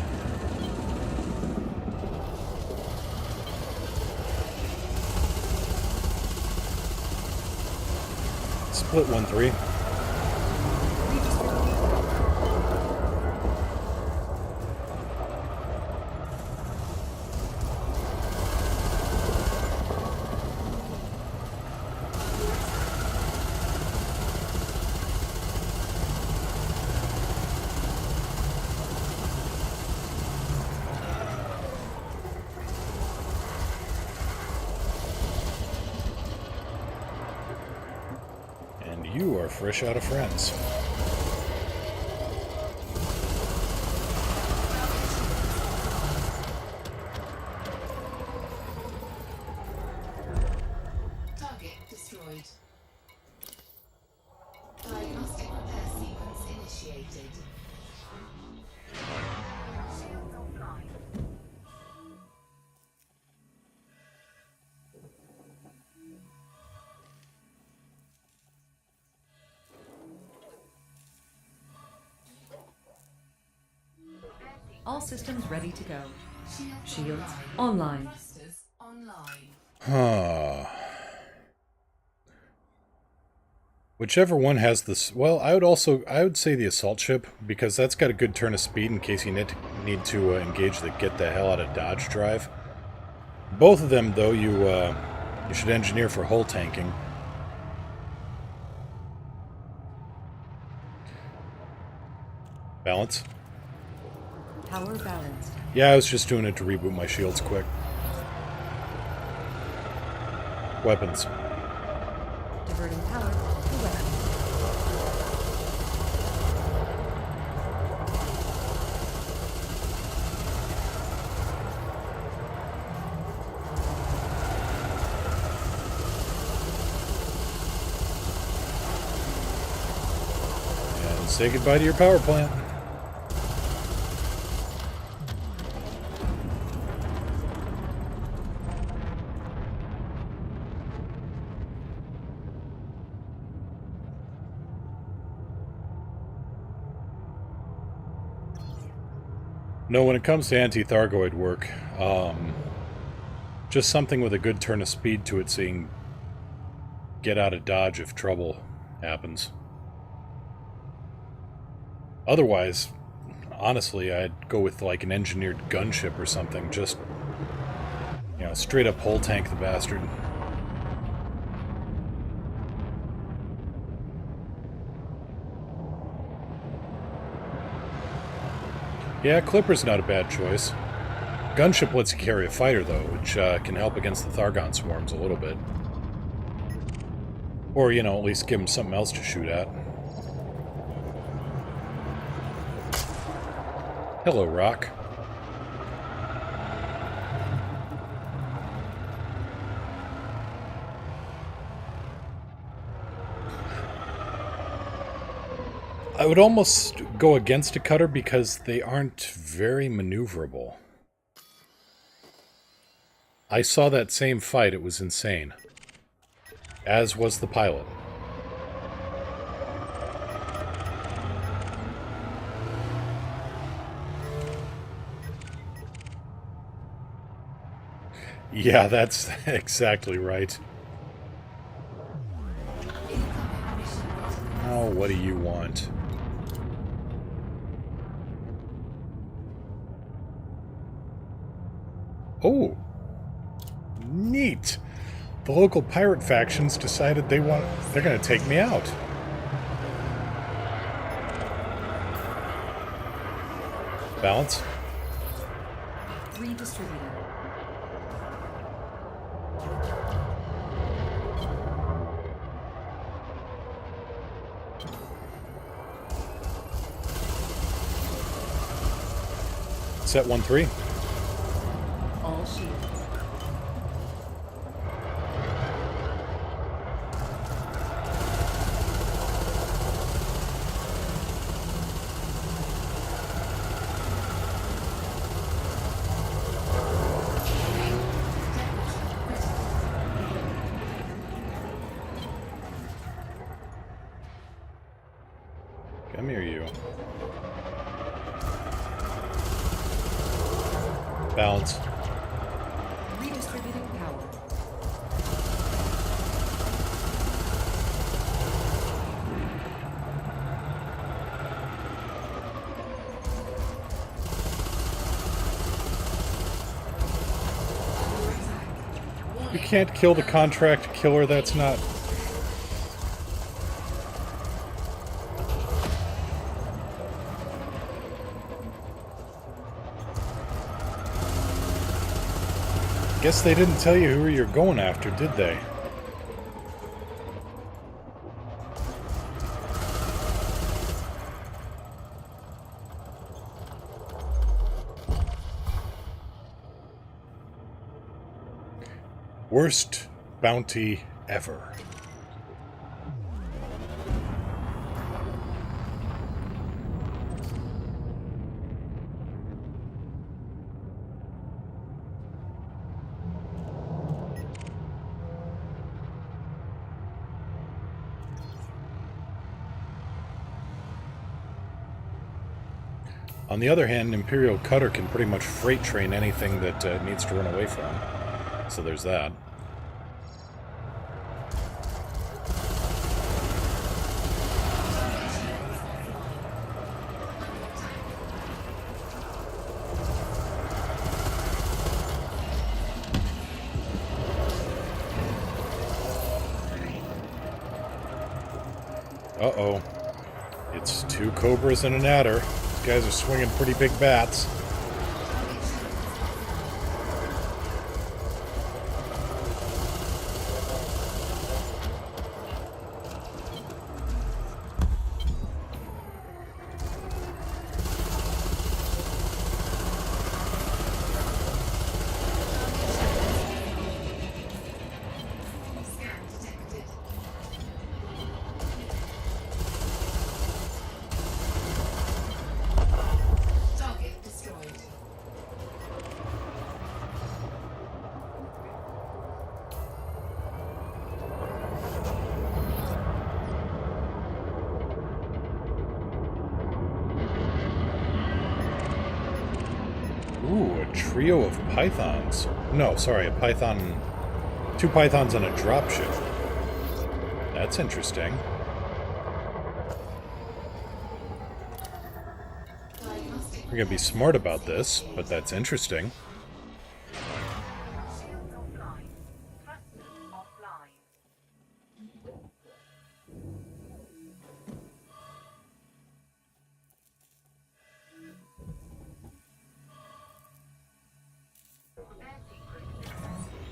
Split 1-3. And you are fresh out of friends. All systems ready to go. Shields online. online. Thrusters online. Huh. Whichever one has this... Well, I would say the assault ship, because that's got a good turn of speed in case you need to engage the get the hell out of dodge drive. Both of them, though, you should engineer for hull tanking. Balance. Power balanced. Yeah, I was just doing it to reboot my shields quick. Weapons. Diverting power to weapons. And say goodbye to your power plant. No, when it comes to anti-Thargoid work, just something with a good turn of speed to it so you can get out of dodge if trouble happens. Otherwise, honestly, I'd go with like an engineered gunship or something, just, you know, straight up hull tank the bastard. Yeah, Clipper's not a bad choice. Gunship lets you carry a fighter, though, which can help against the Thargon swarms a little bit. Or, you know, at least give them something else to shoot at. Hello, Rock. I would almost go against a cutter because they aren't very maneuverable. I saw that same fight, it was insane. As was the pilot. Yeah, that's exactly right. Oh, what do you want? Oh, neat. The local pirate factions decided they're going to take me out. Balance. Redistributing. Set 1-3. All shields. Come here, you. Balance. Redistributing power. You can't kill the contract killer, that's not... Guess they didn't tell you who you're going after, did they? Worst bounty ever. On the other hand, Imperial Cutter can pretty much freight train anything that it needs to run away from. So there's that. Uh-oh. It's 2 Cobras and an Adder. These guys are swinging pretty big bats. Ooh, a trio of pythons. No, sorry, a python... 2 pythons and a dropship. That's interesting. We're gonna be smart about this, but that's interesting.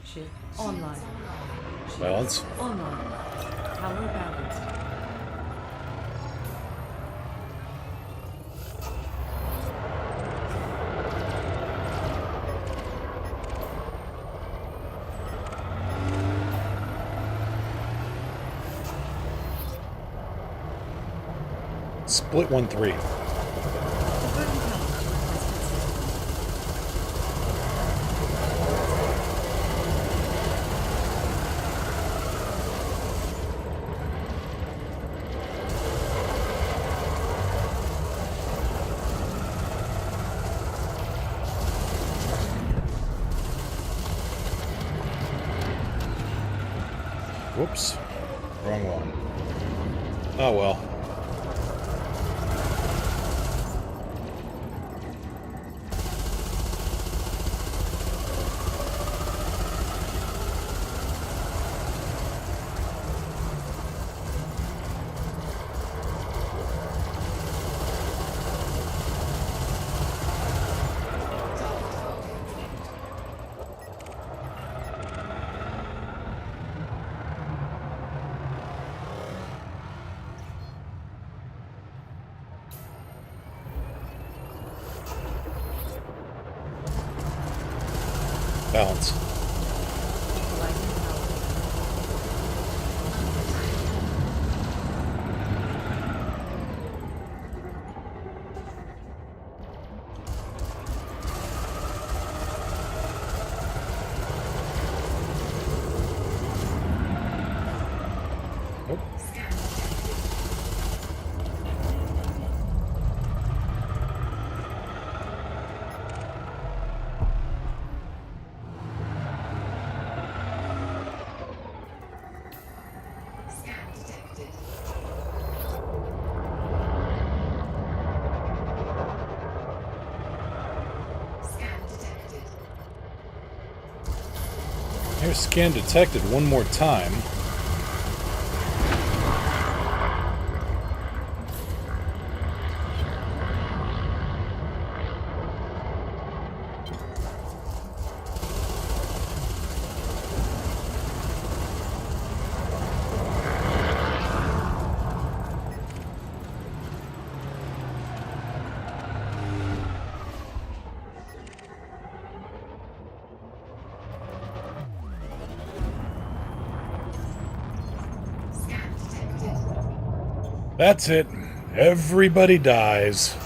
Ship online. Ship Balance. online. Power balanced. Split 1-3. Converting power to requested system. Whoops. Wrong one. Oh well. Balance. Equalizing power. Nope. Scan detected. Scan detected. Here's scan detected one more time. Scan detected. That's it. Everybody dies.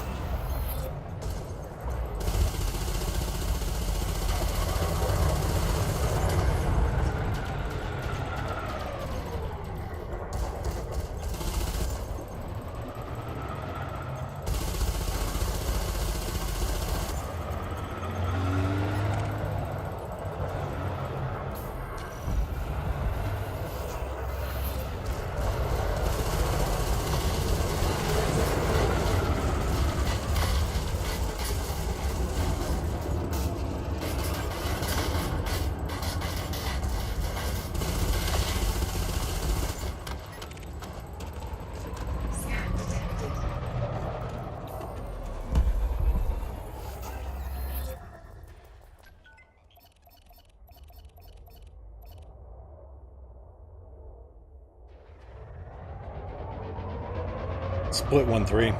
Split 1-3.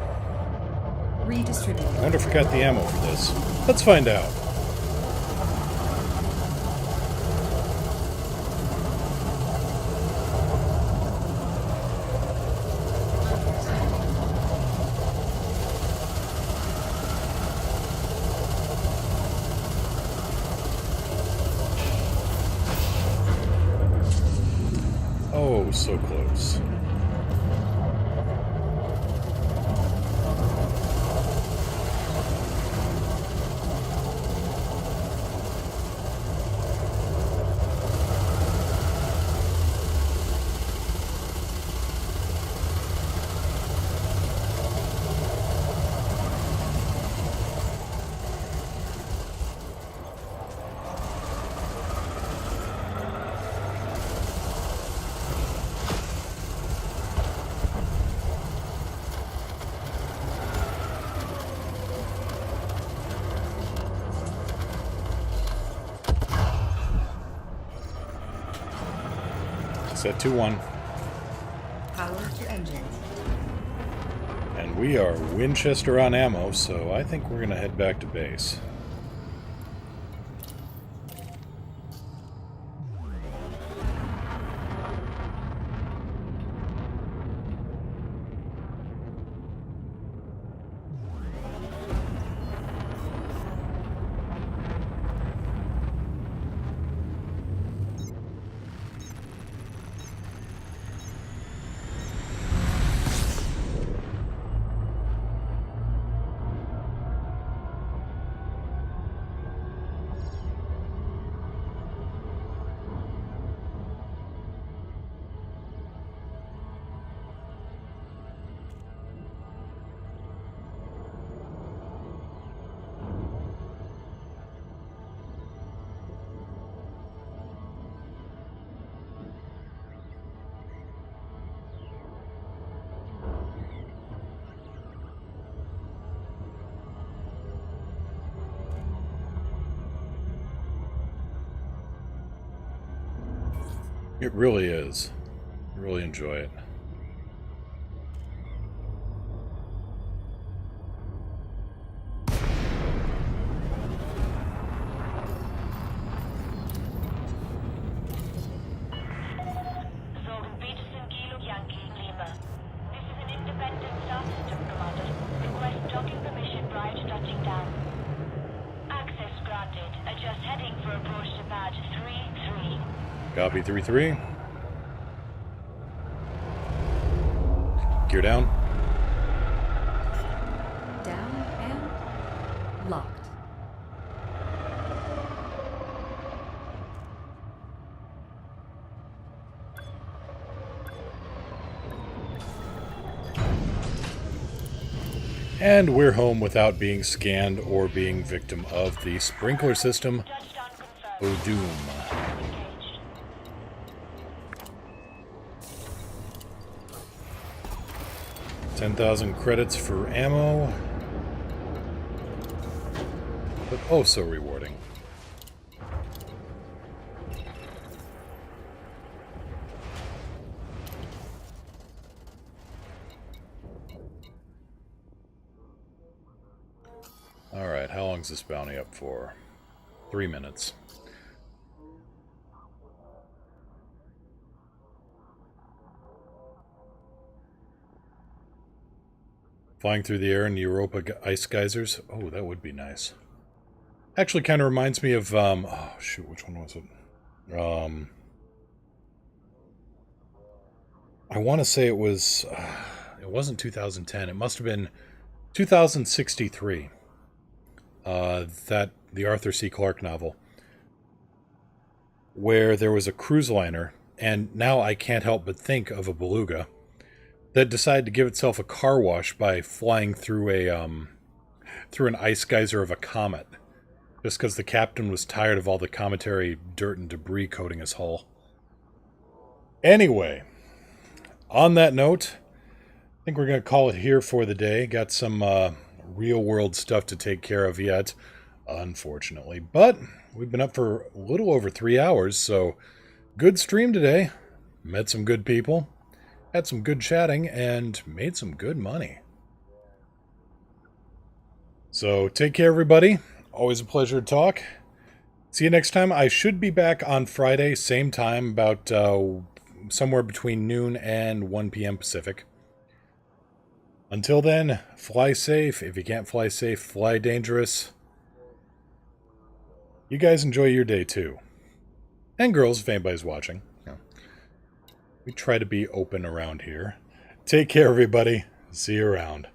Redistributing. I wonder if we got the ammo for this. Let's find out. Oh, so close. Set 2-1. Power to engines. And we are Winchester on ammo, so I think we're going to head back to base. It really is. I really enjoy it. Sorgen Peterson Kilo Yankee Lima. This is an independent star system, Commander. Request docking permission prior to touching down. Access granted. Adjust heading for approach to pad 3-3. Copy 3-3. Gear down. Down and locked. And we're home without being scanned or being victim of the sprinkler system. Touchdown confirmed. Doom. Engaged. 10,000 credits for ammo. But oh so rewarding. Alright, how long's this bounty up for? 3 minutes. Flying through the air in Europa ice geysers. Oh, that would be nice. Actually kind of reminds me of, oh shoot, which one was it? I want to say it was, it wasn't 2010. It must have been 2063. The Arthur C. Clarke novel, where there was a cruise liner, and now I can't help but think of a beluga that decided to give itself a car wash by flying through an ice geyser of a comet, just because the captain was tired of all the cometary dirt and debris coating his hull. Anyway, on that note, I think we're going to call it here for the day. Got some real-world stuff to take care of yet, unfortunately. But we've been up for a little over 3 hours, so good stream today. Met some good people. had some good chatting, and made some good money. So take care, everybody. Always a pleasure to talk. See you next time. I should be back on Friday, same time, about somewhere between noon and 1 p.m. Pacific. Until then, fly safe. If you can't fly safe, fly dangerous. You guys enjoy your day, too. And girls, if anybody's watching. We try to be open around here. Take care, everybody. See you around.